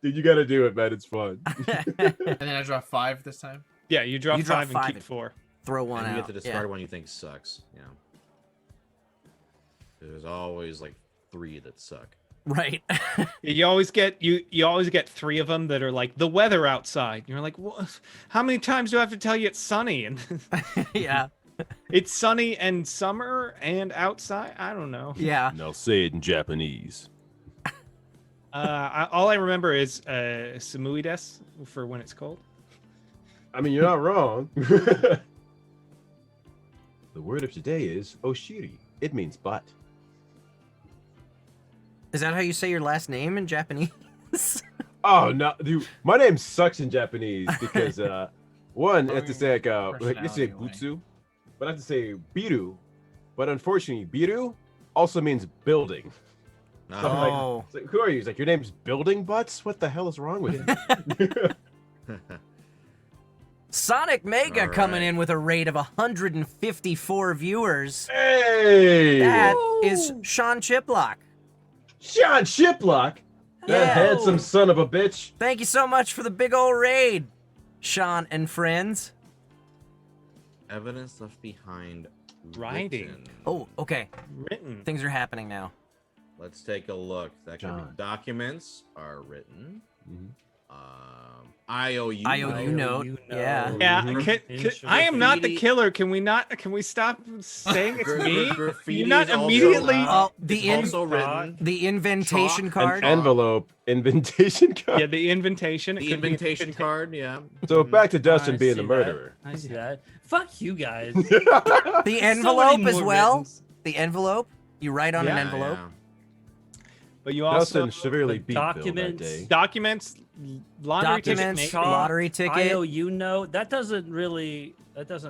Dude, you gotta do it, man. It's fun. And then I draw 5 this time. Yeah, you draw You draw 5 and 5 keep and- 4. Throw one And you out. get to yeah. discard one you think sucks. You know. There's always like 3 that suck. Right. You always get 3 of them that are like the weather outside. You're like, what? How many times do I have to tell you it's sunny? And yeah. it's sunny and summer and outside. I don't know. Yeah. Now say it in Japanese. All I remember is Samui desu for when it's cold. I mean, you're not wrong. The word of today is oshiri. It means butt. Is that how you say your last name in Japanese? Oh no, dude, my name sucks in Japanese because one, I have to say like you say Personality away. gutsu, but I have to say biru, but unfortunately biru also means building. So I'm like, Oh. it's like, who are you? He's like, your name's Building Butts? What the hell is wrong with you? Sonic Mega All coming right. in with a rate of 154 viewers. Hey! That is Sean Chiplock. Sean Shiplock! That Yeah. handsome son of a bitch. Thank you so much for the big old raid, Sean and friends. Evidence left behind. Writing. written. Oh, okay. Written. Things are happening now. Let's take a look. That could be John. documents are written. Mhm. IOU. IOU note. Yeah. Yeah, Interesting. I am not the Graffiti. killer. Can we stop saying it's me? Graffiti You're not is also, immediately. Oh, the also written. the invitation Chalk. card. An envelope, invitation card. Yeah, the invitation. It The could be invitation card, yeah. So back to Dustin I being see the that. murderer. I see that. Fuck you guys. The envelope as more well. writtens. The envelope. You write on an Yeah, envelope. yeah. But you also Dustin severely the beat Bill that documents. day. documents, laundry Documents, ticket. Chalk, lottery ticket. IOU note. That doesn't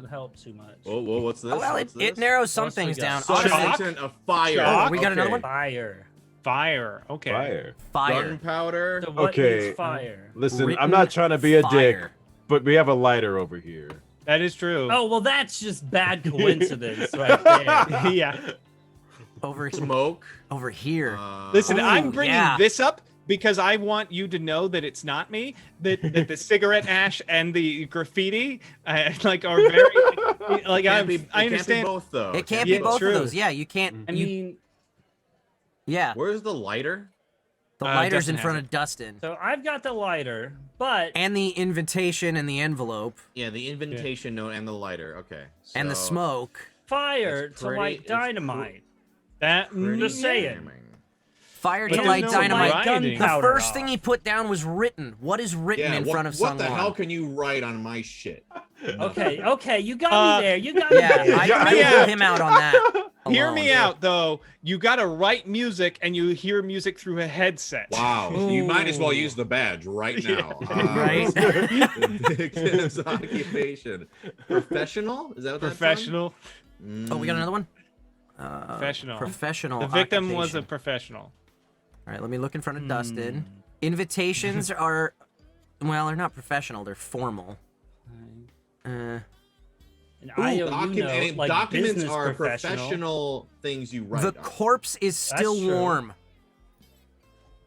help too much. Whoa, what's this? Oh, well, What's it this? narrows some What else we things got? down. Such Chalk. Honestly, content of fire. Chalk. We got another one? Fire. Fire. Okay. Fire. fire. Gunpowder. So what Okay. needs fire? Listen, Written I'm not trying to be a dick, fire. but we have a lighter over here. That is true. Oh well, that's just bad coincidence right there. yeah. Over Smoke. over here. Listen, Ooh, I'm bringing yeah. this up because I want you to know that it's not me. That the cigarette ash and the graffiti, like, are very like I It can't understand. be both though. It can't Yeah, be both true. of those. Yeah, you can't. I mean, Yeah, Where's the lighter? the lighter's Dustin in has front it. of Dustin, so I've got the lighter, but and the invitation and the envelope Yeah, the invitation note and the lighter. Okay. and the so smoke. fire It's to pretty- light it's dynamite. That pretty Just saying. damning. Fire But to there's light no dynamite. writing. The Gunpowder first off. thing he put down was written. What is written Yeah, in front of what the SungWon? hell can you write on my shit? Okay, you got me there. You got me Yeah, there. I Hear me ruled out. him out on that. Hear alone. me out, though. You gotta write music, and you hear music through a headset. Wow, you might as well use the badge right now. Right? Victim's occupation. Professional? Is that what Professional. Oh, we got another one? Professional. Professional. The victim was a occupation. professional. All right, let me look in front of Dustin. Invitations are, well, they're not professional. They're formal. And Ooh, I, like documents business are professional. professional things you write The on. corpse is still That's true. warm.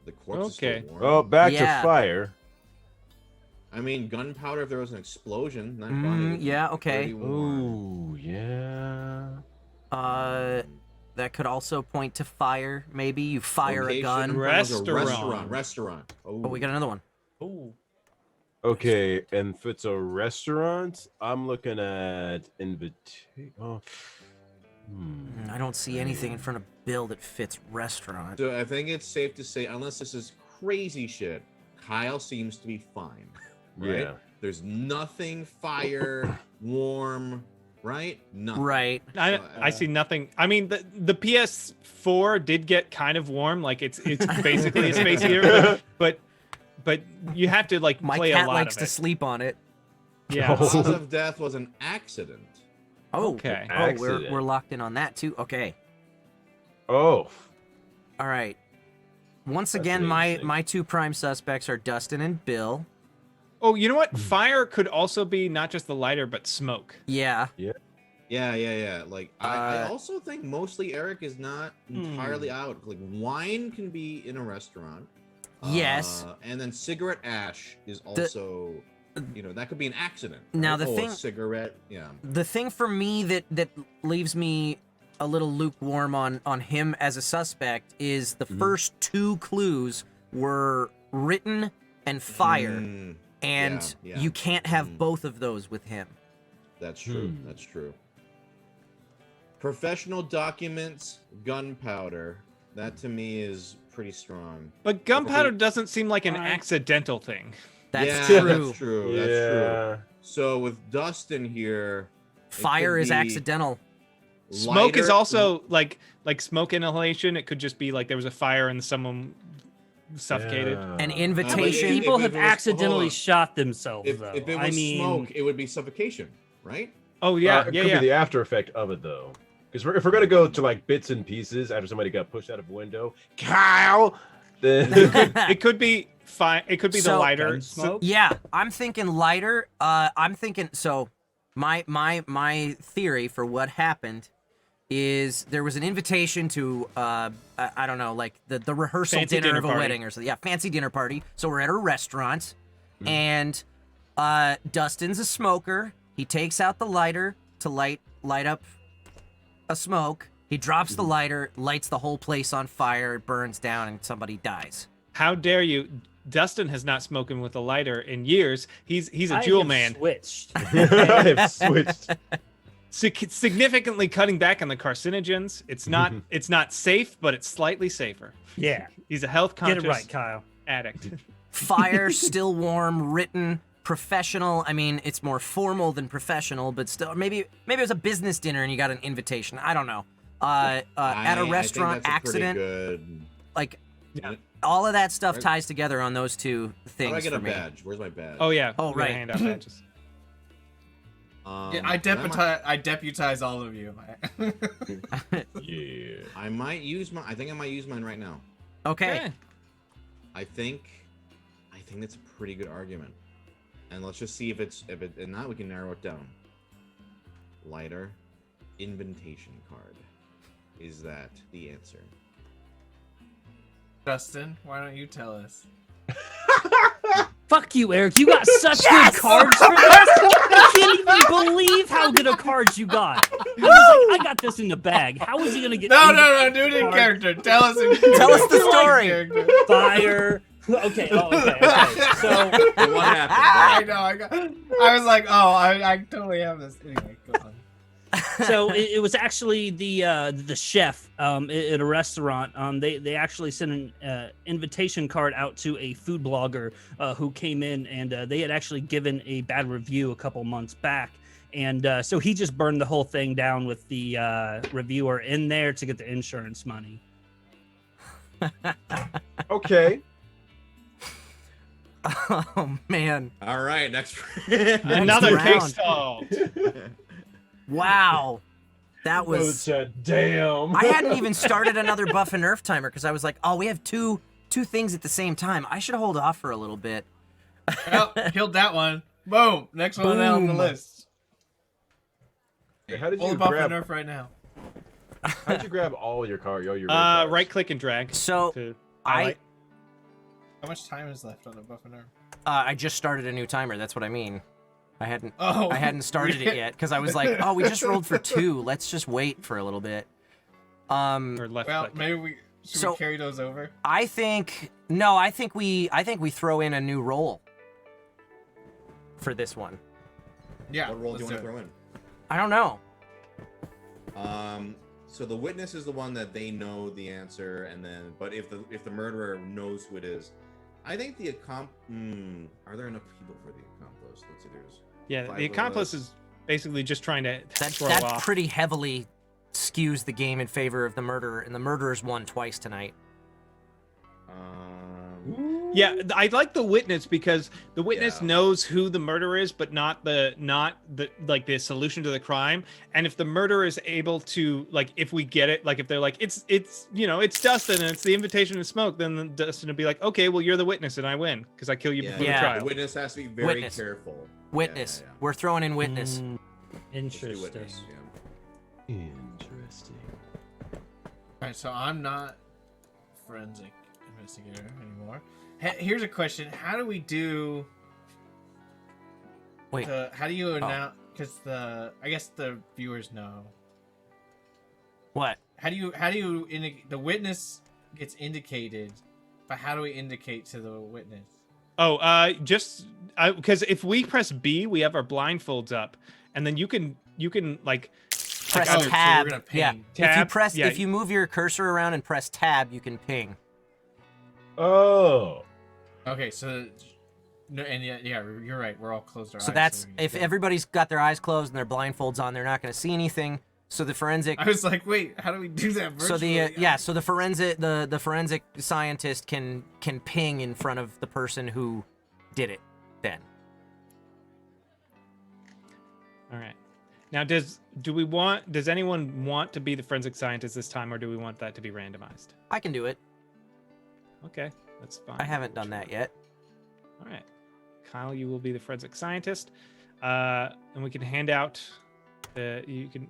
The corpse is Okay. still warm. Oh, back Yeah. to fire. I mean, gunpowder if there was an explosion. Not funny. Yeah, okay. Pretty warm. Ooh, yeah. That could also point to fire. Maybe you fire a Location, gun. Restaurant. Oh, we got another one. Ooh. Okay, and if it's a restaurant, I'm looking at invitation. Oh. I don't see anything in front of Bill that fits restaurant. So I think it's safe to say, unless this is crazy shit, Kyle seems to be fine. Right? Yeah. There's nothing fire, warm, right? Nothing. Right. I see nothing. I mean, the PS4 did get kind of warm. Like it's basically a space heater, but you have to like My play cat a lot likes of to it. sleep on it. Yeah. Cause of death was an accident. Oh, Okay. Oh, Accident. we're locked in on that too. Okay. Oh. All right. Once That's again, interesting. my two prime suspects are Dustin and Bill. Oh, you know what? Fire could also be not just the lighter, but smoke. Yeah. Yeah. Like I Uh, also think mostly Eric is not entirely out. Like wine can be in a restaurant. Yes. And then cigarette ash is also, that could be an accident. Now, right? the A thing- cigarette, yeah. The thing for me that leaves me a little lukewarm on him as a suspect is the first two clues were written and fire, Mm, and yeah. you can't have both of those with him. that's true. That's true. Professional documents, gunpowder. That to me is pretty strong. But gunpowder we- doesn't seem like an Alright. accidental thing. That's yeah, true. That's true. Yeah. That's true. So with Dustin here, Fire could is be accidental. Smoke is lighter- also like smoke inhalation. It could just be like there was a fire and someone suffocated. Yeah. An If- invitation. People if have it was- hold accidentally on. shot themselves, If, though. if it was I mean, smoke, it would be suffocation, right? Oh yeah, It yeah, could yeah. be the after effect of it though, because if we're gonna go to like bits and pieces after somebody got pushed out of a window, Kyle, then It could be fire. It could be the So- lighter. gun smoke? Yeah, I'm thinking lighter. I'm thinking so. My theory for what happened is there was an invitation to I don't know, like the rehearsal Fancy dinner of a party. wedding or something. Yeah, fancy dinner party. So we're at a restaurant, and Dustin's a smoker. He takes out the lighter to light up a smoke. He drops the lighter, lights the whole place on fire. It burns down, and somebody dies. How dare you? Dustin has not spoken with a lighter in years. He's a I jewel have man, Switched. I have switched. significantly cutting back on the carcinogens. It's not safe, but it's slightly safer. Yeah, He's a health get conscious it right, Kyle. addict. Fire, still warm, written, professional. I mean, it's more formal than professional, but still, maybe it was a business dinner and you got an invitation. I don't know. At a restaurant I think that's a pretty accident, good. like Yeah. all of that stuff Right. ties together on those two How do things I get for a me. badge? Where's my badge? Oh yeah. Oh, we gotta right. Hand out badges. Yeah, I deputize all of you. Yeah. I might use my. I think I might use mine right now. Okay. I think that's a pretty good argument. And let's just see if not, we can narrow it down. Lighter, invitation card. Is that the answer? Justin, why don't you tell us? Fuck you, Eric. You got such good cards for this. I can't even believe how good of cards you got. I was like, I got this in the bag. How is he gonna get? No, do it in character. Tell us the story. Fire. Okay. Okay. So What happened? I know. I was like, oh, I totally have this. Anyway, go on. so it was actually the chef at a restaurant. They actually sent an invitation card out to a food blogger who came in, and they had actually given a bad review a couple months back. And so he just burned the whole thing down with the reviewer in there to get the insurance money. Okay. Oh man! All right, next. Another round. case solved. Wow, that was. Damn. I hadn't even started another buff and nerf timer because I was like, oh, we have two things at the same time. I should hold off for a little bit. Well, killed that one. Boom. Next one down on the Boom. list. How did Pull you the buff grab? and nerf right now. How did you grab all your cards? All your Right click and drag. So To I highlight. How much time is left on the buff and nerf? I just started a new timer. That's what I mean. I Oh, hadn't started it yet because I was like, oh, we just rolled for 2. Let's just wait for a little bit. Or left Well, click. maybe should we carry those over? I think we throw in a new roll for this one. Yeah. What role do you let's want to do throw it. in? I don't know. So the witness is the one that they know the answer, and then, but if the murderer knows who it is, I think the are there enough people for the accomplice? Let's see. There's Yeah, 5 the of accomplice us. is basically just trying to throw That off. pretty heavily skews the game in favor of the murderer, and the murderer's won twice tonight. Yeah, I like the witness because the witness Yeah. knows who the murderer is, but not the like the solution to the crime. And if the murderer is able to, like, if we get it, like if they're like it's it's Dustin and it's the invitation to smoke, then Dustin would be like, okay, well you're the witness and I win because I kill you before the Yeah. trial. The witness has to be very Witness. careful. Witness. Yeah. We're throwing in witness. Mm, Let's do interesting. witness, yeah. Interesting. All right, so I'm not forensic investigator anymore. Here's a question: how do we do? Wait. How do you announce? Because I guess the viewers know. What? How do you the witness gets indicated, but how do we indicate to the witness? Oh, just because if we press B, we have our blindfolds up, and then you can like Press Oh, so we're tab. gonna Yeah. ping. Tab, If you move your cursor around and press tab, you can ping. Oh. Okay, so no, and yeah, you're right. We're all closed our eyes. So that's we can if see. everybody's got their eyes closed and their blindfolds on, they're not going to see anything. So the forensic. I was like, wait, how do we do that virtually? So so the forensic scientist can ping in front of the person who did it. Then. All right. Now, does anyone want to be the forensic scientist this time, or do we want that to be randomized? I can do it. Okay, that's fine. I haven't done that yet. All right, Kyle, you will be the forensic scientist, and we can hand out. You can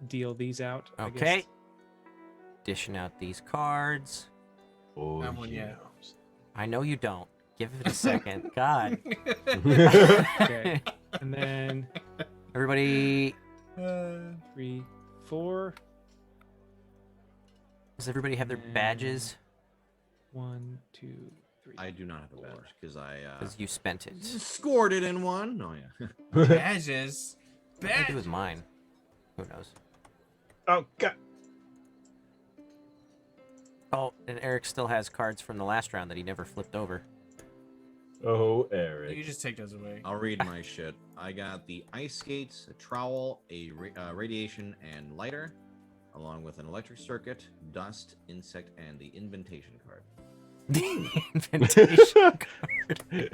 deal these out. I guess. Okay. Dishing out these cards. Oh, That one, yeah. I know you don't. Give it a second. God. Okay, and then Everybody. 3, 4. Does everybody have their badges? 1, 2, 3. I do not have a badge because I Because you spent it. scored it in one. Oh yeah. badges. What do I do with mine? Who knows? Oh God. Oh, and Eric still has cards from the last round that he never flipped over. Oh, You Eric. just take those away. I'll read my shit. I got the ice skates, a trowel, a radiation and lighter, along with an electric circuit, dust, insect, and the invitation card. The invitation card.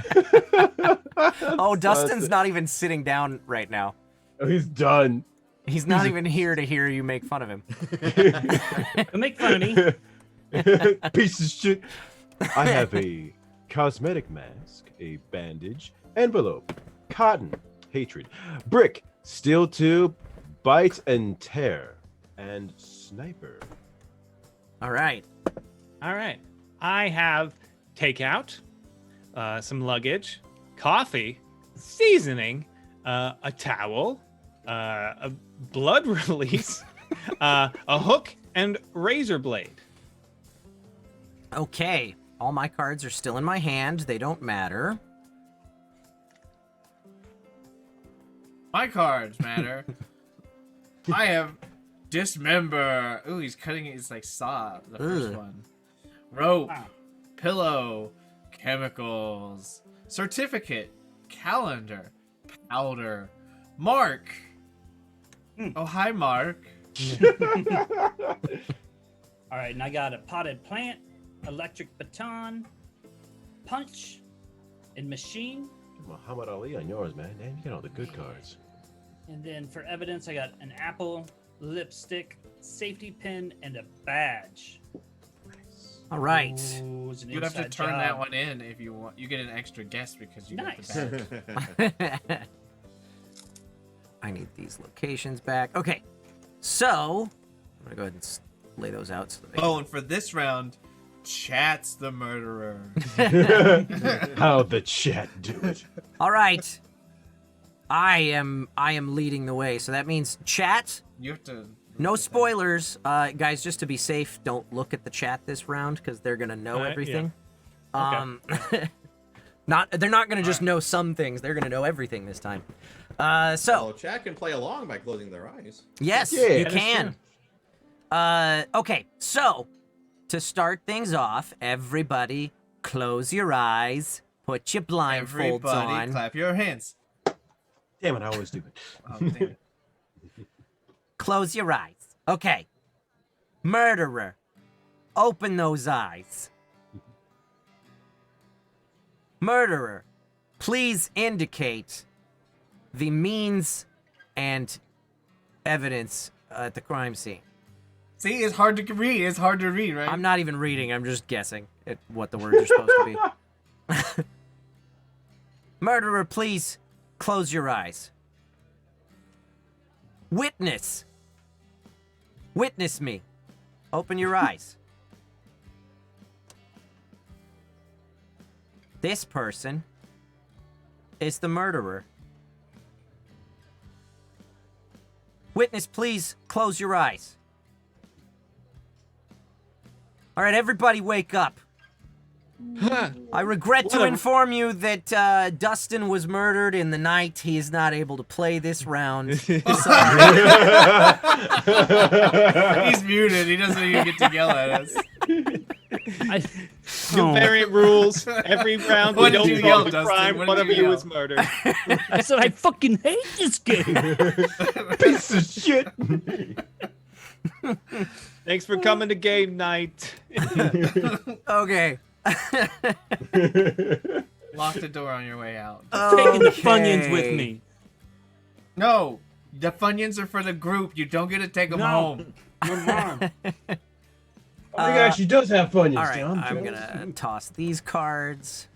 Oh, Dustin's not even sitting down right now. Oh, he's done. He's not even here to hear you make fun of him. Don't make fun of me. Piece of shit. I have a cosmetic mask, a bandage, envelope, cotton, hatred, brick, steel tube, bite and tear, and sniper. All right. All right. I have takeout, some luggage, coffee, seasoning, a towel, a blood release, a hook, and razor blade. Okay, all my cards are still in my hand. They don't matter. My cards matter. I have dismember. Ooh, he's cutting it. It's like saw, the first Ugh. one. Rope, Wow. pillow, chemicals, certificate, calendar, powder, Mark. Oh, hi, Mark. All right, and I got a potted plant, electric baton, punch, and machine. Muhammad Ali on yours, man. Damn, you got all the good cards. And then for evidence, I got an apple, lipstick, safety pin, and a badge. All right. Ooh, it's an You'd have to inside turn job. that one in if you want. You get an extra guess because you Nice. got the badge. I need these locations back. Okay, so I'm gonna go ahead and lay those out. So that Oh, and for this round, Chat's the murderer. How'd the chat do it? All right, I am leading the way. So that means chat. You have to. No spoilers, guys. Just to be safe, don't look at the chat this round because they're gonna know Yeah. everything. Okay. They're not gonna just know some things. They're gonna know everything this time. Oh, So chat can play along by closing their eyes. yes, Yeah, you that is can. Okay, so to start things off, everybody close your eyes, put your blindfolds Everybody, on. clap your hands. Damn it, I always do it. Oh, damn it. Close your eyes. Okay. Murderer, open those eyes. Murderer, please indicate the means and evidence at the crime scene. See, it's hard to read. It's hard to read, right? I'm not even reading, I'm just guessing at what the words are supposed to be. Murderer, please close your eyes. Witness. Witness me. Open your eyes. This person is the murderer. Witness, please close your eyes. All right, everybody wake up. I regret to inform you that Dustin was murdered in the night. He is not able to play this round. He's muted. He doesn't even get to yell at us. New variant rules. Every round we What did don't you yell, solve the Dustin? crime. What One did of you you yell? is murdered. I said I fucking hate this game. Piece of shit. Thanks for coming to game night. Okay. Lock the door on your way out. Taking the Funyuns with Okay. me. No, the Funyuns are for the group. You don't get to take them No. home. Your mom. I think it actually does have fun. All right, I'm gonna toss these cards.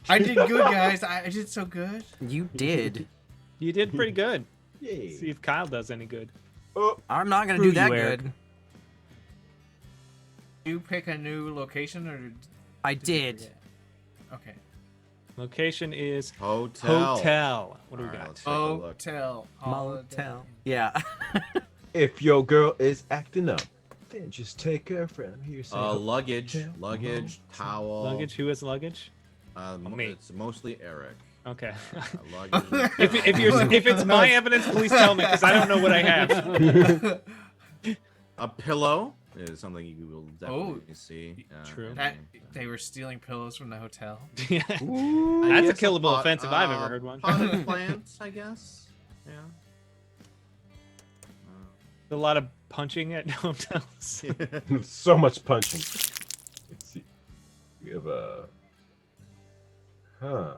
I did good, guys. I did so good. You did. You did pretty good. Yay. See if Kyle does any good. Oh, I'm not gonna Screw do that you, Eric. good. You pick a new location, or I you did. forget? Okay. Location is Hotel. hotel. What do we All right, got? let's take a look. Hotel. Holiday. Motel. Yeah. if your girl is acting up, then just take her from here. Luggage, Hotel. luggage, towel. Luggage? Who has luggage? Me. It's mostly Eric. Okay. Luggage. if it's my evidence, please tell me because I don't know what I have. A pillow is something you will definitely see. True. That they were stealing pillows from the hotel. Yeah. I That's a guess killable pot- offense if I've ever heard one. Potted plants, I guess. Yeah. A lot of punching at hotels. So much punching. Let's see. We have a. Huh.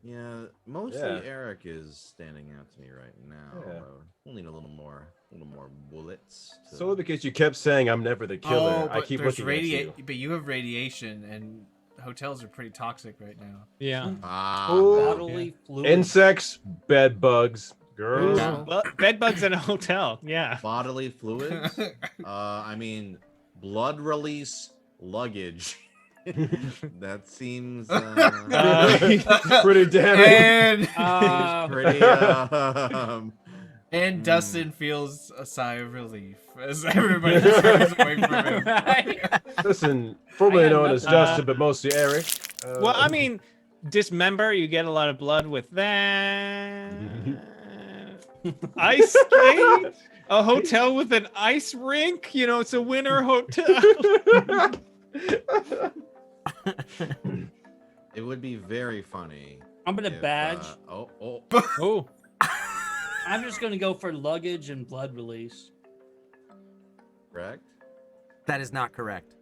Yeah, mostly Yeah. Eric is standing out to me right now. Yeah. Although we'll need a little more bullets. To... So because you kept saying I'm never the killer, Oh, I but keep there's looking at you. But you have radiation, and hotels are pretty toxic right now. Yeah. Bodily fluid. Insects, bed bugs, girls. Yeah. Well, bed bugs in a hotel. Yeah. bodily fluids. I mean, blood release, luggage. That seems pretty damning. And pretty. and Dustin feels a sigh of relief as everybody turns away from him. Listen, formerly I got known as nothing. Dustin, but mostly Eric. Well, I mean, dismember, you get a lot of blood with that. Ice skate, a hotel with an ice rink. You know, it's a winter hotel. It would be very funny. I'm gonna if, badge. Oh, I'm just gonna go for luggage and blood release. Correct. That is not correct.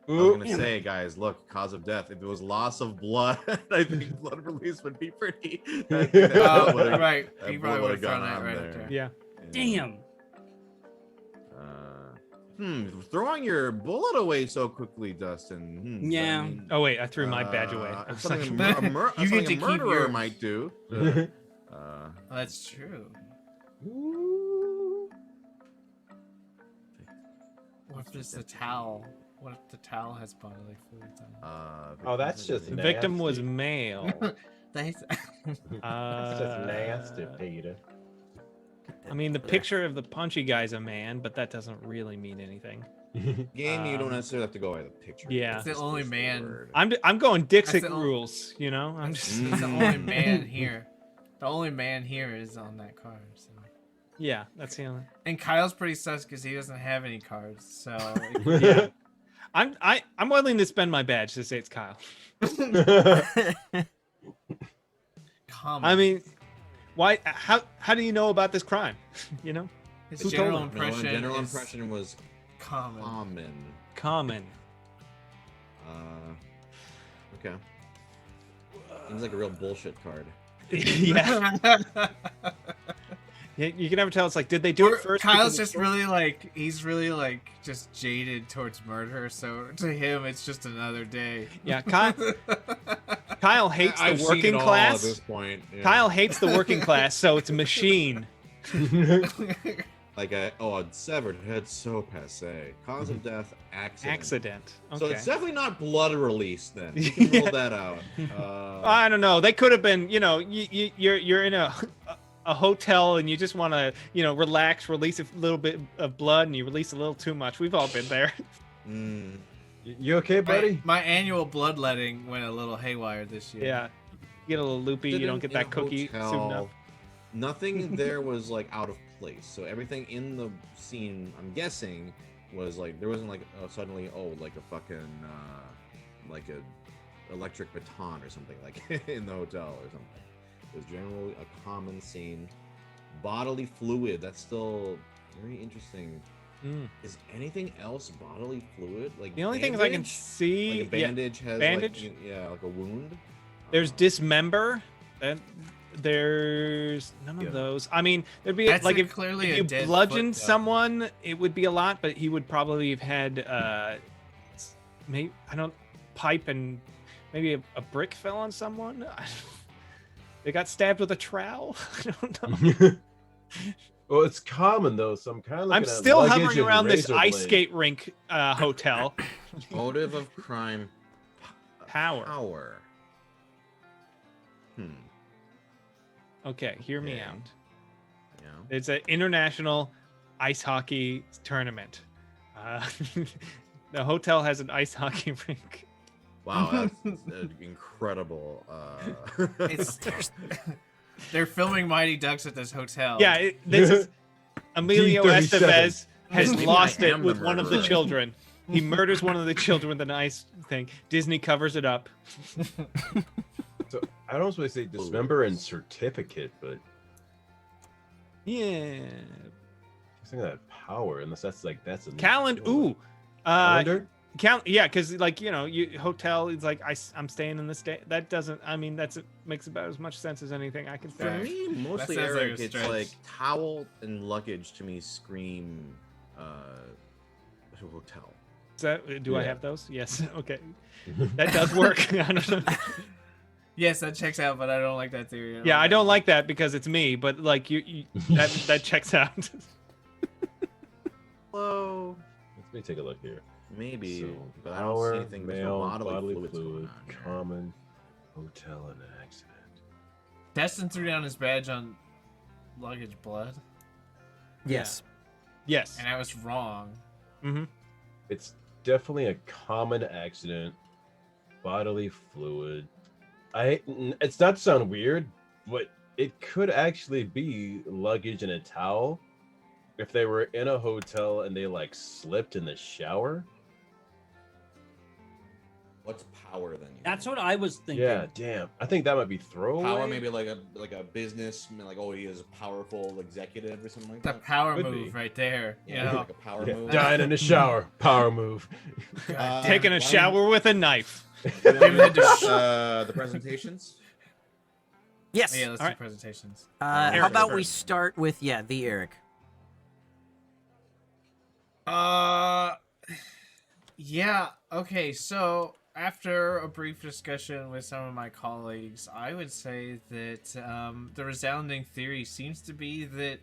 I was gonna say, guys, look, cause of death. If it was loss of blood, I think blood release would be pretty. I think that would've- Right. that He probably would've would have thrown gone that on right there. up there. yeah. Damn. Throwing your bullet away so quickly, Dustin. Does that Yeah. mean, Oh wait, I threw my badge away. I It's was like, something You get to a keep murderer yours. might do. That's true. What if it's the towel? What if the towel has bodily fluids on Oh, that's just the victim was nasty. male. it? That's That's just nasty, Peter. I mean, the picture of the punchy guy's a man, but that doesn't really mean anything. Game, you don't necessarily have to go by the picture. Yeah. That's the Just only use the man. word. I'm going Dixit That's the only- rules. You know, I'm just He's the only man here. The only man here is on that card. So. yeah. That's the only. And Kyle's pretty sus because he doesn't have any cards. So Yeah. I'm willing to spend my badge to say it's Kyle. common. I mean, why? How do you know about this crime? You know, his who told general him? No, impression. general is impression was common. common. common. Okay. Seems like a real bullshit card. Yeah. You can never tell. It's like, did they do it first? Kyle's because just really like he's really like just jaded towards murder. So to him, it's just another day. yeah. Kyle hates I've the seen working it all class. at this point. Yeah. Kyle hates the working class, so it's a machine. Like a severed head, so passe. Cause of death, accident. Accident. Okay. So it's definitely not blood release then. You can rule Yeah. that out. I don't know. They could have been. You know, you're in a hotel and you just want to relax, release a little bit of blood, and you release a little too much. We've all been there. You okay, buddy? My annual bloodletting went a little haywire this year. Yeah. You get a little loopy. You don't get In a that cookie soon hotel, enough. Nothing there was like out of place. So everything in the scene, I'm guessing, was like there wasn't like suddenly like a fucking like a electric baton or something like in the hotel or something. It was generally a common scene. Bodily fluid. That's still very interesting. Mm. Is anything else bodily fluid? Like The only things I can bandage? see, Like a bandage has bandage? like like a wound. there's dismember. And there's none of Yeah. those. I mean, there'd be That's like like if clearly a you dead bludgeoned foot, though. someone, it would be a lot, but he would probably have had maybe pipe and maybe a brick fell on someone. They got stabbed with a trowel. I don't know. Well, it's common though, so I'm kind of. I'm still hovering around this ice skate rink hotel. Motive of crime. Power. Power. Okay, hear me Okay. out. Yeah. It's an international ice hockey tournament. The hotel has an ice hockey rink. Wow, that's incredible. They're filming Mighty Ducks at this hotel. Yeah, this is Emilio D37. Estevez has Maybe lost I it am with the one of the murderer. children. He murders one of the children with an ice thing. Disney covers it up. So I don't want to say dismember and certificate, but Yeah. something that power, unless that's a Calendar. Ooh. calendar. Yeah, because you hotel is like I'm staying in this day. That doesn't. I mean, makes about as much sense as anything I can For say. me, mostly sounds like a Eric, it's stretch. like towel and luggage to me scream hotel. Is that, do I Yeah. have those? Yes. Okay. That does work. I don't know. Yes, that checks out, but I don't like that theory. Yeah, I don't like that because it's me, but like you that checks out. Hello. Let me take a look here. Maybe, So, but I don't see anything. There's no male, bodily fluids going on here. common, hotel, and accident. Destin threw down his badge on luggage blood, Yes. Yes. and I was wrong. Mm-hmm. It's definitely a common accident. Bodily fluid. It's not to sound weird, but it could actually be luggage and a towel. If they were in a hotel and they like slipped in the shower. What's power then? That's what I was thinking. Yeah, damn. I think that might be throwaway. Power, maybe like a business, like he is a powerful executive or something like The that. power Could move be. right there. Yeah, You know? like a power Yeah, move. dying in the shower. Power move. Taking a shower with a knife. The presentations. Yes. Yeah, let's All do right. presentations. How Eric about we first. start with the Eric? Yeah. Okay. So after a brief discussion with some of my colleagues, I would say that the resounding theory seems to be that,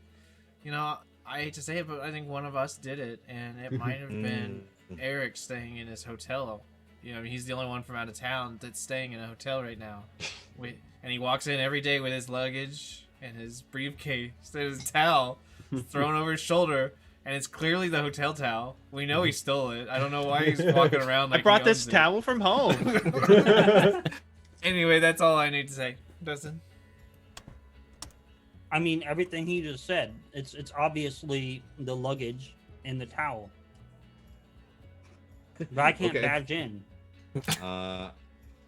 I hate to say it, but I think one of us did it, and it might have been Eric staying in his hotel. He's the only one from out of town that's staying in a hotel right now. And he walks in every day with his luggage and his briefcase and his towel thrown over his shoulder. And it's clearly the hotel towel. We know he stole it. I don't know why he's walking around like I brought he this owns it. towel from home. Anyway, that's all I need to say. Dustin? I mean, everything he just said. It's obviously the luggage and the towel. But I can't Okay. badge in. I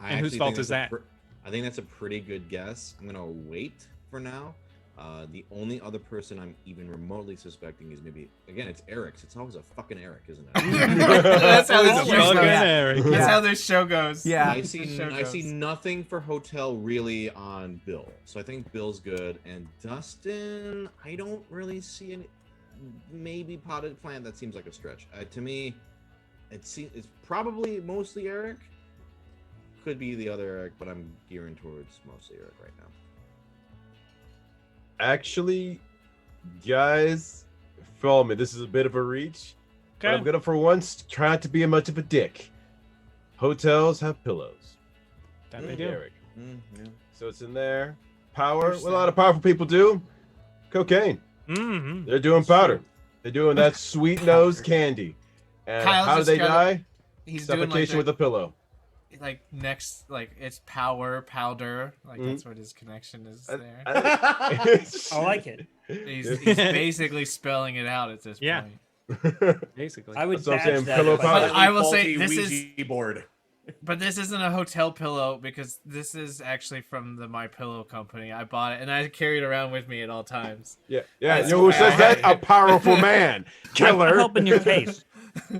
And whose actually fault think is that's that? I think that's a pretty good guess. I'm gonna wait for now. The only other person I'm even remotely suspecting is maybe, again, it's Eric's. It's always a fucking Eric, isn't it? That's how this Always show fucking goes. Eric. That's Yeah. how this show goes. Yeah. I see show I see goes. nothing for hotel really on Bill. So I think Bill's good. And Dustin, I don't really see any. Maybe potted plant. That seems like a stretch. To me, it's probably mostly Eric. Could be the other Eric, but I'm gearing towards mostly Eric right now. Actually, guys, follow me. This is a bit of a reach. But I'm Okay. gonna, for once, try not to be much of a dick. Hotels have pillows. That they do. Eric. Yeah. So it's in there. Power. What a lot of powerful people do. Cocaine. Mm-hmm. They're doing powder. They're doing that sweet nose candy. And Kyle's how do just they gotta- die? He's doing Suffocation like with a pillow. it's powder. Like Mhm. that's what his connection is there. I like it. He's basically spelling it out at this Yeah. point. Basically. I would That's what I'm badge saying, that. pillow if I powder. was- But I will say Faulty this Ouija board. But this isn't a hotel pillow because this is actually from the My Pillow company. I bought it and I carry it around with me at all times. Yeah. That's You know who why says I- that? A powerful man. I'm Killer. helping your case.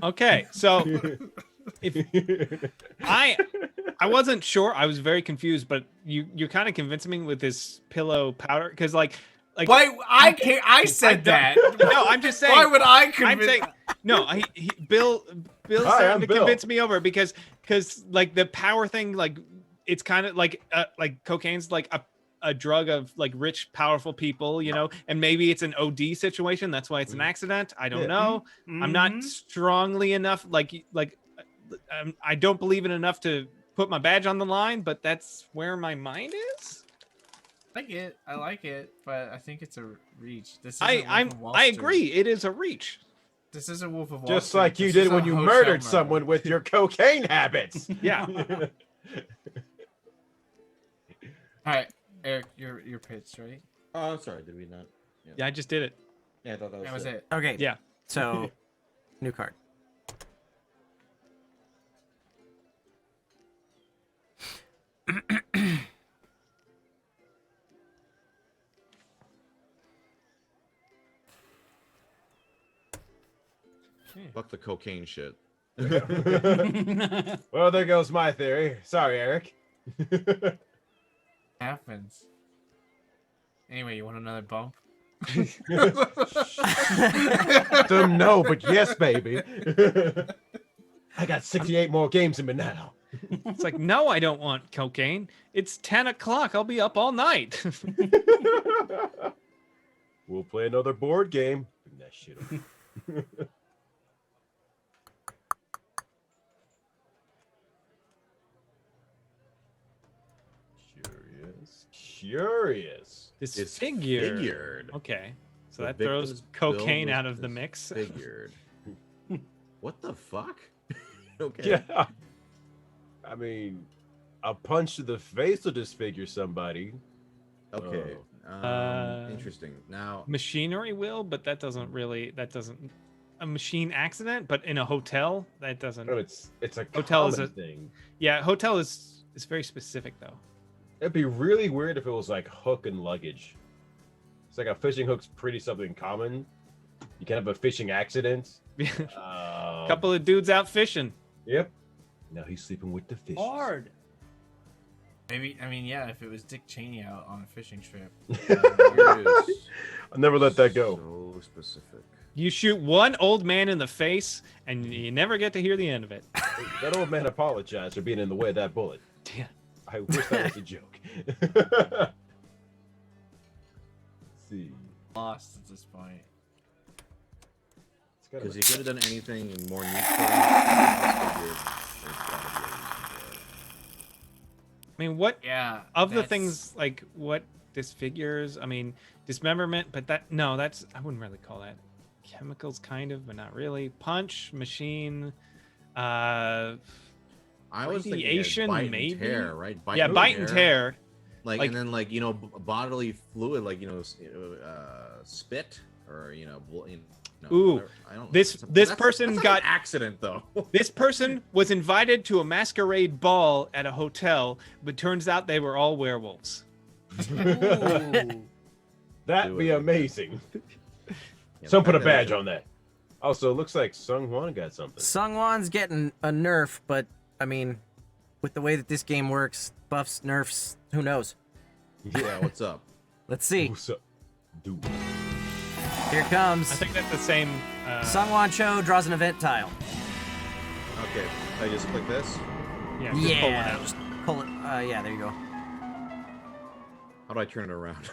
Okay, so I wasn't sure. I was very confused, but you're kind of convincing me with this pillow powder because like Why I said that. no, I'm just saying. Why would I I'm convince? saying no. Bill's Hi, starting I'm to Bill. convince me over because like the power thing, like it's kind of like cocaine's like a drug of like rich, powerful people, and maybe it's an OD situation. That's why it's an accident. I don't Yeah. know. I'm not strongly enough. I don't believe it enough to put my badge on the line, but that's where my mind is. I like it, but I think it's a reach. This is I agree. It is a reach. This is a Wolf of Wall Just Street. like you This did is when a you hotel murdered murder. someone with your cocaine habits. Yeah. All right, Eric, your pitch, right? Oh, I'm sorry. Did we not? Yeah, I just did it. Yeah, I thought That was it. Okay. Yeah. So, new card. Fuck the cocaine shit. Well, there goes my theory. Sorry, Eric. Happens. Anyway, you want another bump? No, but yes, baby. I got 68 more games in me now. It's like, no, I don't want cocaine. It's 10 o'clock. I'll be up all night. We'll play another board game. Bring that shit over. Curious. Disfigured. Okay. So The that throws victim's cocaine build out was of the mix. Disfigured. What the fuck? Okay. Yeah. I mean, a punch to the face will disfigure somebody. Okay. Uh, Interesting. Now, Machinery will, but that doesn't a machine accident, but in a hotel, that doesn't. No, it's a Hotel is common a- thing. Yeah, hotel is very specific though. It'd be really weird if it was like hook and luggage. It's like a fishing hook's pretty something common. You can have a fishing accident. Couple of dudes out fishing. Yep. Now he's sleeping with the fish. Hard. Maybe, I mean, yeah, if it was Dick Cheney out on a fishing trip. here is I'll never let that go. so specific. You shoot one old man in the face, and you never get to hear the end of it. That old man apologized for being in the way of that bullet. Yeah. I wish that was a joke. Let's see. Lost at this point. It's kind of Because a- he could have done anything more neutral. I mean, what Yeah. of the that's- things like what disfigures? I mean, dismemberment, but that's I wouldn't really call that chemicals, kind of, but not really. Punch, machine, I was thinking radiation, bite maybe? and tear, right? yeah, bite and tear. Like, Like- and then like bodily fluid, like spit or Ooh, whatever. I don't know. this That's- person that's not got- an accident though. This person was invited to a masquerade ball at a hotel, but turns out they were all werewolves. Ooh. That'd be Do it. amazing. Yeah, Someone put a that badge is- on that. Also, it looks like SungWon got something. SungWon's getting a nerf, but I mean, with the way that this game works, buffs, nerfs, who knows? Yeah, what's up? Let's see. What's up, dude? Here comes. I think that's the same. SungWon Cho draws an event tile. Okay, I just click this. Yeah, just pull one Yeah, out. just pull it. Yeah, there you go. How do I turn it around?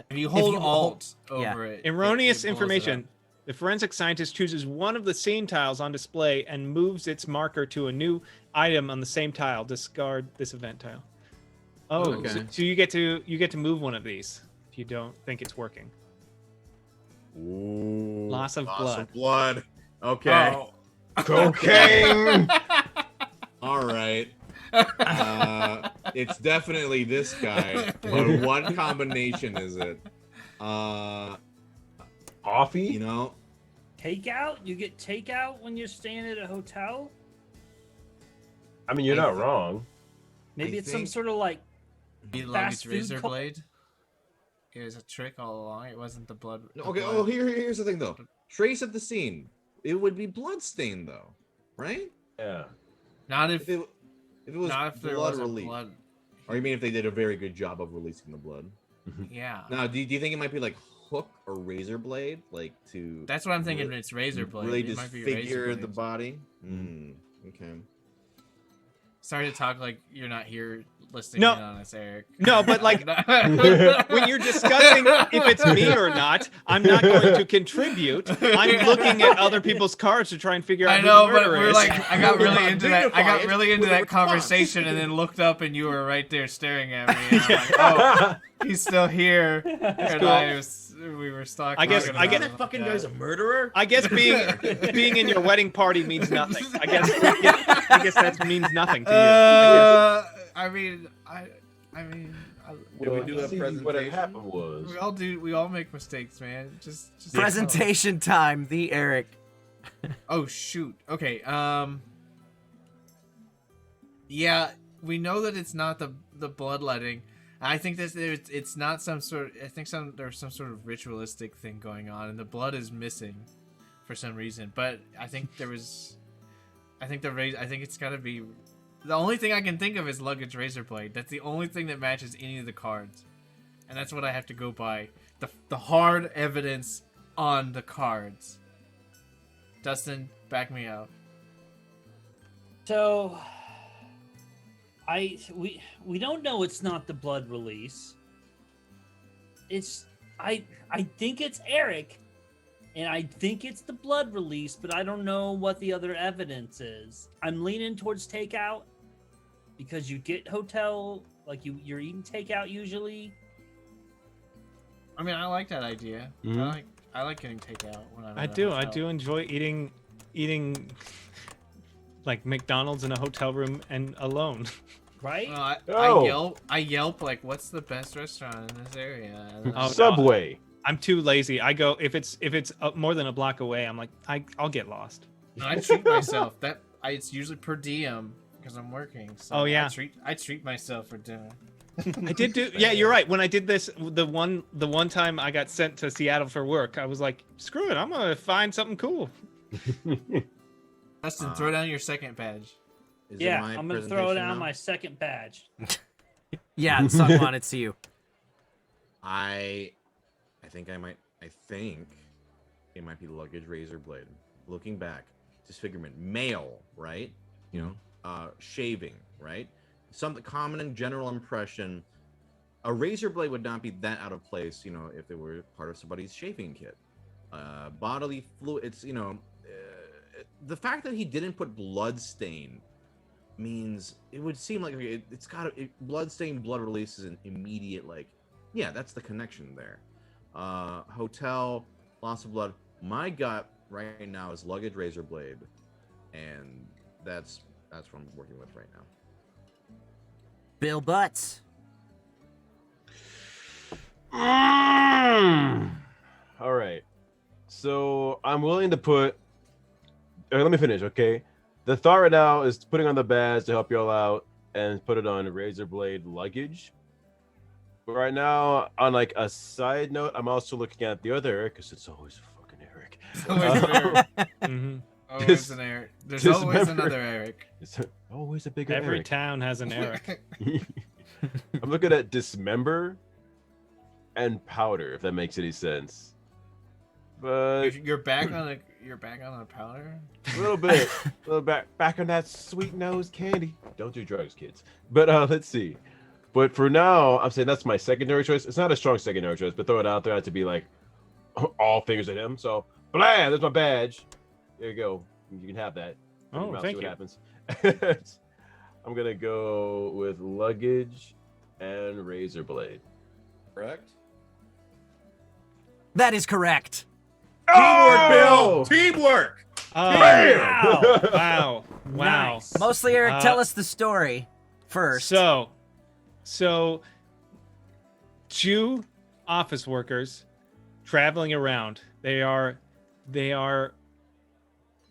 If you hold you Alt yeah. over it. Erroneous it pulls it information. up. The forensic scientist chooses one of the scene tiles on display and moves its marker to a new item on the same tile. Discard this event tile. Oh, Okay. so you get to move one of these if you don't think it's working. Ooh, Loss of blood. blood. Okay. Oh. Cocaine. All right. It's definitely this guy. But what combination is it? Coffee. You know, Takeout? You get takeout when you're staying at a hotel? I mean, you're I not thi- wrong. Maybe I it's some think- sort of like Be Fast luggage food razor co- blade. It was a trick all along. It wasn't the blood. no, the okay. blood. Oh, here's the thing though. Trace at the scene. It would be blood stained though, right? Yeah. Not If if it was not if there blood was relief, blood. or you mean if they did a very good job of releasing the blood? Yeah. Now, do you think it might be like hook or razor blade, like to That's what I'm thinking. really- It's razor blade. really It might be razor disfigure the blade. body? Okay. Sorry to talk like you're not here listening No. in on us, Eric. No, but like when you're discussing if it's me or not, I'm not going to contribute. I'm looking at other people's cards to try and figure out I who know, the but murderer we're is. like, I got really into that. I got Dignify it really into with a that response. conversation, and then looked up, and you were right there staring at me. And I'm like, oh, he's still here. And cool. we were stuck. I guess- talking I guess- about That fucking yeah. guy's a murderer. I guess being in your wedding party means nothing. I guess that means nothing to you. I mean, I mean, Did we do a see, what had presentation? happened was we all make mistakes, man. Just Presentation time. The Eric. Oh shoot. Okay. Yeah, we know that it's not the bloodletting. I think that it's not some sort. I think there's some sort of ritualistic thing going on, and the blood is missing for some reason. But I think I think it's got to be. The only thing I can think of is luggage razor blade. That's the only thing that matches any of the cards, and that's what I have to go by. The hard evidence on the cards. Dustin, back me up. So we don't know it's not the blood release. I think it's Eric, and I think it's the blood release, but I don't know what the other evidence is. I'm leaning towards takeout because you get hotel Like you're eating takeout usually. I mean, I like that idea. Mhm. I like getting takeout when I'm. I at a do. I hotel. do enjoy eating like McDonald's in a hotel room and alone. Right? I yelp like, what's the best restaurant in this area? And then Oh, no. Subway. I'm too lazy. I go if it's more than a block away. I'm like I'll get lost. I treat myself. It's usually per diem because I'm working. So Oh, yeah. I treat myself for dinner. I did do. Yeah, you're right. When I did this, the one time I got sent to Seattle for work, I was like, screw it. I'm gonna find something cool. Justin, throw down your second badge. Is it Yeah, my I'm gonna throw presentation down now? my second badge. Yeah, SungWon, it's you. I think it might be luggage razor blade. Looking back, disfigurement, male, right? Shaving, right? Something common and general impression. A razor blade would not be that out of place, if it were part of somebody's shaving kit. Bodily fluid. It's the fact that he didn't put blood stain means it would seem like it's got blood stain, blood release is an immediate that's the connection there. Hotel, loss of blood. My gut right now is luggage razor blade, and that's what I'm working with right now. Bill Butts. All right. So I'm willing to put. Let me finish, okay? The thought right now is putting on the badge to help y'all out and put it on razor blade luggage. But right now, on like a side note, I'm also looking at the other Eric because it's always a fucking Eric. Always an Eric. Mm-hmm. Always an Eric. There's always another Eric. It's always a bigger Every Eric. town has an Eric. I'm looking at dismember and powder, if that makes any sense. But You're back on a powder. a little bit, back on that sweet nose candy. Don't do drugs, kids. But let's see. But for now, I'm saying that's my secondary choice. It's not a strong secondary choice, but throw it out there to be like all fingers at him. So, blah, there's my badge. There you go. You can have that. Put it in Oh, your mouth, thank see you. what happens. I'm gonna go with luggage and razor blade. Correct. That is correct. Teamwork, Bill. Teamwork. Oh, Wow. wow. Wow. Nice. Mostly, Eric, tell us the story first. So, two office workers traveling around. They are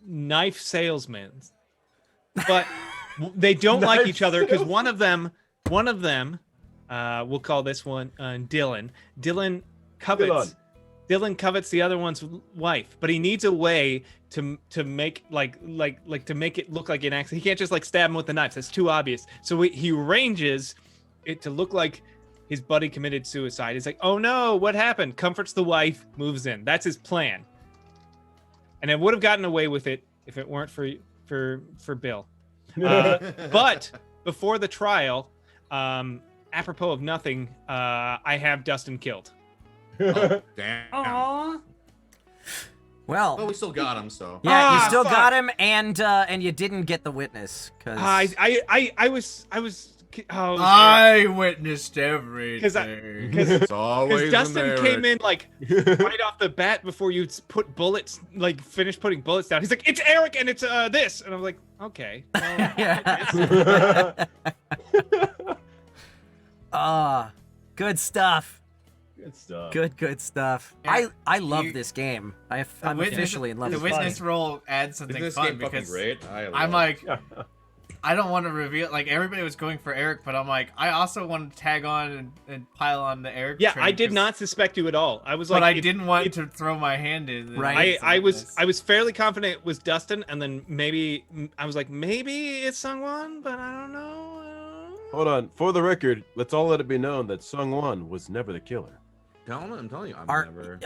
knife salesmen, but they don't like Knife each other because salesmen. one of them, we'll call this one Dylan. Dylan covets the other one's wife, but he needs a way to make to make it look like an accident. He can't just stab him with the knife. That's too obvious. So he arranges it to look like his buddy committed suicide. He's like, "Oh no, what happened?" Comforts the wife, moves in. That's his plan. And I would have gotten away with it if it weren't for Bill. But before the trial, apropos of nothing, I have Dustin killed. Oh, damn. Aww. Well, Well, we still got him, so. yeah, you Ah, still fuck. got him, and you didn't get the witness because I was. Oh, I witnessed everything. because It's always Dustin came in right off the bat before you put bullets, finished putting bullets down. He's like, "It's Eric, and it's this," and I'm like, "Okay." Well, yeah. Good stuff. Good stuff. Good stuff. Yeah, I love you- this game. I'm witness- officially in love The with this witness game. role adds something This fun game fucking because great. I'm like, I don't want to reveal. Everybody was going for Eric, but I'm like, I also want to tag on and pile on the Eric. yeah, train I did 'cause- not suspect you at all. I was But like, I it- didn't want it- to throw my hand in. and Right. I was witness. fairly confident it was Dustin, and then maybe I was like, maybe it's SungWon, but I don't know. Hold on. For the record, let's all let it be known that SungWon was never the killer. I'm telling you, I'm Are- never.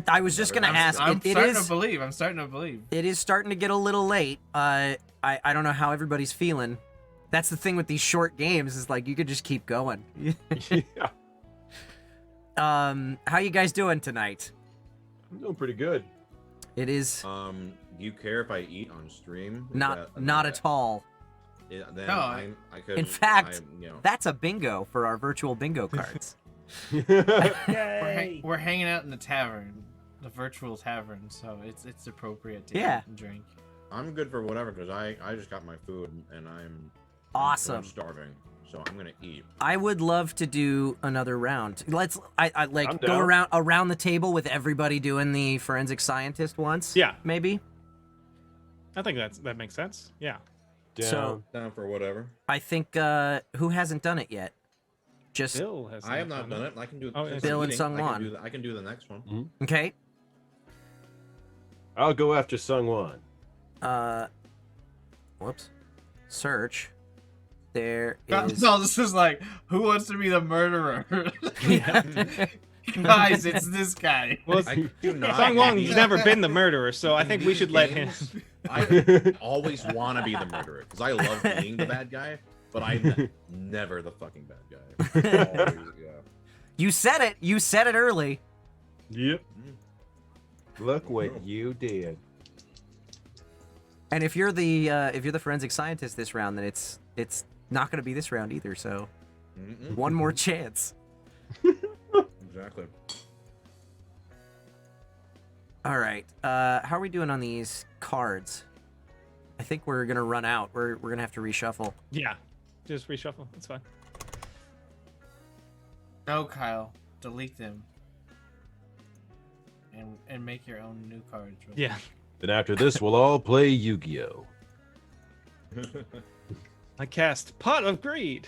I was just gonna ask. I'm It starting is. to believe. I'm starting to believe. It is starting to get a little late. I don't know how everybody's feeling. That's the thing with these short games is you could just keep going. Yeah. How you guys doing tonight? I'm doing pretty good. It is Do you care if I eat on stream? Is not that- not at all. then No, I could. In fact, you know, That's a bingo for our virtual bingo cards. Yay! we're hanging out in the tavern, the virtual tavern, so it's appropriate to Yeah. eat and drink. I'm good for whatever because I just got my food and I'm Awesome. starving, so I'm gonna eat. I would love to do another round. I I'm like go down. around the table with everybody doing the forensic scientist once. Yeah. Maybe. I think that makes sense. Yeah. So Down for whatever. I think who hasn't done it yet? Just Bill has. I have not done it. I can do. Oh, since Bill I'm and eating, SungWon. I can do the next one. okay. I'll go after SungWon. Whoops. Search. There No, is. this is like, who wants to be the murderer? Guys, it's this guy. Well, I do not. SungWon's never been the murderer, so I think we should let him. I always want to be the murderer because I love being the bad guy, but I'm never the fucking bad guy. Always, yeah. You said it. You said it early. Yep. Look what you did. And if you're the forensic scientist this round, then it's not going to be this round either. So one more chance. Exactly. All right. How are we doing on these cards? I think we're gonna run out. We're gonna have to reshuffle. Yeah. Just reshuffle. That's fine. No, Kyle, delete them. And make your own new cards. Yeah. Then after this, we'll all play Yu-Gi-Oh. I cast Pot of Greed.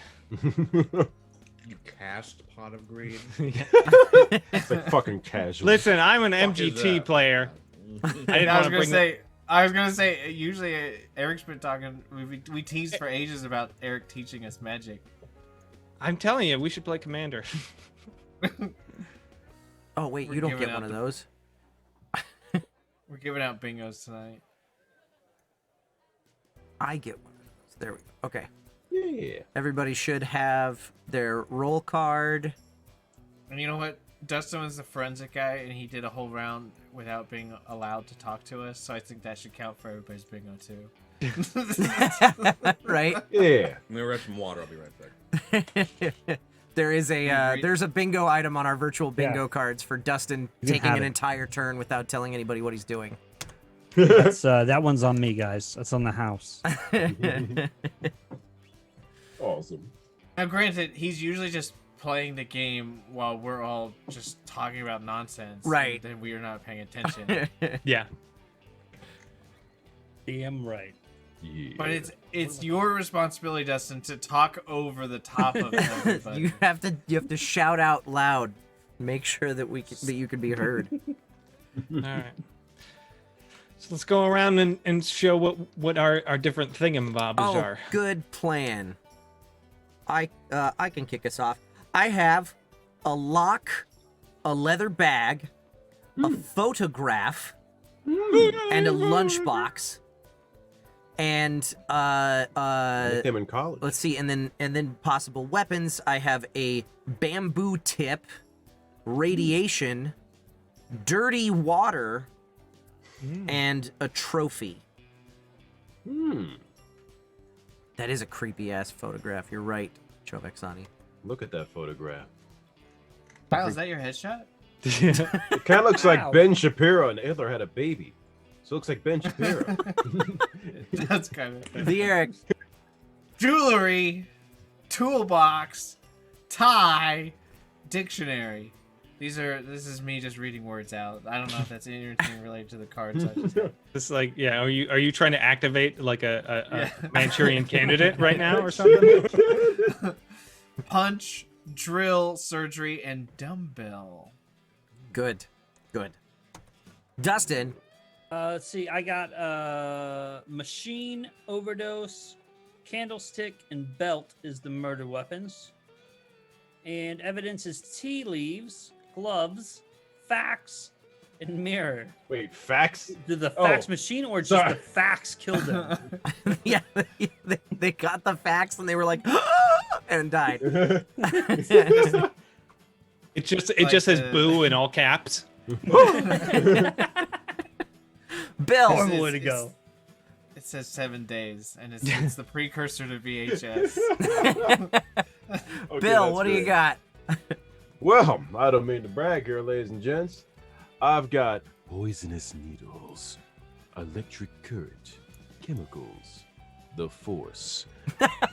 You cast Pot of Greed. It's like fucking casual. Listen, I'm an Fuck is MGT that? player. I didn't want to bring. I was gonna say. Usually, Eric's been talking. We teased for ages about Eric teaching us magic. I'm telling you, we should play Commander. Oh wait, We're you don't giving get out one of the- those. We're giving out bingos tonight. I get one of those. There we go. Okay. Yeah. Everybody should have their roll card. And you know what? Dustin was the forensic guy, and he did a whole round without being allowed to talk to us. So I think that should count for everybody's bingo too. Right? Yeah. I'm gonna grab some water. I'll be right back. There is there's a bingo item on our virtual bingo Yeah. cards for Dustin You can taking have an it. entire turn without telling anybody what he's doing. That's that one's on me, guys. That's on the house. Awesome. Now, granted, he's usually just playing the game while we're all just talking about nonsense. Right. And then we are not paying attention. Yeah. Damn right. Yeah. But it's your responsibility, Dustin, to talk over the top of everybody. you have to shout out loud. Make sure that you can be heard. All right. So let's go around and show what our different thingamabobs Oh, are. good plan. I can kick us off. I have a lock, a leather bag, a photograph, and a lunchbox. And With him in college. let's see, and then possible weapons. I have a bamboo tip, radiation, dirty water, and a trophy. That is a creepy ass photograph. You're right, Chovexani. Look at that photograph. Kyle, is that your headshot? It kind of looks Wow. like Ben Shapiro and Hitler had a baby. So it looks like Ben Shapiro. That's kind of The Eric. jewelry, toolbox, tie, dictionary. This is me just reading words out. I don't know if that's anything related to the cards. I just It's like, yeah. Are you trying to activate like a Yeah. Manchurian candidate right now or something? punch, drill, surgery, and dumbbell. Good. Dustin. Let's see. I got machine, overdose, candlestick, and belt is the murder weapons. And evidence is tea leaves, gloves, fax, and mirror. Wait, facts? Did the Oh, fax machine or just sorry. the fax killed him? Yeah, they got the facts and they were like, and died. It just Like says the- boo in all caps. Bill. Horrible way to go. It's says 7 days, and it's the precursor to VHS. Okay, Bill, that's what do you fair. got? Well, I don't mean to brag here, ladies and gents. I've got poisonous needles, electric current, chemicals, the force,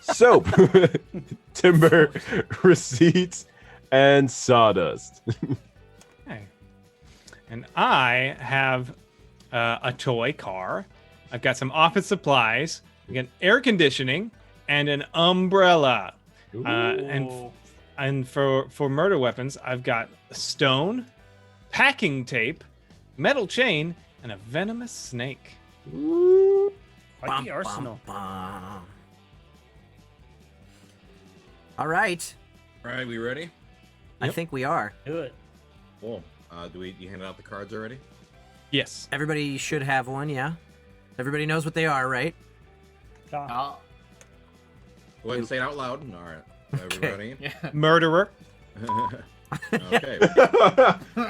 soap, timber, receipts, and sawdust. Okay. And I have a toy car. I've got some office supplies. I got air conditioning and an umbrella. And for murder weapons, I've got stone, packing tape, metal chain, and a venomous snake. Quite the arsenal. Bum. All right. All right, we ready? I think we are. Do it. Cool. You handed out the cards already? Yes. Everybody should have one, yeah? Everybody knows what they are, right? Oh, Go ahead and say it out loud. All right, everybody. yeah. Murderer. Okay.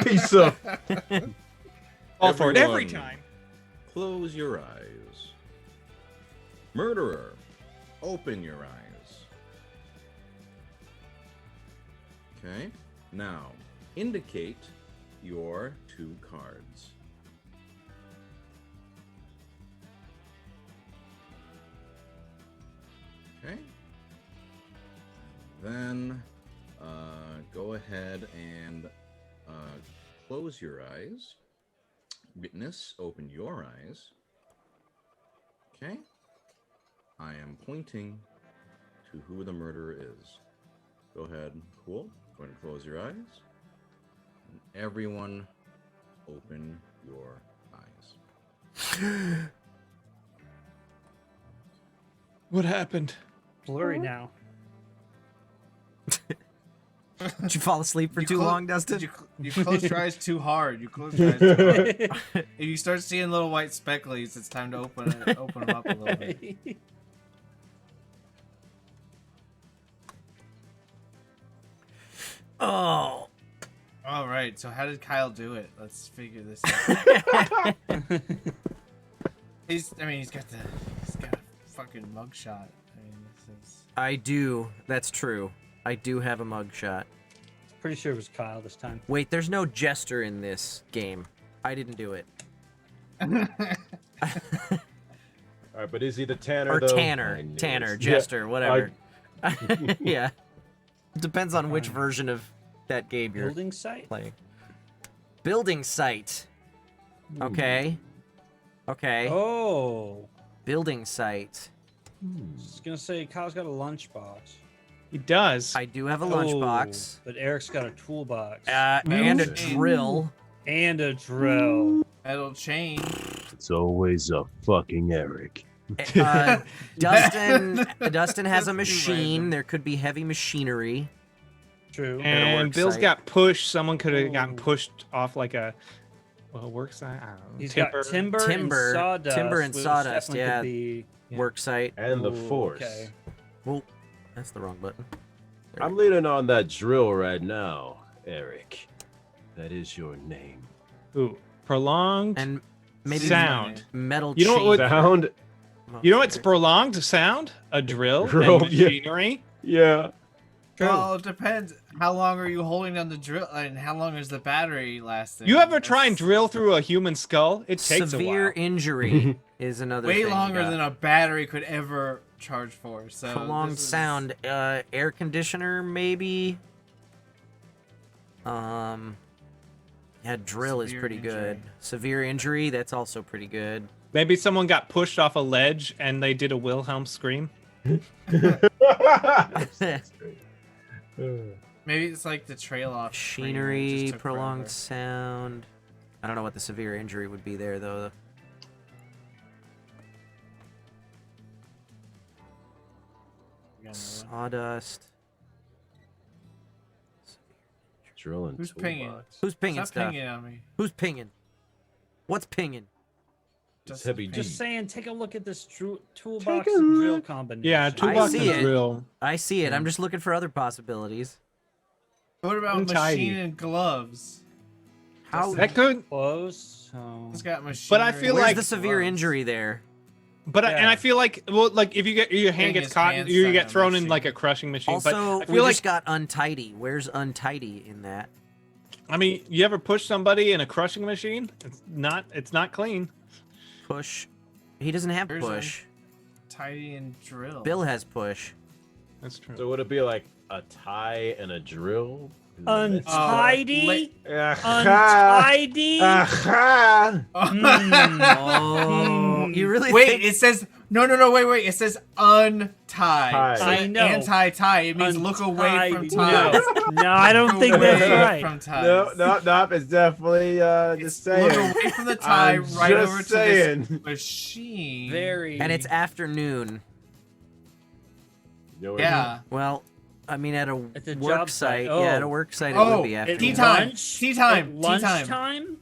Piece of. All for it every Everyone, time. Close your eyes. Murderer, open your eyes. Okay. Now, indicate your 2 cards. Okay. Then go ahead and close your eyes. Witness, open your eyes. Okay. I am pointing to who the murderer is. Go ahead. Cool. Go ahead and close your eyes. And everyone, open your eyes. What happened? Blurry now. Did you fall asleep for too long, Dustin? You close your eyes too hard. You close your eyes too hard. If you start seeing little white specklies, it's time to open them up a little bit. Oh. All right. So how did Kyle do it? Let's figure this out. He's got a fucking mugshot. I mean, this is. I do. That's true. I do have a mugshot. Pretty sure it was Kyle this time. Wait, there's no jester in this game. I didn't do it. All right, but is he the Tanner Or though? Tanner. I knew Tanner, it. jester, whatever. Yeah. Depends on which version of that game you're Building site? playing. Building site. Okay. Okay. Oh. Building site. I was gonna say Kyle's got a lunchbox. He does. I do have a lunchbox. But Eric's got a toolbox. And a chain. drill. And a drill. Metal chain. It's always a fucking Eric. Dustin has a That's machine. random. There could be heavy machinery. True. And work Bill's site. got pushed. Someone could have gotten Oh. pushed off like a work site. I don't know. He's timber. got timber and Timber- sawdust. timber and which sawdust, definitely yeah. could be- Yeah. Work site. And the Ooh, force. Okay. Well, that's the wrong button. There I'm we leaning on that drill right now, Eric. That is your name. Ooh, prolonged go. And maybe sound. metal You know what chain. would- Sound? You know what's prolonged sound? A drill Drill, and yeah. machinery. Yeah. Well, it depends. How long are you holding down the drill, and how long is the battery lasting? You ever try and That's drill through a human skull? It takes Severe a while. injury is another way thing. longer than a battery could ever charge for. So prolonged this is- sound. Air conditioner, maybe. Yeah, drill is Severe pretty good. injury. Severe injury, that's also pretty good. Maybe someone got pushed off a ledge and they did a Wilhelm scream. Maybe it's like the trail off. screen, it Machinery, just took prolonged forever. sound. I don't know what the severe injury would be there, though. You got another one? Sawdust. Drill and Who's pinging? toolbox. Who's pinging Stop stuff? pinging on me. Who's pinging? What's pinging? It's Just heavy ping. Just saying, take a look at this toolbox Take a and drill look. combination. Yeah, toolbox see and it. drill. I see it. I'm just looking for other possibilities. What about Untidy. machine and gloves? How? That could, Close. So... It's got machine. But I feel Where's like- the severe injury there? But and I feel like, well, like if you get your hand Getting gets his caught, hands you on get a thrown in machine. like a crushing machine. but Also, I we feel like, just got untidy. Where's untidy in that? I mean, you ever push somebody in a crushing machine? It's not clean. Push. He doesn't have Where's push. Tidy and drill. Bill has push. That's true. So would it be like a tie and a drill? Untidy? Aha! Untidy? Aha! Oh, you really Wait, think it says no, wait. It says untied. Tied. So I know. Anti-tie. It means look away from Untidy. ties. No, I don't think Away that's right. From ties. No. It's definitely just saying. Look away from the tie, I'm right just over to saying. this machine. Very. and it's afternoon. You know what Yeah. Well, I mean, at a At the work job site. site. Oh. Yeah, at a work site, it Oh, would be At afternoon. tea time. lunch? Tea time. At Tea time. lunchtime?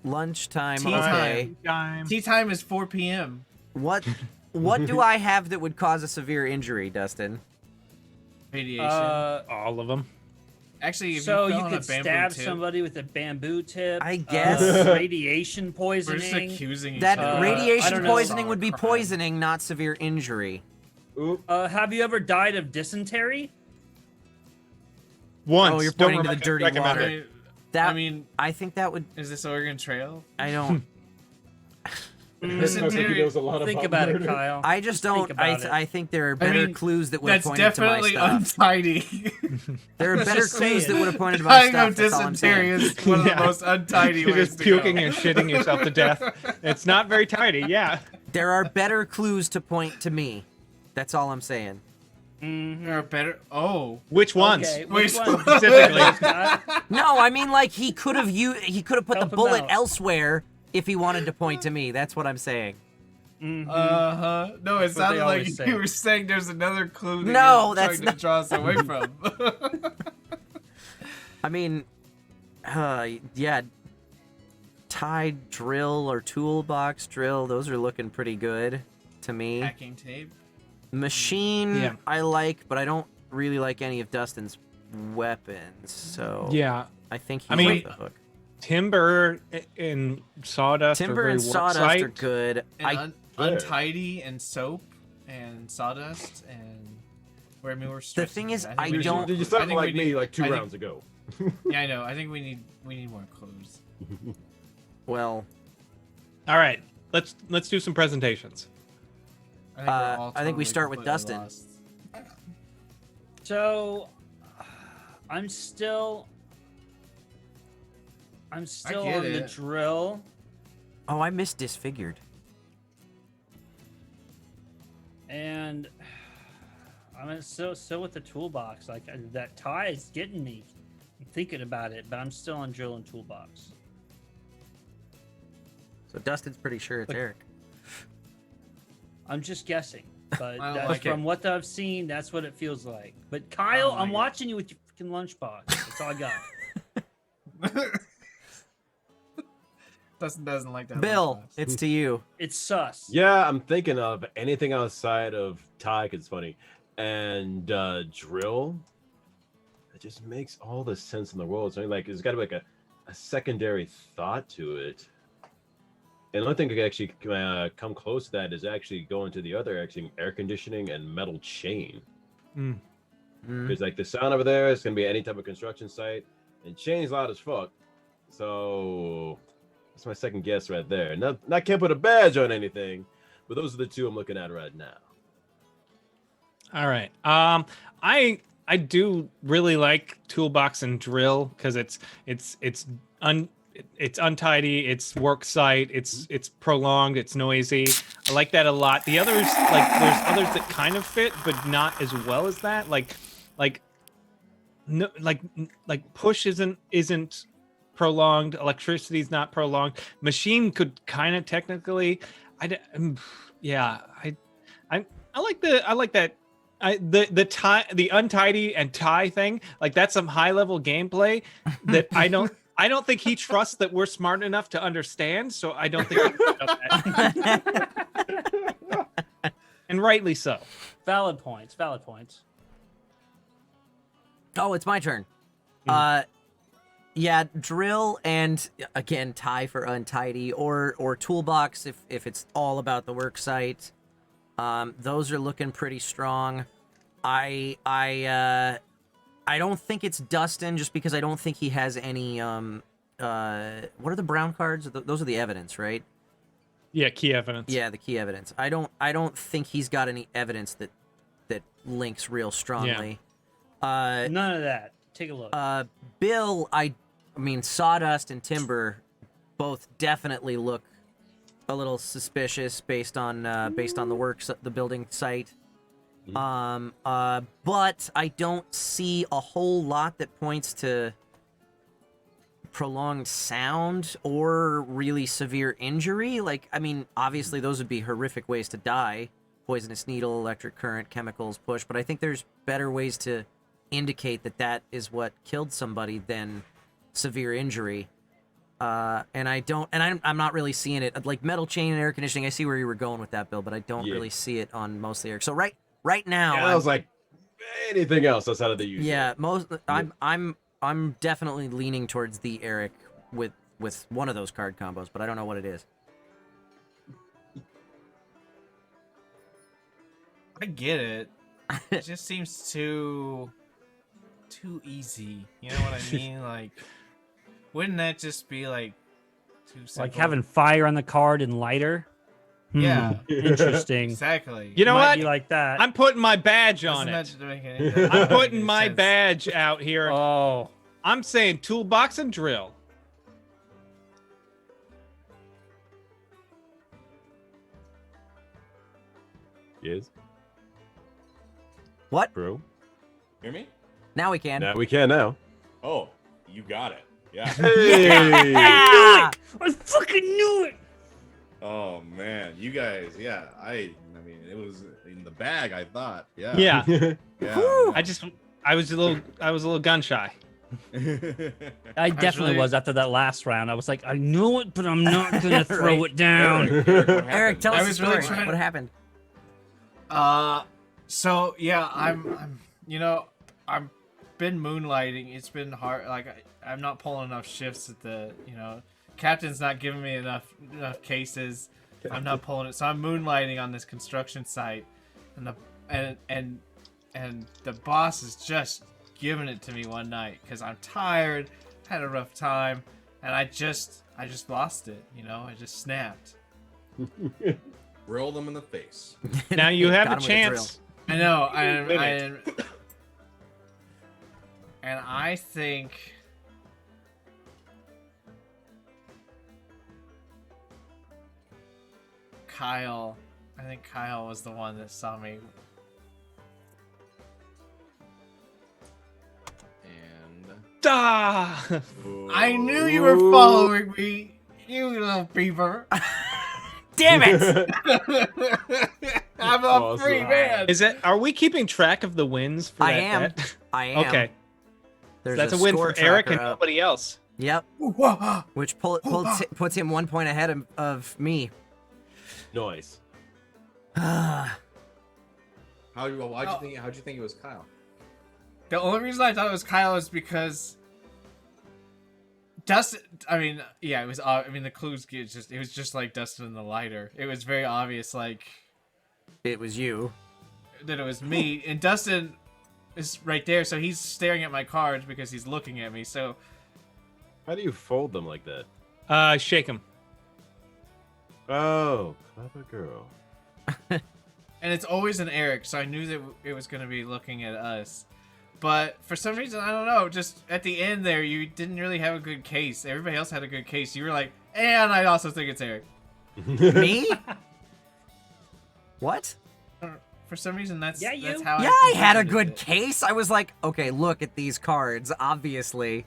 Lunchtime. Tea Okay. Time. Tea time is 4 p.m. What do I have that would cause a severe injury, Dustin? Radiation. All of them. Actually, if So you, you fell on a could bamboo stab tip, somebody with a bamboo tip. I guess. Radiation we're just poisoning. accusing each That other. I radiation don't know. poisoning would be Crime. poisoning, not severe injury. Oop. Have you ever died of dysentery? Once. Oh, you're Don't pointing to the recommend- dirty recommend water. it. That I mean, I think that would. is this Oregon Trail? I don't. I think he knows a lot Think about about it, murder. Kyle. I just Think don't. about it. I think there are better mean, clues that would have That's pointed to my definitely stuff. untidy. There are was better just clues saying. that would have pointed to my Dying stuff. of That's all I'm dysentery saying. is one of the Yeah. most untidy You're ways just to puking go. and shitting yourself to death. It's not very tidy. Yeah. There are better clues to point to me. That's all I'm saying. There are better. Oh, Which ones? Okay, Wait, which one? specifically? No, I mean like he could have put Help the him bullet out. elsewhere if he wanted to point to me. That's what I'm saying. No, it what sounded they like always say. you were saying there's another clue that No, you're that's trying not- to draw us away from. I mean, yeah, tied drill or toolbox drill. Those are looking pretty good to me. Hacking tape. Machine, Yeah. I like, but I don't really like any of Dustin's weapons. So Yeah. I think he's I mean- off the hook. Timber and sawdust. Timber are very and sawdust work are good. And untidy and soap and sawdust and we're stressing thing is, it. I think we don't- Did you I sound think like we me need- like two I think- rounds ago? Yeah, I know. I think we need more clues. Well, All right. Let's do some presentations. I think, we're all I think we totally start with completely Dustin. lost. So, I'm still get on the it. drill. oh, I missed disfigured. And I'm still with the toolbox. Like that tie is getting me. I'm thinking about it, but I'm still on drill and toolbox. So Dustin's pretty sure it's Eric. I'm just guessing, but I don't that's like it. from what I've seen. That's what it feels like. But Kyle, like I'm it. watching you with your freaking lunchbox. That's all I got. Dustin doesn't like that. Bill, lunchbox. it's to you. It's sus. Yeah, I'm thinking of anything outside of tie, 'cause it's funny, and drill. It just makes all the sense in the world. So like, it's got to be like a secondary thought to it. And the only thing that could actually come close to that is actually going to the other actually air conditioning and metal chain. Mm. Because like the sound over there is gonna be any type of construction site, and chain's loud as fuck. So that's my second guess right there. Not can't put a badge on anything, but those are the two I'm looking at right now. All right. I do really like toolbox and drill because it's untidy, it's work site, it's prolonged, it's noisy. I like that a lot. The others, like there's others that kind of fit, but not as well as that. Like push isn't prolonged. Electricity's not prolonged. Machine could kind of technically. I like that. The untidy and tie thing, like that's some high level gameplay that I don't think he trusts that we're smart enough to understand, so I don't think he does that. And rightly so. Valid points. Oh, it's my turn. Yeah, drill and again tie for untidy or toolbox if it's all about the work site. Those are looking pretty strong. I don't think it's Dustin, just because I don't think he has any. What are the brown cards? Those are the evidence, right? Yeah, key evidence. Yeah, the key evidence. I don't think he's got any evidence that links real strongly. None of that. Take a look. Bill, I mean, Sawdust and Timber both definitely look a little suspicious based on the building site. But I don't see a whole lot that points to prolonged sound or really severe injury. Like, I mean, obviously those would be horrific ways to die. Poisonous needle, electric current, chemicals, push. But I think there's better ways to indicate that is what killed somebody than severe injury. And I'm not really seeing it. Like metal chain and air conditioning, I see where you were going with that, Bill, but I don't really see it on most of the Eric. So right now, Yeah, I was like, anything else outside of the usual. yeah, I'm definitely leaning towards the Eric with one of those card combos, but I don't know what it is. I get it. It just seems too easy. You know what I mean? Like, wouldn't that just be like too simple? Like having fire on the card and lighter. Yeah. Interesting. Exactly. You know Might what? be like that. I'm putting my badge on Doesn't it. that make any- that I'm doesn't putting make my sense. badge out here. Oh, I'm saying toolbox and drill. Yes, What? bro. Hear me? Now we can. Now we can now. Oh, you got it. Yeah. Hey! Yeah! I fucking knew it. Oh man, you guys, yeah. I mean, it was in the bag. I thought, yeah. Yeah. Yeah. I was a little gun shy. I definitely really- was after that last round. I was like, I knew it, but I'm not gonna throw Right. it down. Eric, tell I us the was really story. trying What to- happened? So yeah, I'm I've been moonlighting. It's been hard. Like I'm not pulling enough shifts at the, captain's not giving me enough cases. I'm not pulling it. So I'm moonlighting on this construction site, and the boss is just giving it to me one night because I'm tired, had a rough time, and I just lost it. I just snapped. Roll them in the face. Now you have Got a him with a drill. chance. I know. Win And I think Kyle. I think Kyle was the one that saw me. And Ah! I knew you were following me, you little beaver. Damn it! I'm a Awesome. free man. Are we keeping track of the wins for I that am. bet? I am. Okay. There's That's a win score for Eric and tracker up. nobody else. Yep. Whoa. Which puts him 1 point ahead of me. Nice. how'd you think it was Kyle? The only reason I thought it was Kyle is because Dustin. I mean, yeah, it was. I mean, the clues it was just like Dustin and the lighter. It was very obvious, like It was you. that it was me, and Dustin is right there, so he's staring at my cards because he's looking at me. So How do you fold them like that? Shake him. Oh, clever girl. and it's always an Eric, so I knew that it was going to be looking at us. But for some reason, I don't know, just at the end there, you didn't really have a good case. Everybody else had a good case. You were like, and I also think it's Eric. Me? What? For some reason, that's Yeah, you. how Yeah, I had a interpreted good it. case. I was like, okay, look at these cards. Obviously,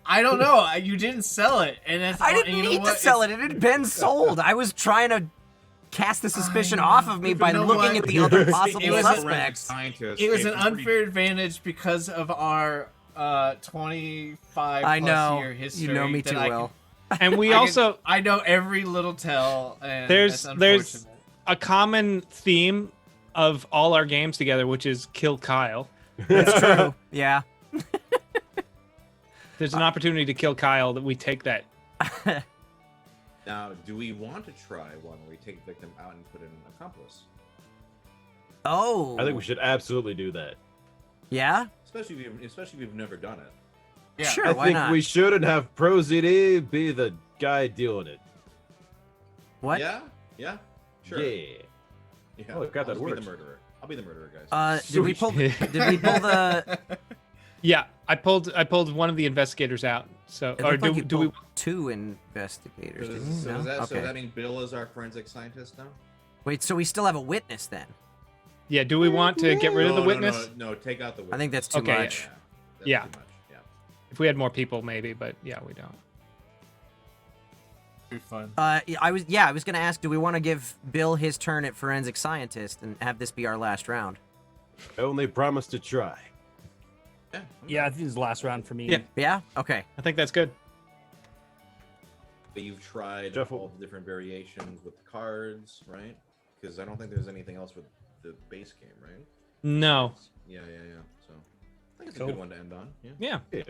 I don't know. You didn't sell it, and that's, I didn't you know need to what? sell it. It had been sold. I was trying to cast the suspicion know. off of me But by you know looking what? at the other It possible was a- suspects. It was an unfair advantage because of our 25 I plus know. year history. You know me that too I well. And we also I know every little tell, and There's- that's there's- unfortunate. a common theme of all our games together, which is kill Kyle. That's true. Yeah. There's an opportunity to kill Kyle that we take that. Now, do we want to try one where we take victim out and put in an accomplice? Oh. I think we should absolutely do that. Yeah? Especially if you've never done it. Yeah. Sure, I why think not? we shouldn't have ProZD be the guy dealing it. What? Yeah? Yeah? Sure. Yeah. Yeah. Oh, God, that I'll just be works. the murderer. I'll be the murderer, guys. Did we pull the Yeah, I pulled one of the investigators out. So, it or looked like you do we? pulled two investigators, So, didn't you? so No? does that, Okay. so that mean Bill is our forensic scientist now? Wait, so we still have a witness then? Yeah, do we want to get rid of the witness? No, take out the witness. I think that's too Okay. much. That's Yeah. too much. Yeah. If we had more people, maybe, but yeah, we don't. Be fun. I was gonna ask, do we want to give Bill his turn at forensic scientist and have this be our last round? I only promise to try. Yeah. Yeah, I think it's the last round for me. Yeah. Yeah? Okay. I think that's good. But you've tried Jeff, all the different variations with the cards, right? Because I don't think there's anything else with the base game, right? No. Yeah. So I think it's a Cool. good one to end on. Yeah. Yeah. Yeah.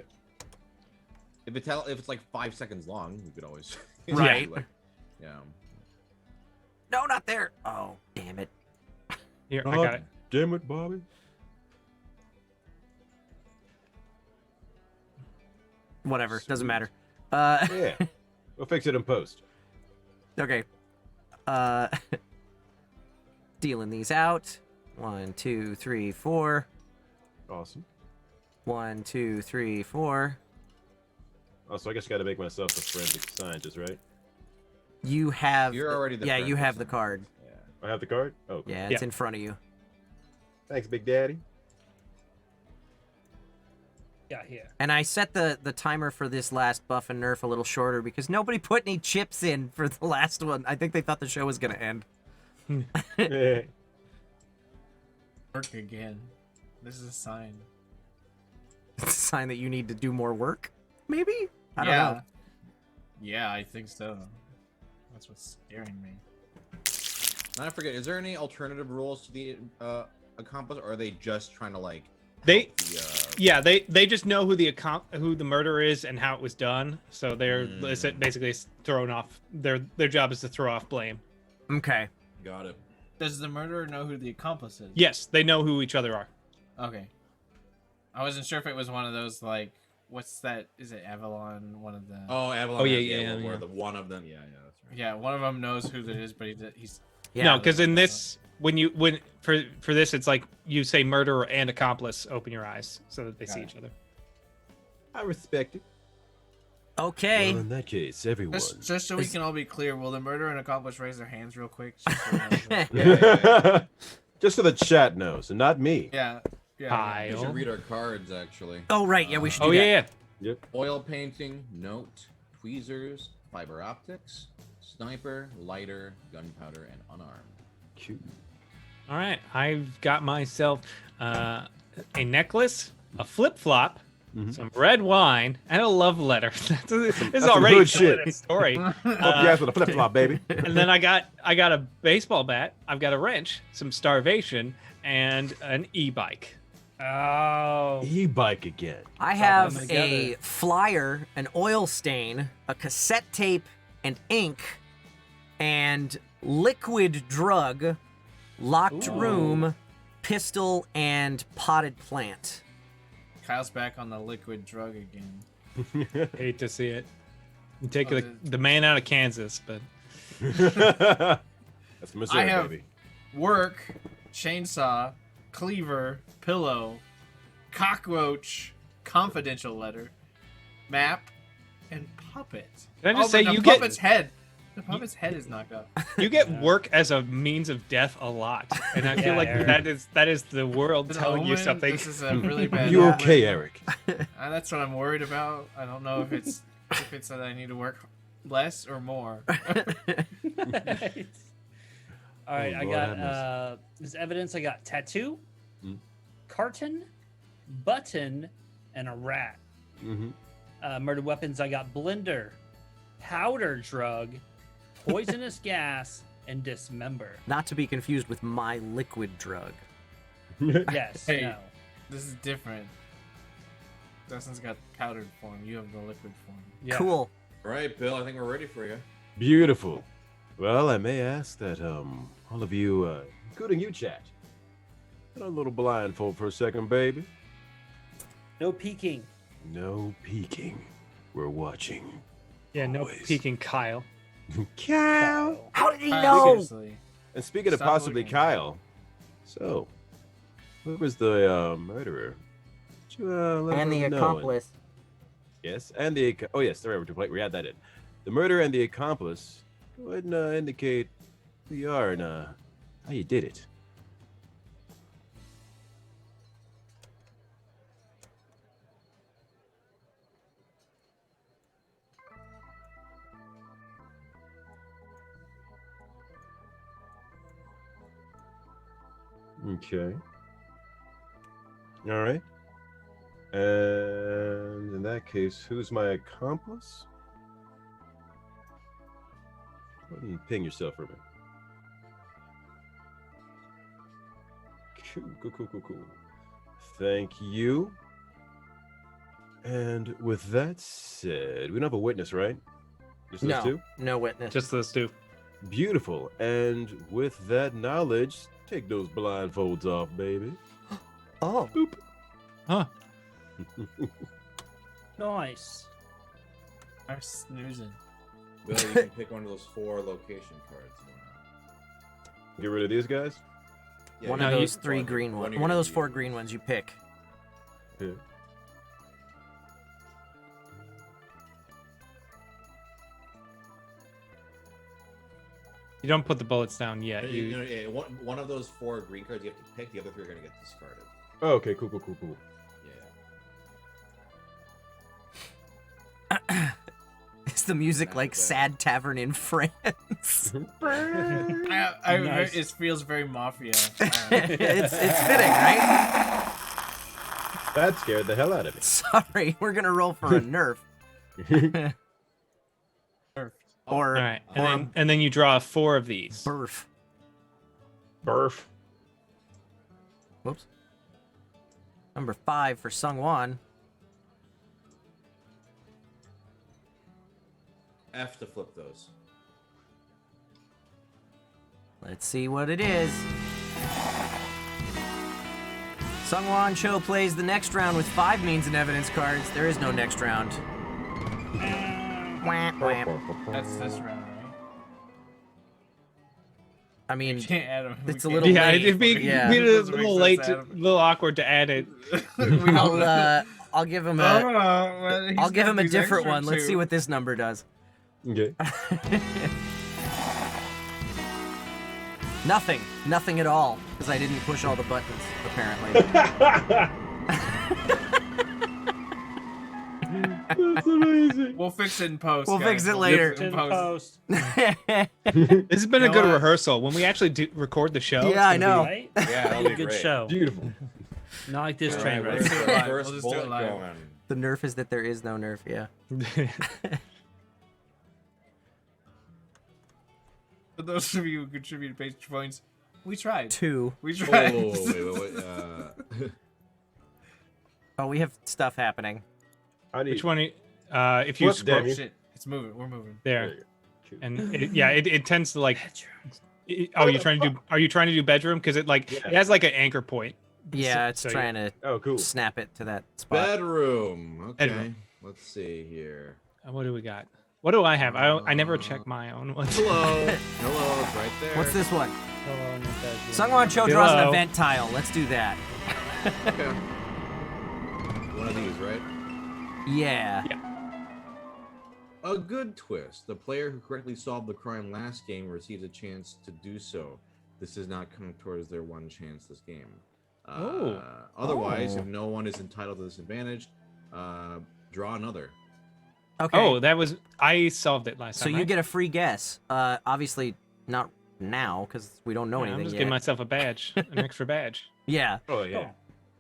If it's like 5 seconds long, we could always Right. like, yeah. No, not there. Oh, damn it. Here, I got it. Damn it, Bobby. Whatever. Doesn't matter. Yeah. We'll fix it in post. Okay. Dealing these out. 1, 2, 3, 4. Awesome. 1, 2, 3, 4. Oh, so I guess I got to make myself a forensic scientist, right? You have. You're already the Yeah, you forensic have the scientist. card. I have the card? Oh, cool. Yeah, Yeah. it's in front of you. Thanks, Big Daddy. Yeah, here. And I set the timer for this last buff and nerf a little shorter because nobody put any chips in for the last one. I think they thought the show was gonna end. Yeah. Work again. This is a sign. It's a sign that you need to do more work. Maybe? I don't yeah. know. Yeah, I think so. That's what's scaring me. And I forget, is there any alternative rules to the accomplice, or are they just trying to like They, help the, yeah, they just know who the murder is and how it was done. So they're basically thrown off. Their job is to throw off blame. Okay. Got it. Does the murderer know who the accomplice is? Yes, they know who each other are. Okay. I wasn't sure if it was one of those like, what's that? Is it Avalon? One of the. Oh, Avalon. Oh, yeah, has yeah, where yeah. the one of them. Yeah, that's right. Yeah, one of them knows who it is, but he's. Yeah. No, because in this, when for this, it's like you say murderer and accomplice. Open your eyes so that they see Got it. each other. I respect it. Okay. Well, in that case, everyone. Just so we can all be clear, will the murderer and accomplice raise their hands real quick? Just so we know. Just so the chat knows, and not me. yeah. Yeah. Hi. We should read our cards actually. Oh, right. Yeah, we should do Oh that. yeah, yeah. Yep. Oil painting, note, tweezers, fiber optics, sniper, lighter, gunpowder, and unarmed. Cute. All right, I've got myself a necklace, a flip flop, some red wine, and a love letter. This is some already hood telling shit. a story. Hope you asked for the flip flop, baby. And then I got a baseball bat, I've got a wrench, some starvation, and an e-bike. Oh. E-bike again. I have them a together. flyer, an oil stain, a cassette tape, and ink, and liquid drug, locked room, pistol, and potted plant. Kyle's back on the liquid drug again. Hate to see it. You take Oh, the man out of Kansas, but That's I Missouri, have baby. work, chainsaw, cleaver, pillow, cockroach, confidential letter, map, and puppet. Can I just but say the you get- puppet's head. The puppet's head is knocked up. you get work as a means of death a lot, and I feel Yeah, like Eric. that is the world An telling you omen? something. This is a really bad. You omen. okay, Eric? That's what I'm worried about. I don't know if it's that I need to work less or more. All right, Oh, I Lord got have this evidence. I got tattoo, Mm. carton, button, and a rat. Mm-hmm. Murder weapons. I got blender, powder drug, poisonous gas, and dismember. Not to be confused with my liquid drug. Yes. Hey. No. This is different. Dustin's got powdered form. You have the liquid form. Yeah. Cool. All right, Bill. I think we're ready for you. Beautiful. Well, I may ask that all of you, including you, chat, put on a little blindfold for a second, baby. No peeking. No peeking. We're watching. Yeah, no Always. peeking, Kyle. Kyle. How did he know? Seriously. And speaking of Stop possibly looking. Kyle, so who was the murderer? Could you, let And the us know? accomplice. Yes, and the oh yes, the right, we had that in. The murderer and the accomplice. Go ahead and indicate who you are and how you did it. Okay. All right. And in that case, who's my accomplice? Go ahead and ping yourself for me. Cool. Thank you. And with that said, we don't have a witness, right? Just those No, two? no witness. Just those two. Beautiful. And with that knowledge, take those blindfolds off, baby. Oh. Boop. Huh. Nice. I'm snoozing. Bill, you can pick one of those 4 location cards. Get rid of these guys? Yeah, One you of can those pick 3 green one ones. of One of your- those 4 green ones you pick. Yeah. You don't put the bullets down yet. You You know, one of those 4 green cards you have to pick. The other 3 are going to get discarded. Oh, okay, cool. Yeah. Is the music like Sad Tavern in France? Nice. It feels very mafia. it's fitting, right? That scared the hell out of me. Sorry, we're gonna roll for a nerf. Or all right, and then you draw 4 of these. birth. Burf. Whoops. Number 5 for SungWon. F to flip those. Let's see what it is. SungWon Cho plays the next round with 5 means and evidence cards. There is no next round. Wham, wham. That's this round, right? I mean, We can't add them. it's a We little can't- Yeah, late. it'd be, Yeah. be a Doesn't make little sense late, to add 'em. a little awkward to add it. I'll give him a I'll give him a different one. Let's see what this number does. Okay. Nothing at all, because I didn't push all the buttons, apparently. That's amazing. We'll fix it in post. We'll guys. fix it We'll later. fix it in In post. post. This has been a You know good what? rehearsal. When we actually record the show, Yeah, it's I gonna know. Right? Yeah, Be that'll a be good great. show. Beautiful. Not like this All train right, wreck. where's do it the live. first We'll just do it bullet live. going? The nerf is that there is no nerf, yeah. For those of you who contributed page points, we tried. 2. We Oh, tried. wait. Oh, we have stuff happening. I need Which one? If you Flip, scroll damn you. Shit, it's moving. We're moving. there, you. and it tends to like. Oh, you're trying to do? Are you trying to do bedroom? Because it like Yeah. it has like an anchor point. Yeah, it's So, trying to Oh, cool. snap it to that spot. Bedroom. Okay. Bedroom. Let's see here. What do we got? What do I have? I never check my own ones. Hello. Hello. It's right there. What's this one? Hello, Natasha. SungWon Cho draws an Hello. event tile. Let's do that. Okay. One of these, right? Yeah. A good twist. The player who correctly solved the crime last game receives a chance to do so. This does not count towards their one chance this game. Oh. Otherwise, Oh. if no one is entitled to this advantage, draw another. Okay. Oh, that was I solved it last so time. you right? get a free guess. Obviously not now because we don't know Yeah, I'm anything just yet. giving myself a badge, an extra badge. Yeah, Oh yeah.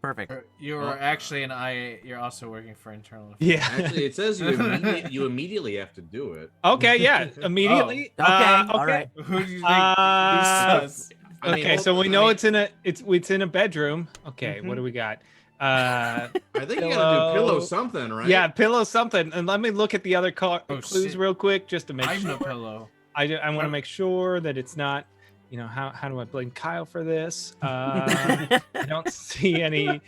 perfect. You're actually an IA. You're also working for internal. Affairs. Yeah. Actually, it says you immediately have to do it. Okay. Yeah. Immediately. Okay, Okay. all right. Who do you think? Uh, who's sus? I mean, Okay, so we know I mean- it's in a bedroom. Okay, what do we got? I think you gotta Pillow. do pillow something, right? Yeah, pillow something. And let me look at the other Oh, clues shit. real quick just to make I'm sure. the pillow. I want to make sure that it's not, how do I blame Kyle for this? I don't see any.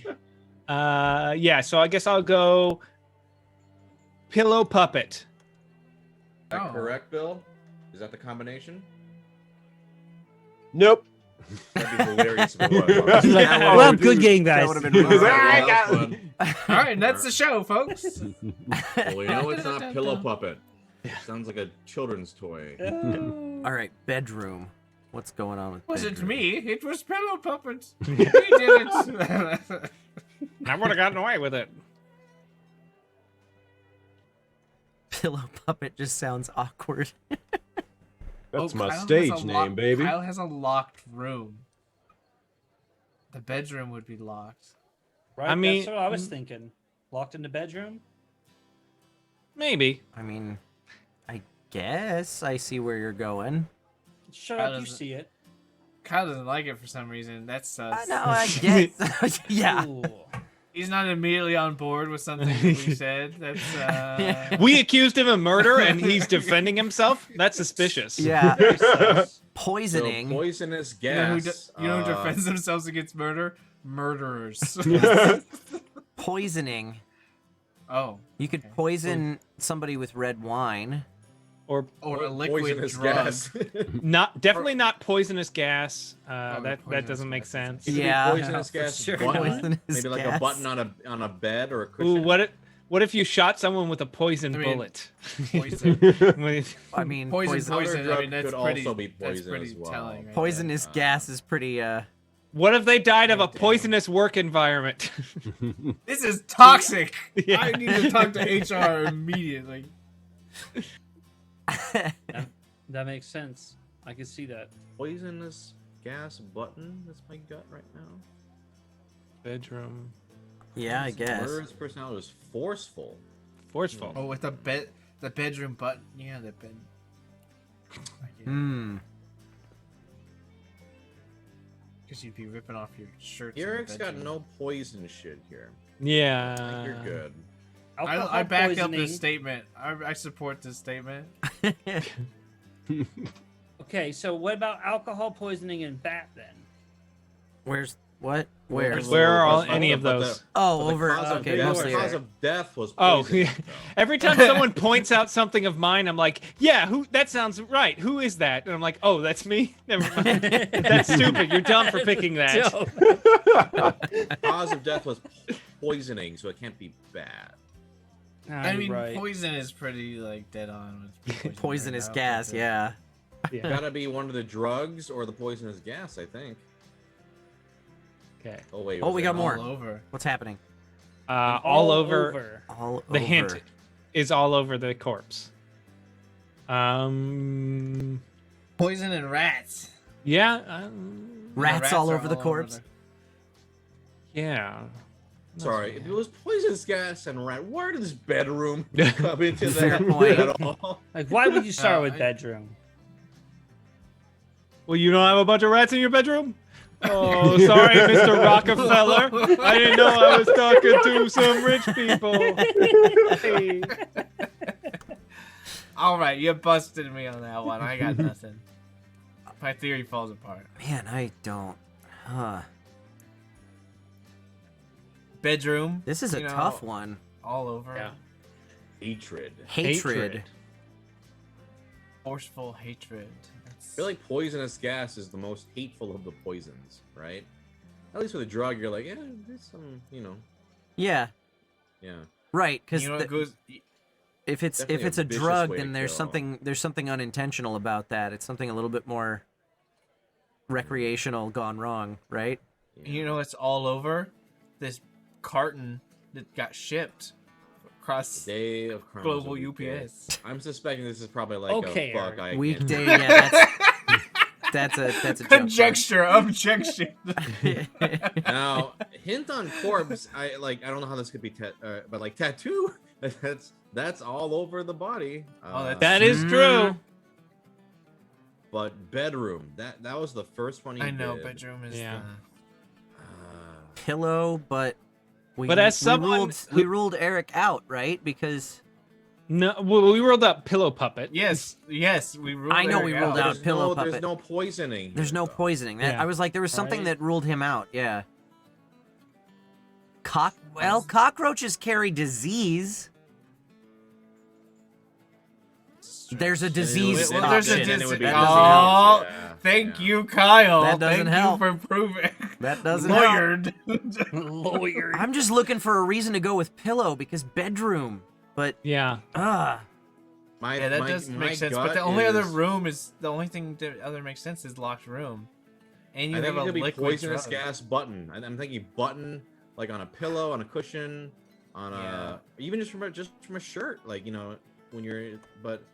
Yeah, so I guess I'll go pillow puppet. Is that correct, Bill? Is that the combination? Nope. That'd be hilarious. If it was. He's like, Oh, well, dude, good game, that guys. would've been really All good. right, I well, got- that was fun. All right, and that's the show, folks. Well, we know it's not pillow puppet. Sounds like a children's toy. All right, bedroom. What's going on with Wasn't bedroom? me. It was Pillow Puppet. We did it. I would have gotten away with it. Pillow puppet just sounds awkward. That's my Kyle has stage a name, baby. Kyle has a locked room. The bedroom would be locked. Right? I mean- That's what I was thinking. Locked in the bedroom? Maybe. I mean, I guess I see where you're going. Shut Kyle up, you doesn't- see it. Kyle doesn't like it for some reason. That's sus. I know, I guess. yeah. Ooh. He's not immediately on board with something that we said. That's We accused him of murder and he's defending himself. That's suspicious. Yeah. Very sus. So, Poisoning. poisonous you know who, gas. you know who defends themselves against murder? Murderers. Poisoning. Oh. You could poison somebody with red wine. Or Or a liquid poisonous drug. gas. definitely not poisonous gas. That poisonous doesn't make gas. sense. It could be Yeah. poisonous For gas sure. button. Poisonous Maybe like a gas. button on a bed or a cushion. Ooh, what if you shot someone with a poison I mean, bullet? Poison. I mean, Poison. Powder I drug mean, that's could pretty. also be That's poison pretty as well. telling. Right poisonous gas is pretty, What if they died of a God damn. poisonous work environment? there. This is toxic. Yeah. I need to talk to HR immediately. That makes sense. I can see that. Poisonous gas button. That's my gut right now. Bedroom. yeah, I guess. Murder's personality was forceful. Forceful. Oh, with the bedroom button. Yeah, the bed. Hmm. Because you'd be ripping off your shirts. in the Eric's got bedroom. no poison shit here. Yeah. I think you're good. Alcohol I back up poisoning. this statement. I support this statement. Okay, so what about alcohol poisoning and bat then? Where's what? Where? Where are all But any of the- those? Oh, but the over. cause of Okay, death- mostly. the cause of death was Oh, poison. yeah. Every time someone points out something of mine, I'm like, yeah, that sounds right. Who is that? And I'm like, oh, that's me? Never mind. That's stupid. You're dumb for picking that. Joe. Cause of death was poisoning, so it can't be bad. I mean, right. poison is pretty like dead on. with poison Poisonous right now, gas, but, yeah. Yeah. Gotta be one of the drugs or the poisonous gas, I think. Okay. Oh wait. Oh, was we it got all more. over. What's happening? All over. All The over. hint is all over the corpse. Poison and rats. Yeah. Rats Yeah, all are over the corpse. Yeah. Sorry, if it was poisonous gas and rat, where did this bedroom come into Fair that point. at all? Like, why would you start with I- bedroom? Well, you don't have a bunch of rats in your bedroom? Oh, sorry, Mr. Rockefeller. I didn't know I was talking to some rich people. Hey. All right, you busted me on that one. I got nothing. My theory falls apart. Man, I don't. Huh. Bedroom. This is a you know, tough one. All over. Yeah. Hatred. Hatred. Forceful hatred. That's... I feel like poisonous gas is the most hateful of the poisons, right? At least with a drug, you're like, yeah, there's some, Yeah, yeah. right. Because you know what goes. if it's Definitely a a vicious drug, way to then there's kill. something unintentional about that. It's something a little bit more recreational gone wrong, right? You know it's all over. This carton that got shipped across Day of Crimes global of UPS. I'm suspecting this is probably like Okay, a fuck. Eric. I can't- Weekday, yeah, that's a jump Conjecture, objection. Now, hint on corpse. I don't know how this could be, but like tattoo. That's all over the body. Oh, that's- That is true. But bedroom. That was the first one. I know did. bedroom is Yeah. Uh, pillow, but But as someone we ruled Eric out, right? Because no, well, we ruled out Pillow Puppet. Yes, we ruled. I know Eric we ruled out Pillow Puppet. There's no poisoning. There's no poisoning. Yeah. I was like, there was something Right. that ruled him out. Yeah. Cockroaches carry disease. There's a disease Well, there's a option. disease. That Oh, doesn't help. thank you, Kyle. That doesn't Thank help. you for proving. That doesn't help. Lawyered. Lawyer. I'm just looking for a reason to go with pillow because bedroom. But Yeah. Yeah, that does make sense. But the only other room is the only thing that other makes sense is locked room, and you I think have it a could be liquid poisonous drug. gas button. I'm thinking button, like on a pillow, on a cushion, on a even just from a shirt, like when you're. But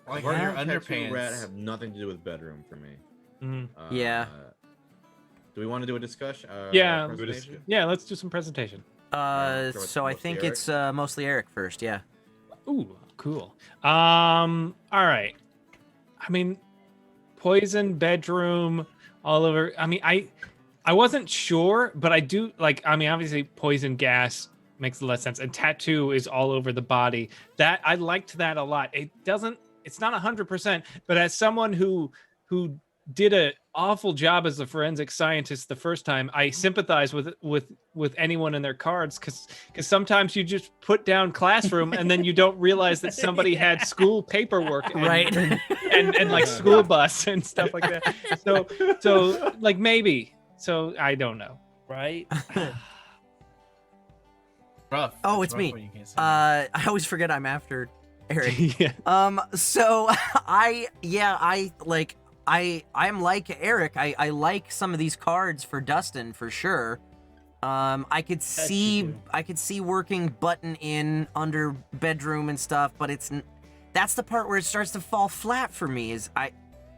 Like heart on your attack, tattoo, underpants. rat have nothing to do with bedroom for me. Mhm. Yeah. Do we want to do a discussion? Yeah. presentation? Yeah, let's do some presentation. so I mostly think Eric? it's mostly Eric first. Yeah. Ooh, cool. All right. I mean, poison, bedroom, all over. I mean, I wasn't sure, but I do like. I mean, obviously, poison gas makes less sense, and tattoo is all over the body. That I liked that a lot. It doesn't. It's not 100%, but as someone who did an awful job as a forensic scientist the first time, I sympathize with anyone and their cards because sometimes you just put down classroom and then you don't realize that somebody had school paperwork and, Right. and like school bus and stuff like that. So like maybe. So I don't know. Right? Rough. Oh, it's rough me. when you can't see. I always forget I'm after Eric. Yeah. So I'm like Eric. I like some of these cards for Dustin for sure. I could see working button in under bedroom and stuff, but that's the part where it starts to fall flat for me.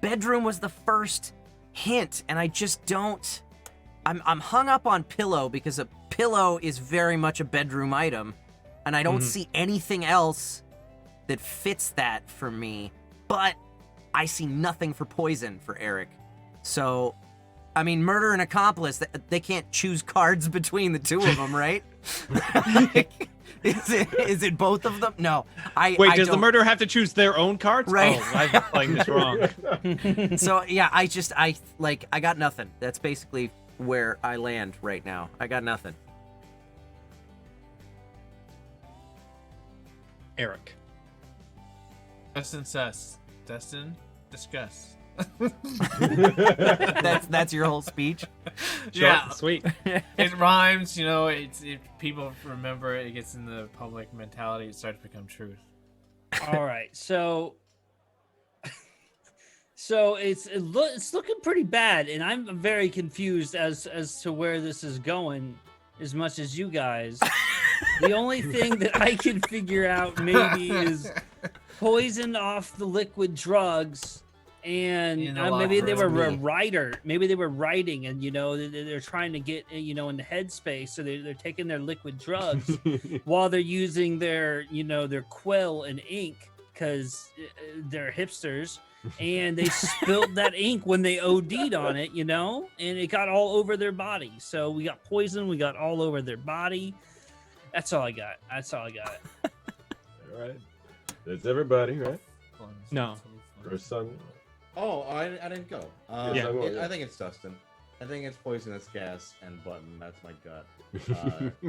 Bedroom was the first hint, and I just don't. I'm hung up on pillow because a pillow is very much a bedroom item, and I don't see anything else that fits that for me. But I see nothing for poison for Eric. So, I mean, murder and accomplice, they can't choose cards between the two of them, right? Is it both of them? No. Wait, does the murderer have to choose their own cards? Right. Oh, I'm playing this wrong. So, yeah, I got nothing. That's basically where I land right now. I got nothing. Eric. Dustin sus. Dustin discuss. That's your whole speech. Yeah, Sweet. it rhymes. If people remember it, it gets in the public mentality. It starts to become truth. All right. So it's looking pretty bad, and I'm very confused as to where this is going, as much as you guys. The only thing that I can figure out maybe is poison off the liquid drugs, and maybe they were a writer. Maybe they were writing, and they're trying to get in the headspace, so they're taking their liquid drugs while they're using their their quill and ink because they're hipsters. And they spilled that ink when they OD'd on it, and it got all over their body. So we got poison, we got all over their body. That's all I got. All right. That's everybody, right? No. Or Sung. Oh, I didn't go. Yeah, Sungwon, yeah. I think it's Dustin. I think it's poisonous gas and button. That's my gut.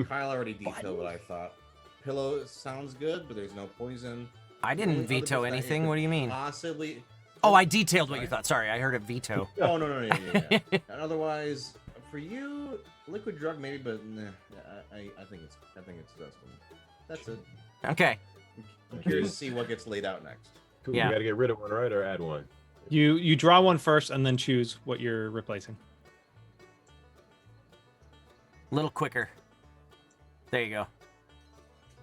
Kyle already detailed what I thought. Pillow sounds good, but there's no poison. I didn't veto anything. What do you mean? Possibly. Oh, I detailed what you thought. Sorry, I heard a veto. Oh no, yeah. And otherwise, for you, liquid drug maybe, but nah, I think it's Dustin. That's it. Okay. I'm curious to see what gets laid out next. Cool. Yeah. You got to get rid of one, right, or add one. You draw one first and then choose what you're replacing. A little quicker. There you go.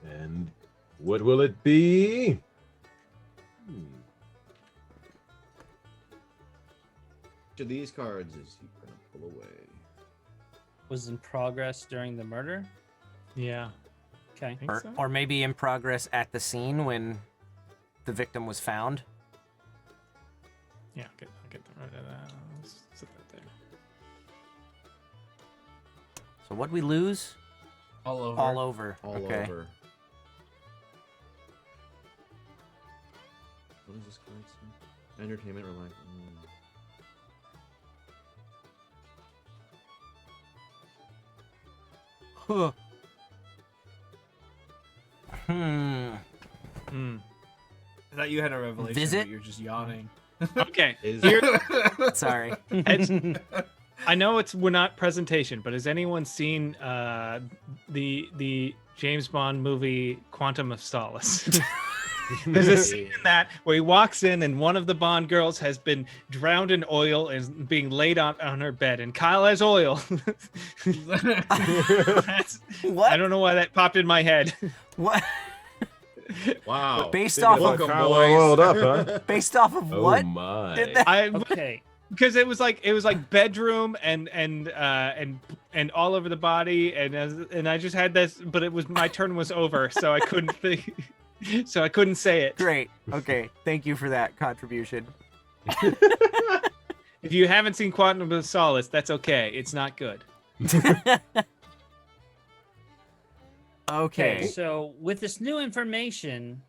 And what will it be? Which of these cards is he gonna pull away? Was in progress during the murder. Yeah. Okay. Think so? Or maybe in progress at the scene when the victim was found. Yeah, I'll get rid of that. Let's sit that there. So what'd we lose? All over. All over. All okay. over. What is this card say? Entertainment, relax. Huh. I thought you had a revelation. Visit? But you're just yawning. Okay. Is Sorry. I know we're not presentation, but has anyone seen the James Bond movie Quantum of Solace? There's a scene in that where he walks in and one of the Bond girls has been drowned in oil and is being laid on her bed, and Kyle has oil. What? I don't know why that popped in my head. What? Wow. Based Thinking off about of Kyle boys. oiled up, huh? Based off of Oh what? my. Did that- I Okay. because it was like bedroom and all over the body, and I just had this, but it was my turn was over, so I couldn't think, so I couldn't say it. Great. Okay. Thank you for that contribution. If you haven't seen Quantum of Solace, that's okay. It's not good. Okay. So with this new information,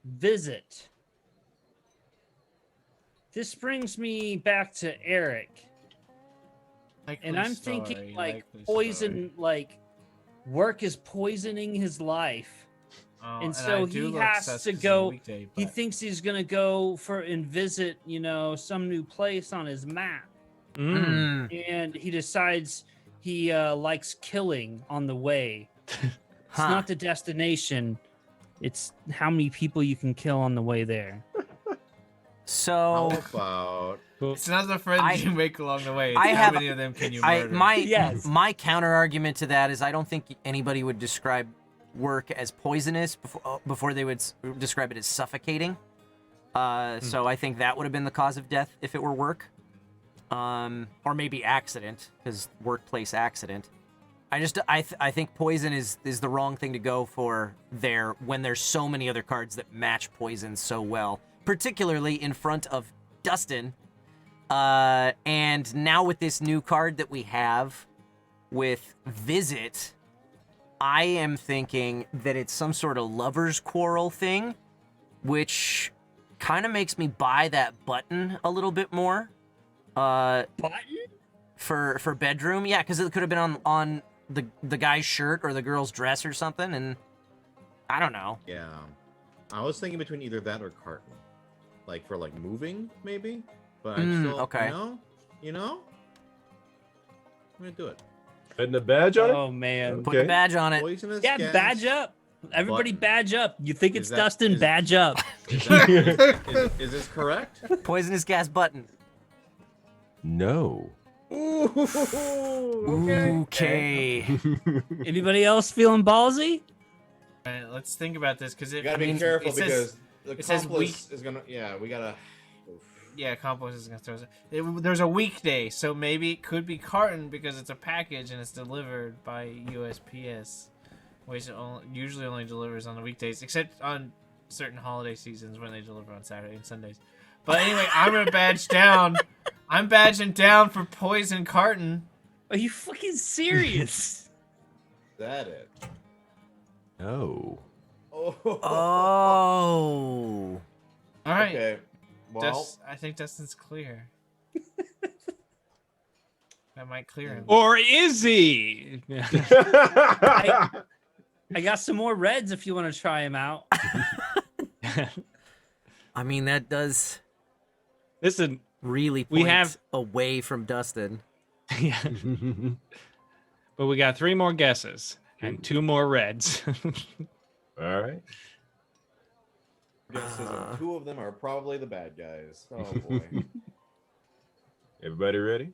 visit. This brings me back to Eric, and I'm thinking like poison, like work is poisoning his life, and so he has to go. He thinks he's gonna go and visit, some new place on his map, and he decides he likes killing on the way. It's not the destination; it's how many people you can kill on the way there. So How about It's not the friends you make along the way. It's I how have- many of them can you murder? my counter argument to that is I don't think anybody would describe work as poisonous before they would describe it as suffocating. So I think that would have been the cause of death if it were work, or maybe accident, because workplace accident. I think poison is the wrong thing to go for there when there's so many other cards that match poison so well, particularly in front of Dustin. And now with this new card that we have with Visit, I am thinking that it's some sort of lover's quarrel thing, which kind of makes me buy that button a little bit more. Button? For bedroom, yeah, because it could have been on the guy's shirt or the girl's dress or something, and I don't know. Yeah, I was thinking between either that or carton, like for like moving maybe. But I'm still okay. You know, I'm gonna do it. Putting the badge on it? Oh man. Put the badge on it. Poisonous Yeah, gas. badge up. Everybody Button. badge up. You think it's Is that- Dustin? is- Badge up. Is this correct? Poisonous gas button. No. Ooh, Okay. Anybody else feeling ballsy? Alright, let's think about this because You gotta be careful because the it says accomplice is gonna. Yeah, we gotta. Yeah, compost is gonna throw us. There's a weekday, so maybe it could be carton because it's a package and it's delivered by USPS, which usually only delivers on the weekdays, except on certain holiday seasons when they deliver on Saturday and Sundays. But anyway, I'm gonna badge down. I'm badging down for poison carton. Are you fucking serious? Is that it? No. Oh. Oh. All right, Okay. Well, I think Dustin's clear. That might clear him. Or is he? I got some more reds if you want to try them out. I mean, that does Listen, really We point have- away from Dustin. yeah. But we got 3 more guesses and 2 more reds. All right. guesses and 2 of them are probably the bad guys. Oh boy. Everybody ready?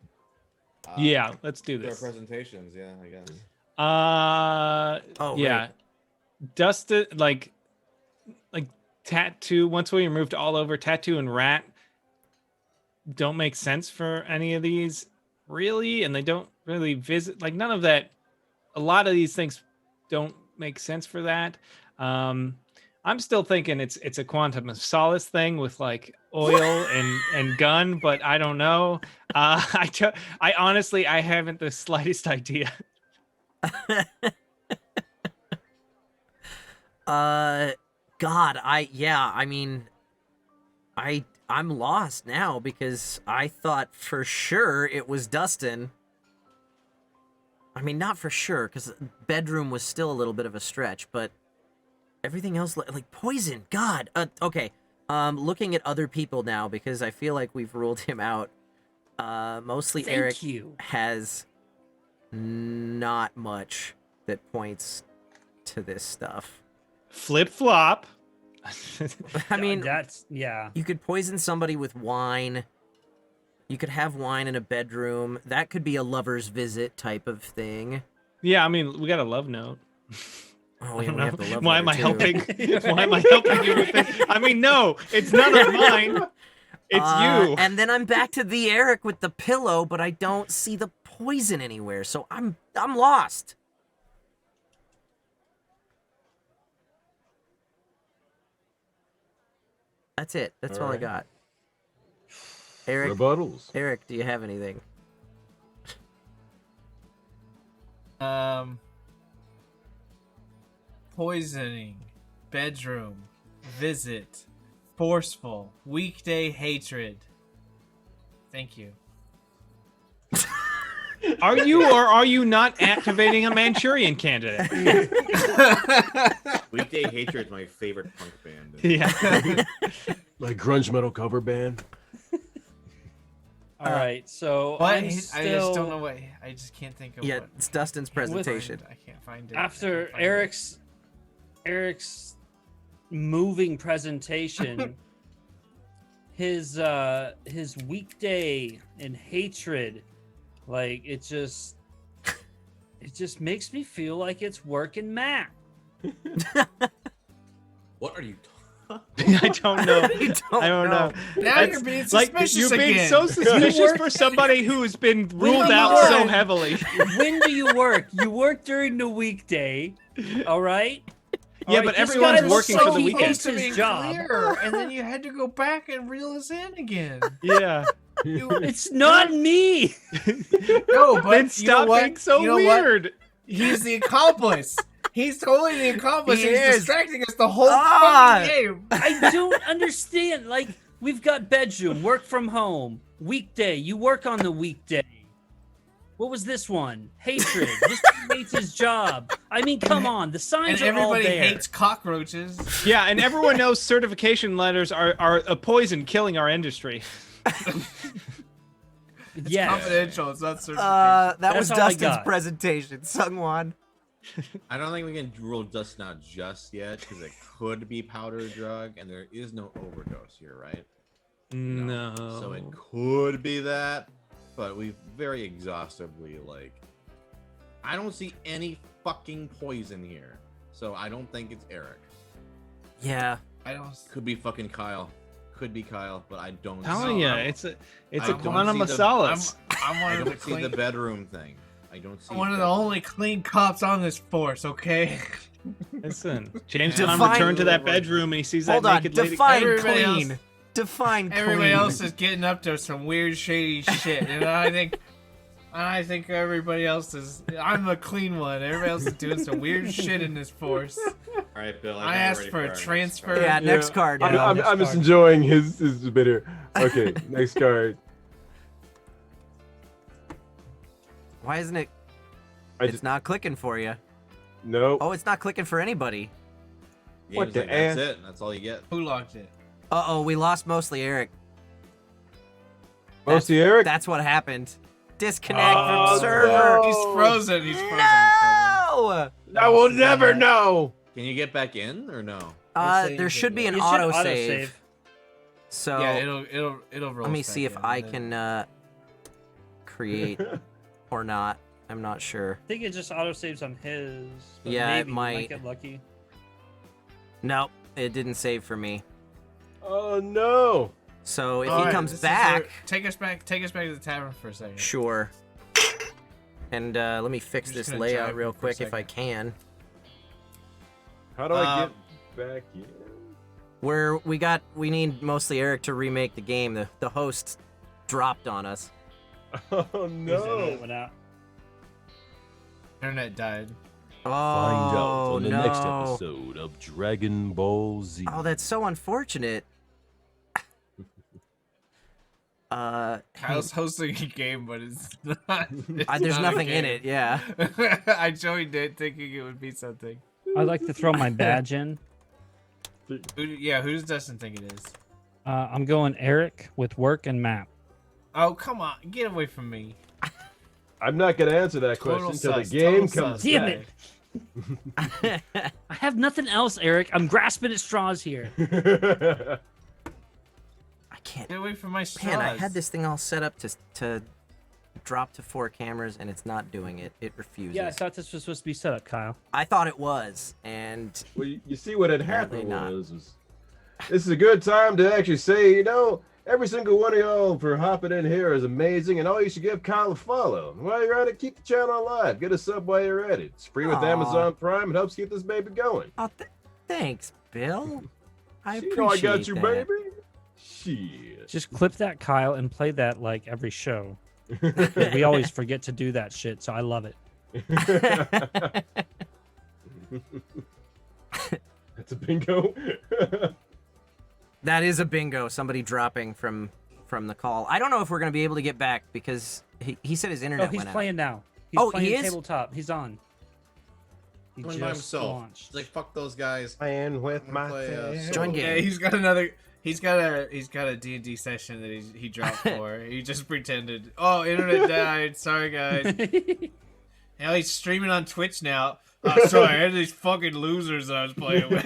Yeah, let's do Our this. presentations, yeah, I guess. Oh, Yeah. right. Dustin, like tattoo. Once we removed all over tattoo and rat, don't make sense for any of these really, and they don't really visit. Like none of that. A lot of these things don't make sense for that. I'm still thinking it's a Quantum of Solace thing with like oil and gun, but I don't know. I honestly I haven't the slightest idea. God, I mean, I'm lost now because I thought for sure it was Dustin. I mean, not for sure, because bedroom was still a little bit of a stretch, but everything else, like poison, God. Okay, looking at other people now, because I feel like we've ruled him out. Mostly Thank Eric you. has not much that points to this stuff. Flip flop. I mean, That's yeah. you could poison somebody with wine. You could have wine in a bedroom. That could be a lover's visit type of thing. Yeah, I mean, we got a love note. Oh, I yeah, don't we have know. the love Why am I letter, too. helping? Why am I helping you with this? I mean, no, it's none of mine. It's you. And then I'm back to the Eric with the pillow, but I don't see the poison anywhere, so I'm lost. That's it. That's all I Alright. got. Eric, Rebuttals. Eric, do you have anything? Poisoning, bedroom, visit, forceful, weekday hatred. Thank you. Are you or are you not activating a Manchurian candidate? Weekday Hatred is my favorite punk band. Yeah. Like grunge metal cover band. All right, so What? I'm I still just don't know what. I just can't think of Yeah, what. it's Dustin's presentation. I can't find it. after I can't find it. Eric's moving presentation. his weekday and hatred, like it just makes me feel like it's working Mac. What are you I don't know. I I don't know. Now That's- you're being like suspicious you're being again. so suspicious for somebody who's been ruled do you out so work? heavily. When do you work? You work during the weekday, all right? Yeah, All but this everyone's guy working looks for like the he weekend. hates his job. Clear, and then you had to go back and reel us in again. Yeah. It's not me. No, but Then you know stop what? being so You know what? weird. He's the accomplice. He's totally the accomplice. He and he's is. distracting us the whole Ah! fucking game. I don't understand. Like, we've got bedroom, work from home, weekday. You work on the weekday. What was this one? Hatred. This guy hates his job. I mean, come on. The signs And are all everybody there. hates cockroaches. Yeah, and everyone knows certification letters are a poison killing our industry. Yes. Confidential. It's not certification. That That's was all I Dustin's got. presentation. SungWon. I don't think we can rule Dustin out just yet because it could be powder drug, and there is no overdose here, right? No. So it could be that, but we very exhaustively I don't see any fucking poison here, so I don't think it's Eric. Yeah. I don't. Could be fucking Kyle. Could be Kyle, but I don't. telling see you, it. it's a I don't quantum see of the- solace. I'm one I of the don't see the clean. bedroom thing. I don't see. I'm one of the bedroom. only clean cops on this force. Okay. Listen, James Define- Bond returned to that bedroom and he sees Hold that on. naked lady. Define Everybody clean. else- Define Everybody clean. else is getting up to some weird, shady shit, and I think everybody else is. I'm the clean one. Everybody else is doing some weird shit in this force. All right, Bill. I asked for a transfer. Yeah, next Yeah, card. I'm, yeah. I'm, Next I'm just card. enjoying his bit here. Okay, next card. Why isn't it? I It's just not clicking for you. no. Oh, it's not clicking for anybody. What the That's ass? it. That's all you get. Who locked it? Uh-oh, we lost mostly Eric. Mostly Eric. That's what happened. Disconnect Oh, from server. no. He's frozen. He's frozen. No! I will never know. Can you get back in or no? There should be an You should autosave. So Yeah, it'll roll. let me us back see if in, I and then- can create or not. I'm not sure. I think it just autosaves on his. But Yeah, it maybe you might. get lucky. Nope, it didn't save for me. Oh no. So if All he right, comes this is back, where- take us back to the tavern for a second. sure. And let me fix I'm just this gonna layout jive real him for a quick if I second. can. How do I get back in? Where we need mostly Eric to remake the game. The host dropped on us. Oh It no. went out. Internet died. Find out Oh, on the next no. episode of Dragon Ball Z. Oh, that's so unfortunate. Kyle's hosting a game, but it's not. It's There's not a nothing in game. it, yeah. I joined it thinking it would be something. I'd like to throw my badge in. Who does Dustin think it is? I'm going Eric with work and map. Oh, come on. Get away from me. I'm not going to answer that Total question until the sus, game total comes sus. Damn back. it. I have nothing else, Eric. I'm grasping at straws here. I can't. Get away from my straws. Man, I had this thing all set up to drop to 4 cameras, and it's not doing it. It refuses. Yeah, I thought this was supposed to be set up, Kyle. I thought it was, and Well, you see what had Apparently happened not. was this is a good time to actually say, every single one of y'all for hopping in here is amazing, and all you should give Kyle a follow. While you're at it, keep the channel alive. Get a sub while you're at it. It's free with Aw. Amazon Prime. It helps keep this baby going. oh, thanks, Bill. I See, appreciate I got you, that. baby. Shit. Just clip that, Kyle, and play that like every show. 'Cause we always forget to do that shit, so I love it. That's a bingo. That is a bingo. Somebody dropping from the call. I don't know if we're gonna be able to get back because he said his Oh, internet he's went out. playing now. He's Oh, playing he is? tabletop. He's on. He Playing by just himself. launched. He's like, fuck those guys. Playing with I'm gonna my play, friends. Join game. Yeah, he's got another. He's got a D&D session that he dropped for. He just pretended. Oh, internet died. Sorry, guys. Now he's streaming on Twitch now. Sorry, I had these fucking losers that I was playing with.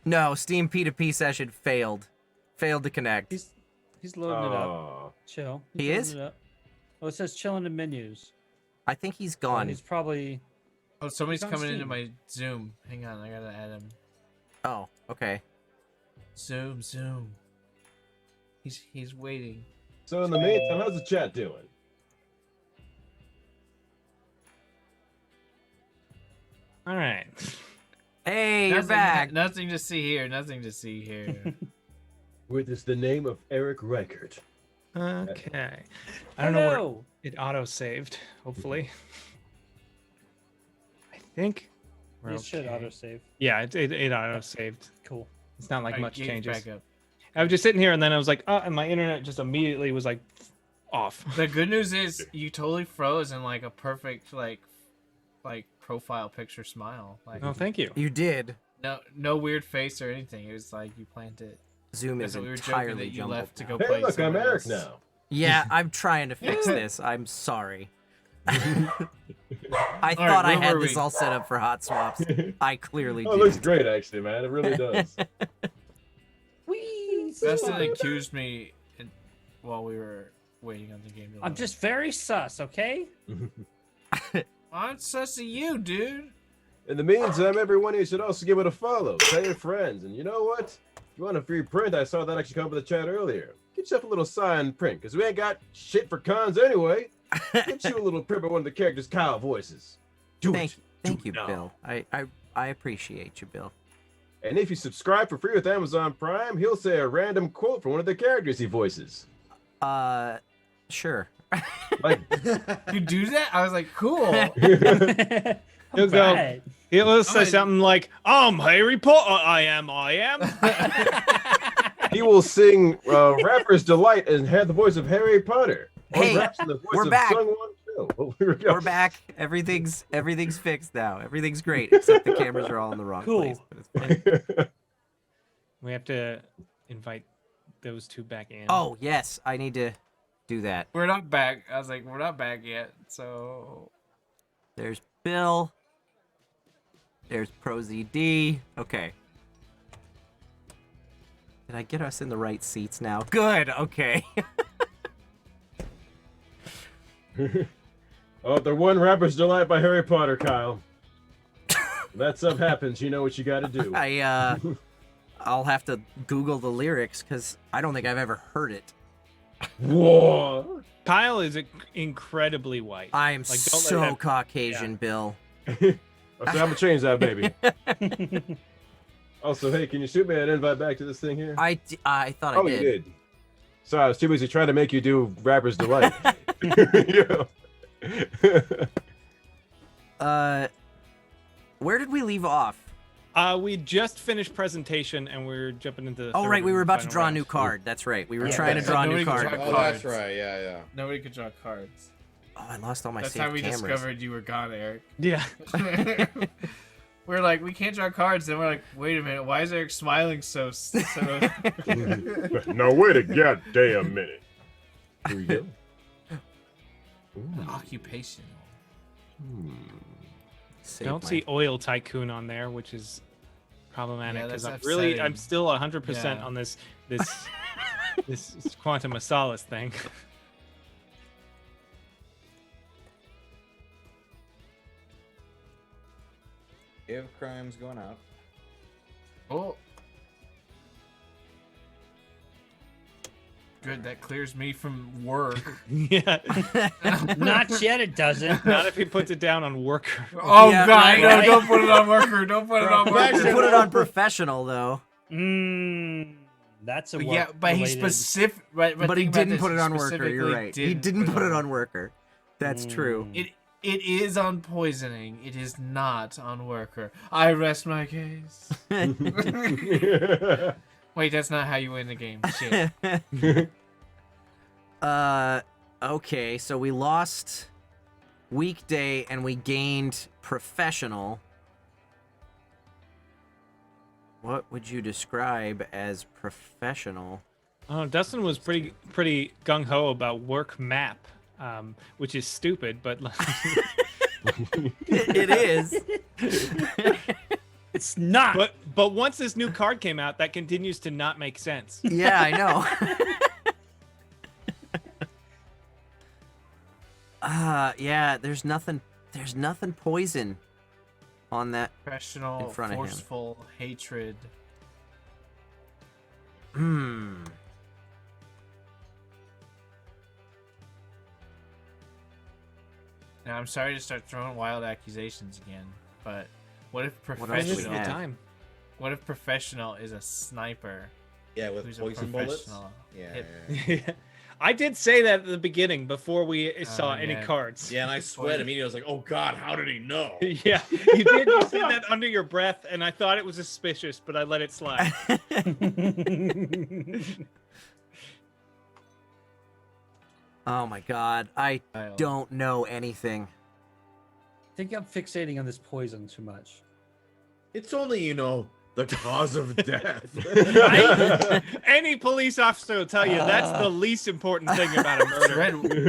No, Steam P2P session failed. Failed to connect. He's loading it up. Oh. Chill. He He's is? loading it up. Oh, it says chilling in menus. I think he's Oh, gone. he's probably. Oh, somebody's He's on coming into Steam. my Zoom. Hang on, I gotta add him. Oh, okay. Zoom. He's waiting. So in the meantime, how's the chat doing? All right. Hey, you're back. Nothing to see here. Nothing to see here. What is the name of Eric Reichert? Okay. I don't know where Hello. it auto saved. Hopefully. I think. We're It should okay. autosave. Yeah, it auto saved. Cool. It's not like Alright, much Gabe's changes. back up. I was just sitting here and then I was like, oh, and my internet just immediately was like off. The good news is you totally froze in like a perfect like profile picture smile. Like Oh, thank you. You did. no weird face or anything. It was like you planned it. Zoom That's is what we were joking entirely that you jumbled left to now. go Hey, play. look, I'm somewhere Eric else. now. Yeah, I'm trying to fix this. I'm sorry. I All thought right, I where had were this we? all set up for hot swaps. I clearly Oh, it looks didn't. great, actually, man. It really does. Whee! Dustin accused me while we were waiting on the game to load. I'm just very sus, okay? I'm sus of you, dude. In the meantime, everyone, you should also give it a follow. Tell your friends. And you know what? If you want a free print, I saw that actually come up in the chat earlier. Get yourself a little signed print, because we ain't got shit for cons anyway. Get you a little print by one of the characters Kyle voices. Do Thank it. thank Do you, it now. Bill. I appreciate you, Bill. And if you subscribe for free with Amazon Prime, he'll say a random quote from one of the characters he voices. Sure. Like, You do that? I was like, cool. He'll go. Alright. He'll say Oh, something like, Harry Potter. I am. he will sing Rapper's Delight and have the voice of Harry Potter. Or Hey, perhaps in the voice we're of back. SungWon Cho. Oh, here we go. We're back. Everything's fixed now. Everything's great, except the cameras are all in the wrong Cool. place. But it's fine. We have to invite those two back in. Oh yes, I need to do that. We're not back. I was like, we're not back yet. So There's Bill. There's ProZD. Okay. Did I get us in the right seats now? Good. Okay. Oh, the one Rapper's Delight by Harry Potter, Kyle. When that stuff happens, you know what you got to do. I'll have to Google the lyrics because I don't think I've ever heard it. Whoa! Kyle is incredibly white. I am Like, don't let so that- Caucasian, Bill. Okay, I'm gonna change that, baby. Also, hey, can you shoot me an invite back to this thing here? I thought I Oh, did. you did. Sorry, I was too busy trying to make you do Rapper's Delight. Yeah. Where did we leave off? We just finished presentation and we're jumping into the Oh, third right, we and were about to final draw a round. new card. That's right. We were Yeah, trying to yeah. draw a new Nobody can card. draw Oh, cards. that's right. Yeah, yeah. Nobody could draw cards. Oh, I lost all my That's saved how we cameras. discovered you were gone, Eric. Yeah. We're like, we can't draw cards. Then we're like, wait a minute, why is Eric smiling so? Now wait a goddamn minute. Here we go. Occupation. Save Don't my- see oil tycoon on there, which is problematic Yeah, because that's I'm upsetting. still 100% Yeah. on this this Quantum of Solace thing. If crime's going out. Oh. Good, that clears me from work. Yeah. Not yet, it doesn't. Not if he puts it down on worker. Oh Yeah, God, right, no! right. Don't put it on worker. Don't put it on You worker. put it on professional though, That's a Yeah, but he work-related- specific. Right, but he think about didn't this, put it he on worker. You're specifically right. He didn't put it on worker. That's true. It is on poisoning. It is not on worker. I rest my case. Wait, that's not how you win the game. Shit. Okay, so we lost weekday and we gained professional. What would you describe as professional? Oh, Dustin was pretty gung ho about work map, which is stupid, but It is. It's not. but once this new card came out, that continues to not make sense. Yeah, I know. Yeah, there's nothing poison on that. Professional, In front of him. forceful, hatred. Hmm. Now, I'm sorry to start throwing wild accusations again, but what if else do This is we the have? professional? time. What if professional is a sniper? Yeah, with Who's a poison bullets. professional? Yeah, Hit- yeah, yeah. I did say that at the beginning before we saw any yeah. cards. Yeah, and I sweat immediately. I was like, "Oh God, how did he know?" Yeah, you did. You said that under your breath, and I thought it was suspicious, but I let it slide. Oh my god, I Wild. don't know anything. I think I'm fixating on this poison too much. It's only the cause of death. Any police officer will tell you that's the least important thing about a It's murder.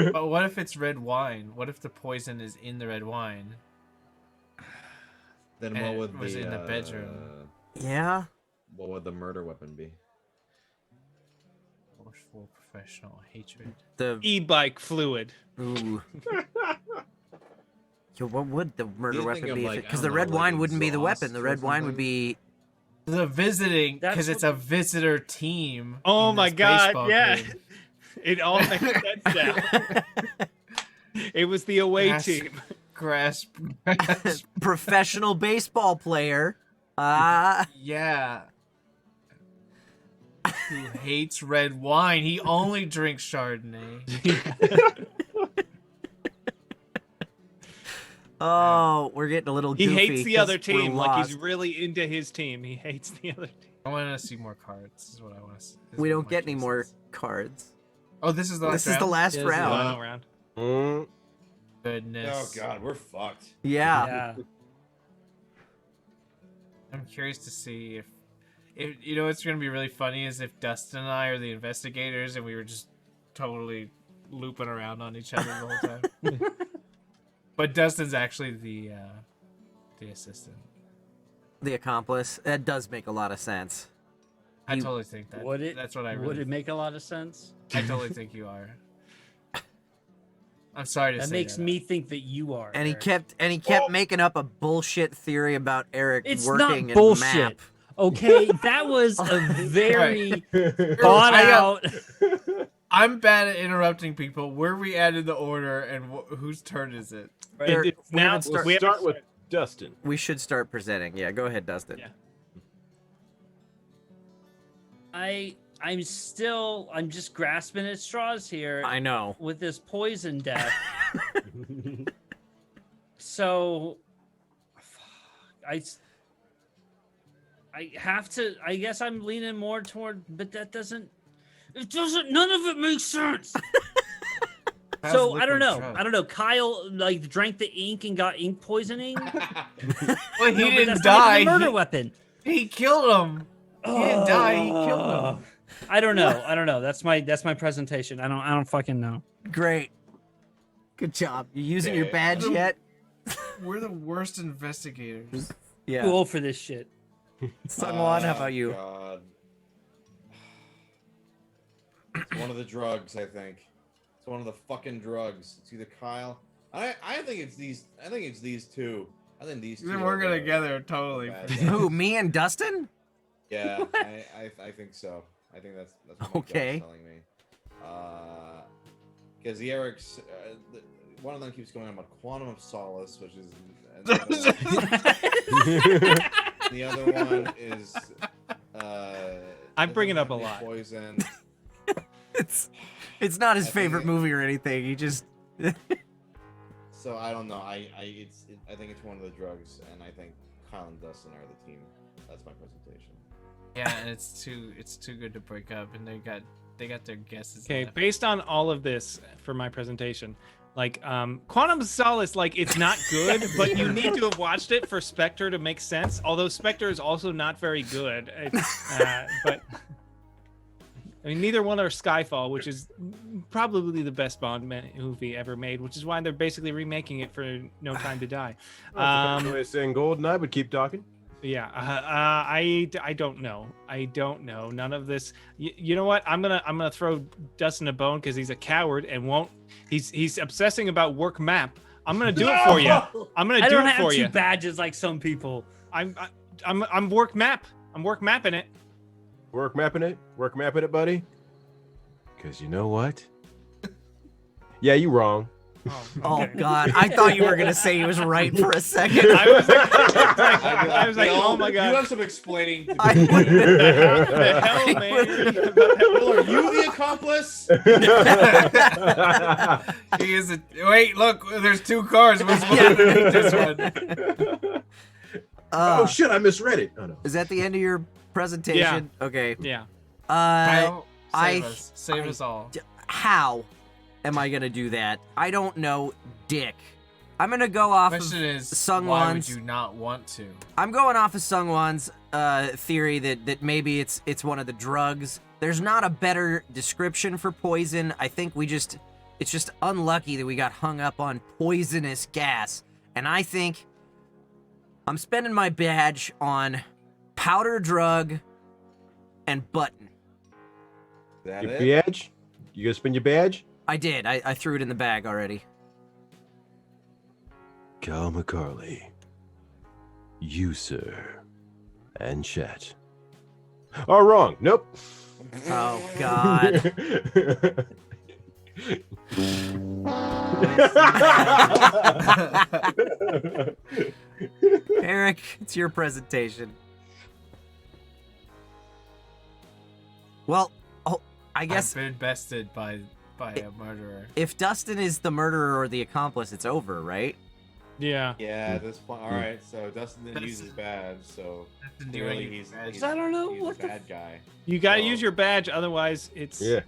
red. But what if it's red wine? What if the poison is in the red wine? Then And what it would was the in the bedroom. Yeah. What would the murder weapon be? Forceful, professional, hatred. The E-bike fluid. ooh. Yo, what would the murder He's weapon thinking be? of, like, Because I the don't red know, like wine wouldn't be the exhaust weapon. The or red wine would something? be. The visiting, That's because it's what- a visitor team. Oh in my this god, baseball yeah. game. It all makes sense now. It was the away Grasp- team. Grasp. Professional baseball player. Yeah. Who hates red wine? He only drinks Chardonnay. Oh, we're getting a little He goofy. hates the 'cause other we're team. Like he's lost. really into his team. He hates the other team. I want to see more cards. This is what I want to see. This We is don't my get any more choices. cards. Oh, this is the last This is the round? last Yeah, this is the round. final round. Mm. Goodness. Oh God, we're fucked. Yeah. Yeah. I'm curious to see if you know what's going to be really funny is if Dustin and I are the investigators and we were just totally looping around on each other the whole time. But Dustin's actually the assistant. The accomplice. That does make a lot of sense. I You- totally think that. Would it? That's what I Would really. it make a lot of sense? I totally think you are. I'm sorry to That say makes that. me think that you are. And he Eric. kept making up a bullshit theory about Eric It's working not in bullshit. map. Okay, that was a very thought I out. I'm bad at interrupting people. Where we added the order and whose turn is it? There- It's we now haven't start- We'll start with Dustin. We should start presenting. Yeah, go ahead, Dustin. Yeah. I'm just grasping at straws here I know. with this poison death. So, I have to. I guess I'm leaning more toward, but that doesn't. It doesn't. None of it makes sense. How's So I don't liquid know. drug? I don't know. Kyle like drank the ink and got ink poisoning. Well, he No, but didn't that's die. not even a murder weapon. He killed him. He didn't die. He killed him. I don't know. I don't know. That's my presentation. I don't fucking know. Great. Good job. You using your Okay. badge yet? We're the worst investigators. Yeah. Too old for this shit. Sungwon, how about you? God. It's one of the drugs, I think. It's one of the fucking drugs. It's either Kyle. I think it's these. I think it's these two. I think these two. We're are working the together totally. bad Who, guys. me and Dustin? Yeah, I think so. I think that's what my gut's Okay. telling me. Because the Eric's one of them keeps going on about Quantum of Solace, which is the other one is. I'm bringing up a Deadly lot. Poison. It's not his I think favorite it- movie or anything. He just So I don't know. I think it's one of the drugs, and I think Kyle and Dustin are the team. That's my presentation. Yeah, and it's too good to break up, and they got their guesses. Okay, left. based on all of this for my presentation, like Quantum of Solace, like it's not good, but you need to have watched it for Spectre to make sense. Although Spectre is also not very good, but I mean neither one are Skyfall, which is probably the best Bond movie ever made, which is why they're basically remaking it for No Time to Die. That's a way of saying GoldenEye, but keep talking. Yeah, I don't know. I don't know. None of this. You know what? I'm gonna throw Dustin a bone because he's a coward and won't. He's obsessing about work map. I'm gonna do it for you. I'm gonna I do don't it have for two you. badges like some people. I'm work map. I'm work mapping it. Work mapping it, buddy. Because you know what? Yeah, you wrong. Oh God! I thought you were gonna say he was right for a second. I was like, oh my You god. have some explaining to do. I What wouldn't- the hell, man? Bill, are you the accomplice? He is a wait. Look, there's two cars. Which one to make this one? Oh shit, I misread it. Oh no. Is that the end of your presentation? Okay. Yeah. Kyle, I- save us all. How am I gonna do that? I don't know, Dick. I'm gonna go off Question of is, Sungwon's. why would you not want to? I'm going off of Sungwon's theory that maybe it's one of the drugs. There's not a better description for poison. I think it's just unlucky that we got hung up on poisonous gas. And I think I'm spending my badge on powder drug and button. That Your it? badge? You gonna spin your badge? I did. I threw it in the bag already. Cal McCarley. You, sir. And chat. Oh, wrong. Nope. Oh God. Eric, it's your presentation. Well, I guess I've been bested by a murderer. if Dustin is the murderer or the accomplice, it's over, right? Yeah. Yeah, at this point. All right, so Dustin didn't use his badge, so Didn't do clearly any he's badge. I don't know he's what a the bad guy. You gotta So- use your badge, otherwise it's. Yeah.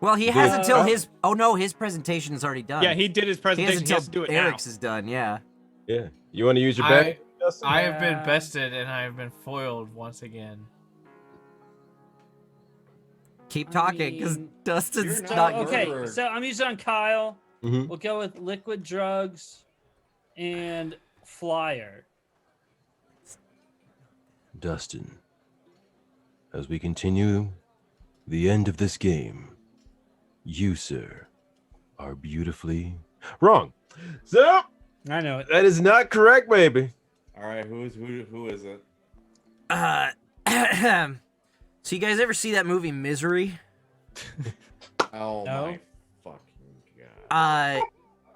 Well, he has Uh, until his. Oh no, his presentation is already done. Yeah, he did his He has presentation. He has to until do it now. Eric's is done. Yeah. Yeah. You want to use your badge? Dustin? I have been Yeah. bested and I have been foiled once again. Keep I talking, because mean, Dustin's you're So, not. not- okay, murderer. so I'm using on Kyle. Mhm. We'll go with liquid drugs and flyer. Dustin, as we continue the end of this game, you, sir, are beautifully wrong. So I know it. that is not correct, baby. All right, who is it? So you guys ever see that movie Misery? Oh No. my fucking god.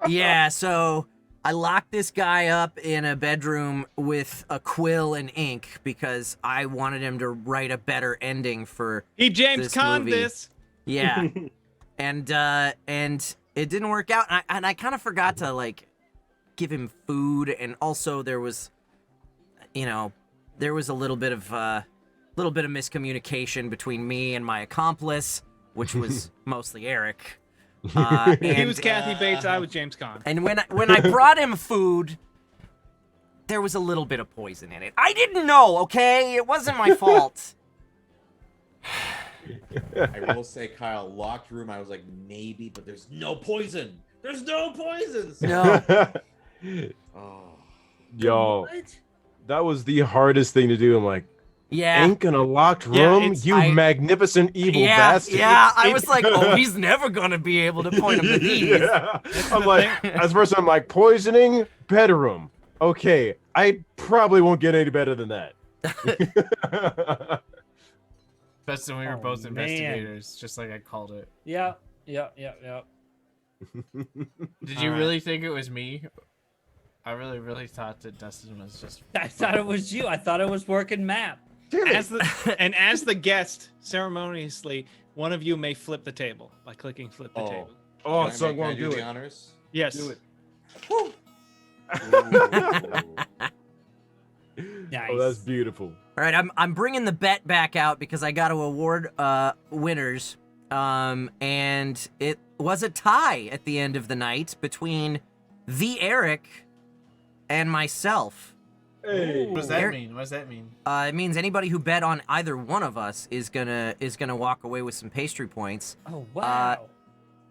Yeah. So I locked this guy up in a bedroom with a quill and ink because I wanted him to write a better ending for. He James This Conned movie. this. Yeah. and it didn't work out, and I kind of forgot to like give him food, and also there was, you know, there was a little bit of miscommunication between me and my accomplice, which was mostly Eric. He was Kathy Bates. I was James Caan. And when I brought him food, there was a little bit of poison in it. I didn't know, okay? It wasn't my fault. I will say, Kyle, locked room. I was like, maybe, but there's no poison. There's no poison. No. Oh. Yo, What? that was the hardest thing to do. I'm like, Yeah. ink in a locked Yeah, room? it's- You magnificent evil bastard. Yeah, I was like, oh, he's never gonna be able to point him to these. Yeah. I'm like, as first I'm like, poisoning, bedroom. Okay, I probably won't get any better than that. Especially when we were Oh, both man. investigators, just like I called it. Yeah. Did you really think it was me? I really thought that Dustin was just. I thought it was you. I thought it was working map. As the guest, ceremoniously, one of you may flip the table by clicking flip the table. Oh, Can I SungWon, do do the it. honors? Yes. Do it. Nice. Oh, that's beautiful. All right, I'm bringing the bet back out because I got to award winners. And it was a tie at the end of the night between the Eric and myself. Hey. What does that Eric- mean? What does that mean? It means anybody who bet on either one of us is gonna walk away with some pastry points. Oh wow.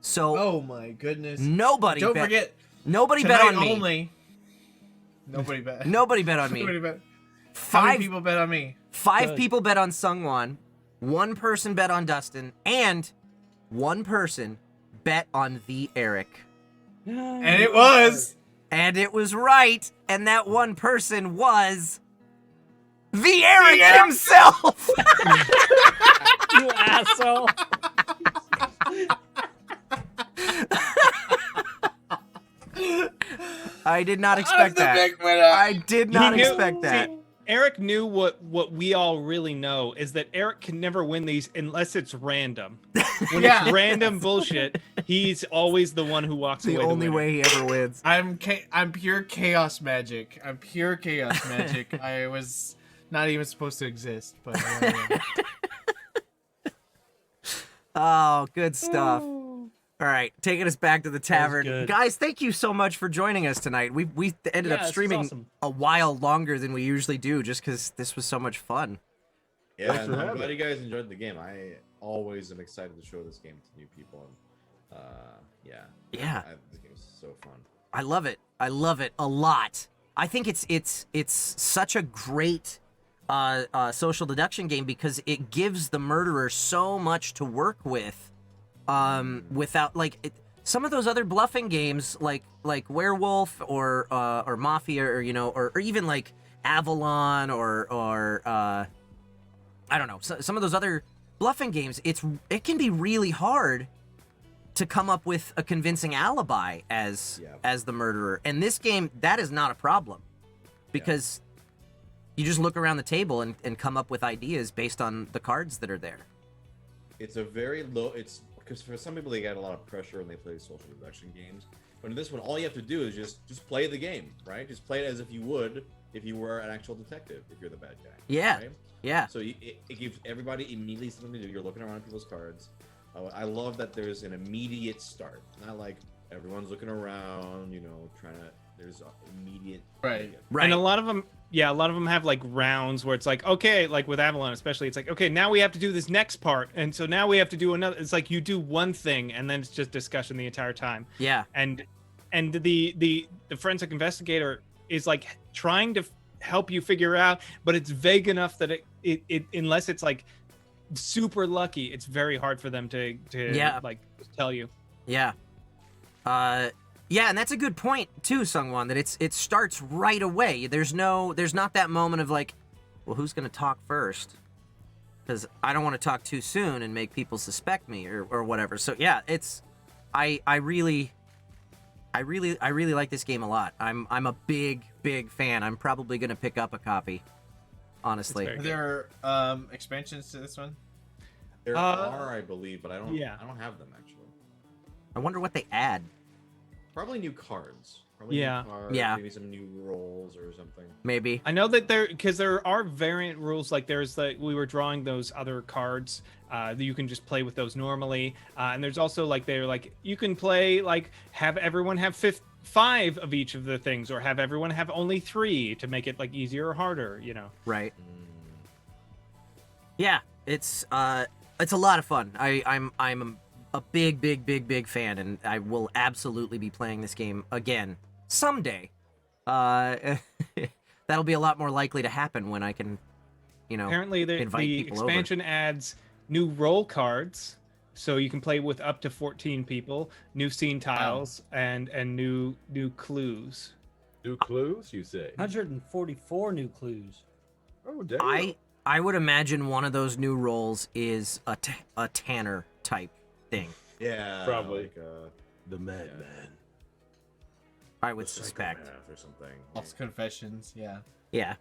So Oh my goodness! nobody Don't bet. forget, Nobody bet tonight on me. only. Nobody bet. Nobody bet on me. Nobody bet. How many Five people bet on me? Good. people bet on SungWon. One person bet on Dustin, and one person bet on the Eric. And it was. And it was right, and that one person was the Eric himself. You asshole. I did not expect that. winner. I did not He knew- expect that. See, Eric knew what we all really know is that Eric can never win these unless it's random. When Yeah. it's random bullshit, he's always the one who walks The away. only winner. way he ever wins. I'm pure chaos magic. I'm pure chaos magic. I was not even supposed to exist, but Oh, good stuff. All right, taking us back to the tavern. good. Guys, thank you so much for joining us tonight. We ended Yeah, up this is streaming awesome. a while longer than we usually do just because this was so much fun. Yeah, Thanks for and I'm having glad me. you guys enjoyed the game. I always am excited to show this game to new people. And, yeah. Yeah. This game is so fun. I love it. I love it a lot. I think it's such a great social deduction game because it gives the murderer so much to work with. Without some of those other bluffing games like Werewolf or Mafia or even like Avalon or I don't know, some of those other bluffing games, it can be really hard to come up with a convincing alibi as the murderer. And this game, that is not a problem because you just look around the table and come up with ideas based on the cards that are there. It's a very low. It's because for some people they get a lot of pressure when they play social deduction games. But in this one, all you have to do is just play the game, right? Just play it as if you would if you were an actual detective. If you're the bad guy. Yeah. Right? Yeah. So it gives everybody immediately something to do. You're looking around at people's cards. I love that there's an immediate start. Not like everyone's looking around, trying to. There's immediate. Right. Right. And a lot of them have like rounds where it's like, okay, like with Avalon especially, it's like, okay, now we have to do this next part, and so now we have to do another. It's like you do one thing and then it's just discussion the entire time. Yeah. And the forensic investigator is like trying to help you figure out, but it's vague enough that it unless it's like super lucky, it's very hard for them to like tell you. Yeah. Yeah, and that's a good point too, SungWon, that it starts right away. There's not that moment of like, well, who's gonna talk first? Because I don't want to talk too soon and make people suspect me or whatever. So yeah, I really like this game a lot. I'm a big fan. I'm probably gonna pick up a copy. Honestly. It's Are there expansions to this one? There are, I believe, but I don't. Yeah. I don't have them actually. I wonder what they add. Probably new cards. Probably Yeah. New cards, Yeah. Maybe some new rolls or something. Maybe. I know that because there are variant rules. Like there's like we were drawing those other cards that you can just play with those normally, and there's also like they're like you can play like have everyone have 5 of each of the things, or have everyone have only 3 to make it like easier or harder. You know. Right. Yeah, it's a lot of fun. I'm a big fan, and I will absolutely be playing this game again someday. That'll be a lot more likely to happen when I can, Apparently, invite the people over. expansion adds new role cards, so you can play with up to 14 people. New scene tiles and new clues. New clues, you say? 144 new clues. Oh, damn. I would imagine one of those new roles is a Tanner type thing. Yeah. Probably. Like, The Madman. I would suspect. Psychopath or something. False confessions. Yeah. Yeah.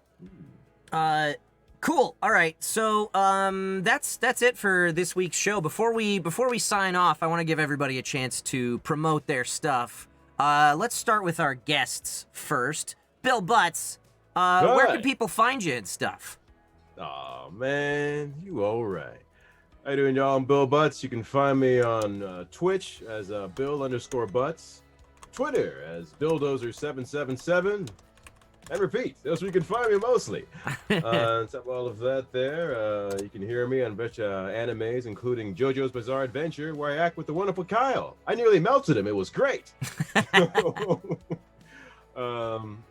Cool. All right. So that's it for this week's show. Before we sign off, I want to give everybody a chance to promote their stuff. Let's start with our guests first. Bill Butts, where can Hi. people find you and stuff? Aw, man, you all right. How you doing, y'all? I'm Bill Butts. You can find me on Twitch as Bill_Butts, Twitter as Billdozer777, and repeat. That's where you can find me mostly. On top of all of that there, you can hear me on a bunch of animes, including JoJo's Bizarre Adventure, where I act with the wonderful Kyle. I nearly melted him. It was great.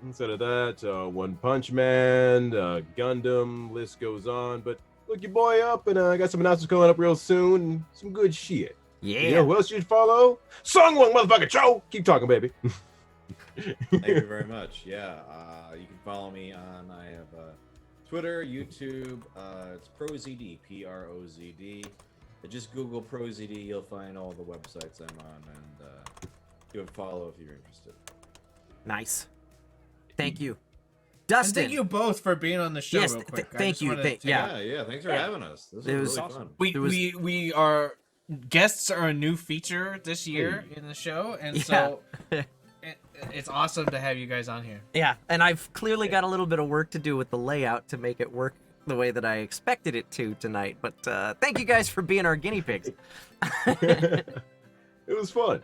Instead of that, One Punch Man, Gundam, list goes on. But look your boy up, and I got some announcements coming up real soon. And some good shit. Yeah. You know who else you should follow? SungWon motherfucker Cho. Keep talking, baby. Thank you very much. Yeah, you can follow me on. I have Twitter, YouTube. It's ProZD, PROZD. Just Google ProZD. You'll find all the websites I'm on, and give a follow if you're interested. Nice. Thank you, Dustin. And thank you both for being on the show. Yes, real quick. I thank just you. wanted to- Yeah. Thanks for having us. This It was was really awesome. fun. We are guests are a new feature this year in the show, and so it's awesome to have you guys on here. Yeah, and I've clearly got a little bit of work to do with the layout to make it work the way that I expected it to tonight. But thank you guys for being our guinea pigs. It was fun.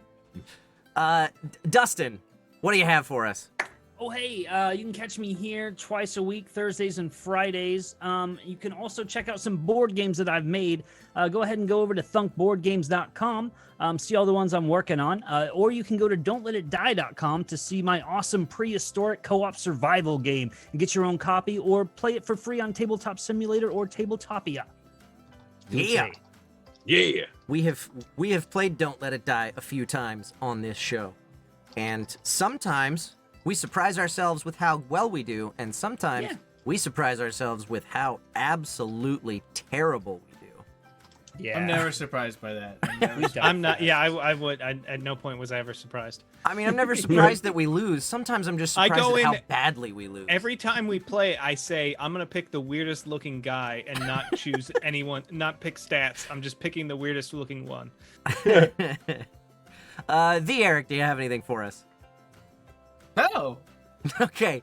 Dustin, what do you have for us? Oh, hey, you can catch me here twice a week, Thursdays and Fridays. You can also check out some board games that I've made. Go ahead and go over to thunkboardgames.com, see all the ones I'm working on. Or you can go to don'tletitdie.com to see my awesome prehistoric co-op survival game and get your own copy or play it for free on Tabletop Simulator or Tabletopia. Yeah. Yeah. We have played Don't Let It Die a few times on this show. And sometimes we surprise ourselves with how well we do, and sometimes we surprise ourselves with how absolutely terrible we do. Yeah. I'm never surprised by that. I'm not. Yeah, I would. At no point was I ever surprised. I mean, I'm never surprised that we lose. Sometimes I'm just I surprised go at how in badly we lose. Every time we play, I say I'm gonna pick the weirdest looking guy and not choose anyone, not pick stats. I'm just picking the weirdest looking one. The Eric, do you have anything for us? No. Okay.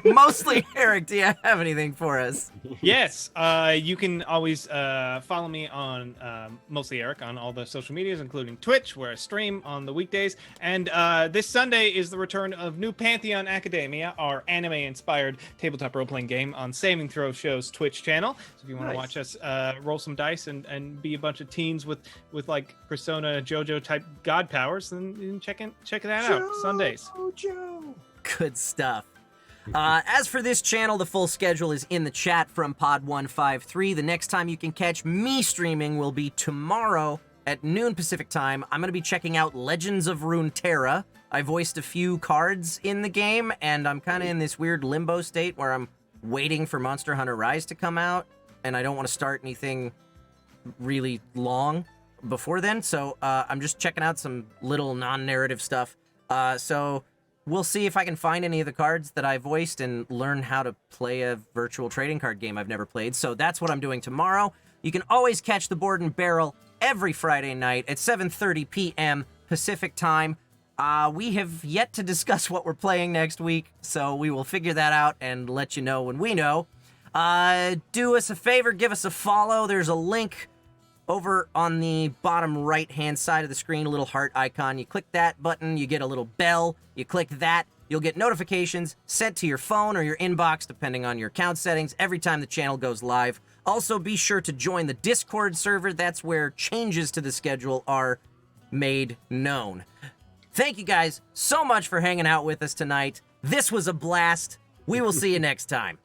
Mostly Eric, do you have anything for us? Yes, you can always follow me on Mostly Eric on all the social medias, including Twitch, where I stream on the weekdays. And this Sunday is the return of New Pantheon Academia, our anime-inspired tabletop role-playing game on Saving Throw Show's Twitch channel. So if you want to watch us roll some dice and be a bunch of teens with like Persona JoJo type god powers, then check that out Sundays. Good stuff. As for this channel, the full schedule is in the chat from Pod153. The next time you can catch me streaming will be tomorrow at noon Pacific time. I'm going to be checking out Legends of Runeterra. I voiced a few cards in the game, and I'm kind of in this weird limbo state where I'm waiting for Monster Hunter Rise to come out, and I don't want to start anything really long before then, so I'm just checking out some little non-narrative stuff. So we'll see if I can find any of the cards that I voiced and learn how to play a virtual trading card game I've never played. So that's what I'm doing tomorrow. You can always catch the Board and Barrel every Friday night at 7:30 p.m. Pacific time. We have yet to discuss what we're playing next week, so we will figure that out and let you know when we know. Do us a favor, give us a follow. There's a link over on the bottom right-hand side of the screen, a little heart icon. You click that button, you get a little bell. You click that, you'll get notifications sent to your phone or your inbox, depending on your account settings, every time the channel goes live. Also, be sure to join the Discord server. That's where changes to the schedule are made known. Thank you guys so much for hanging out with us tonight. This was a blast. We will see you next time.